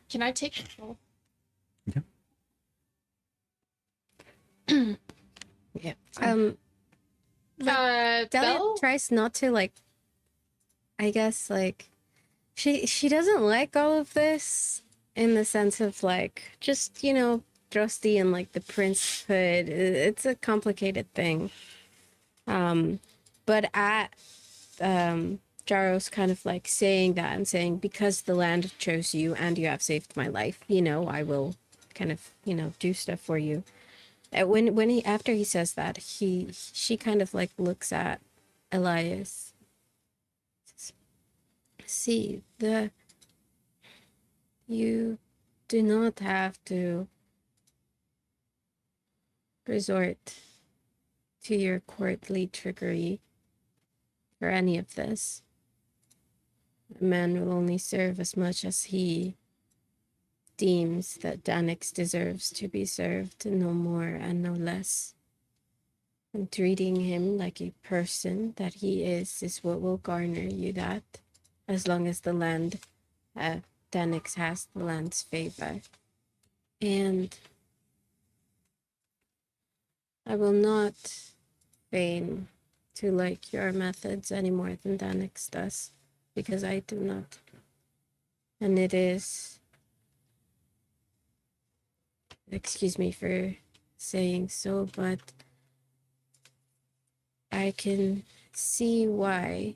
Can I take control? Yeah. Belle? Delia tries not to like. I guess like, she doesn't like all of this in the sense of like just thrusty and like the princehood. It's a complicated thing. But at Jaro's kind of like saying that and saying, because the land chose you and you have saved my life, you know, I will kind of, you know, do stuff for you. When he, after he says that, she kind of like looks at Elias. See, you do not have to resort to your courtly trickery for any of this. A man will only serve as much as he deems that Danix deserves to be served, no more and no less. And treating him like a person that he is what will garner you that, as long as the land, Danix has the land's favor. And I will not feign to like your methods any more than Danix does, because I do not. And it is, excuse me for saying so, but I can see why,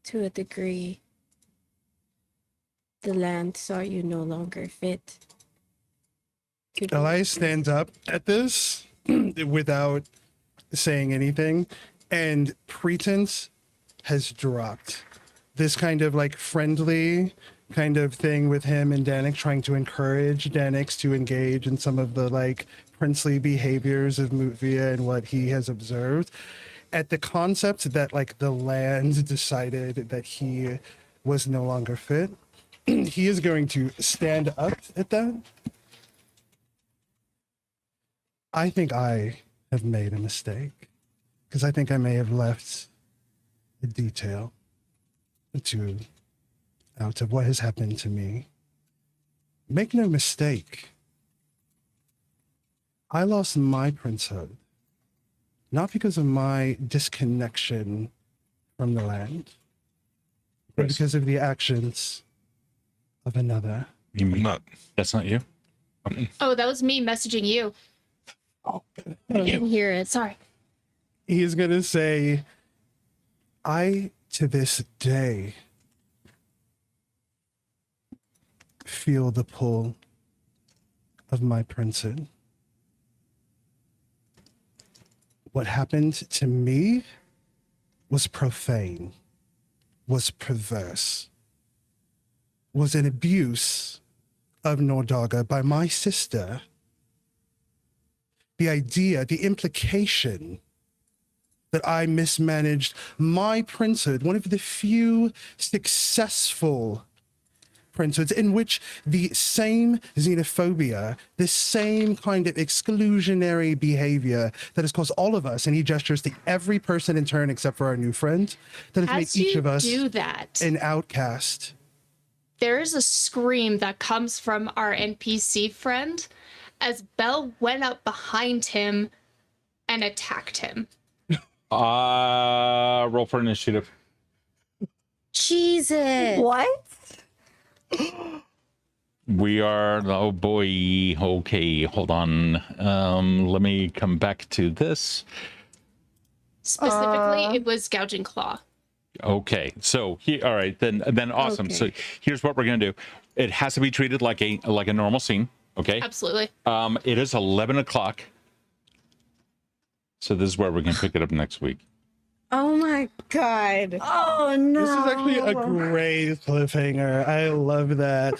to a degree, the land saw you no longer fit. Elias stands up at this without saying anything, and pretense has dropped. This kind of like friendly kind of thing with him and Danix, trying to encourage Danix to engage in some of the like princely behaviors of Mütvia and what he has observed. At the concept that like the land decided that he was no longer fit, he is going to stand up at that. I think I have made a mistake, because I think I may have left a detail out of what has happened to me. Make no mistake, I lost my princehood, not because of my disconnection from the land, but because of the actions of another. You mean Not. that's not you? Oh, that was me messaging you. I can hear it. Sorry. He is going to say, I, to this day, feel the pull of my princehood. What happened to me was profane, was perverse, was an abuse of Nordaga by my sister. The idea, the implication that I mismanaged my princehood, one of the few successful princehoods in which the same xenophobia, the same kind of exclusionary behavior that has caused all of us, and he gestures to every person in turn except for our new friend, that has As made each you of us do that, an outcast. there is a scream that comes from our NPC friend as Belle went up behind him and attacked him. Roll for initiative. Jesus. What? We are, oh boy. Okay, hold on. Let me come back to this. Specifically, it was Gouging Claw. Okay, so all right, then awesome. Okay. So here's what we're gonna do. It has to be treated like a normal scene. Okay. Absolutely. It is 11 o'clock. So this is where we're gonna pick it up next week. Oh my god. Oh no. This is actually a great cliffhanger. I love that.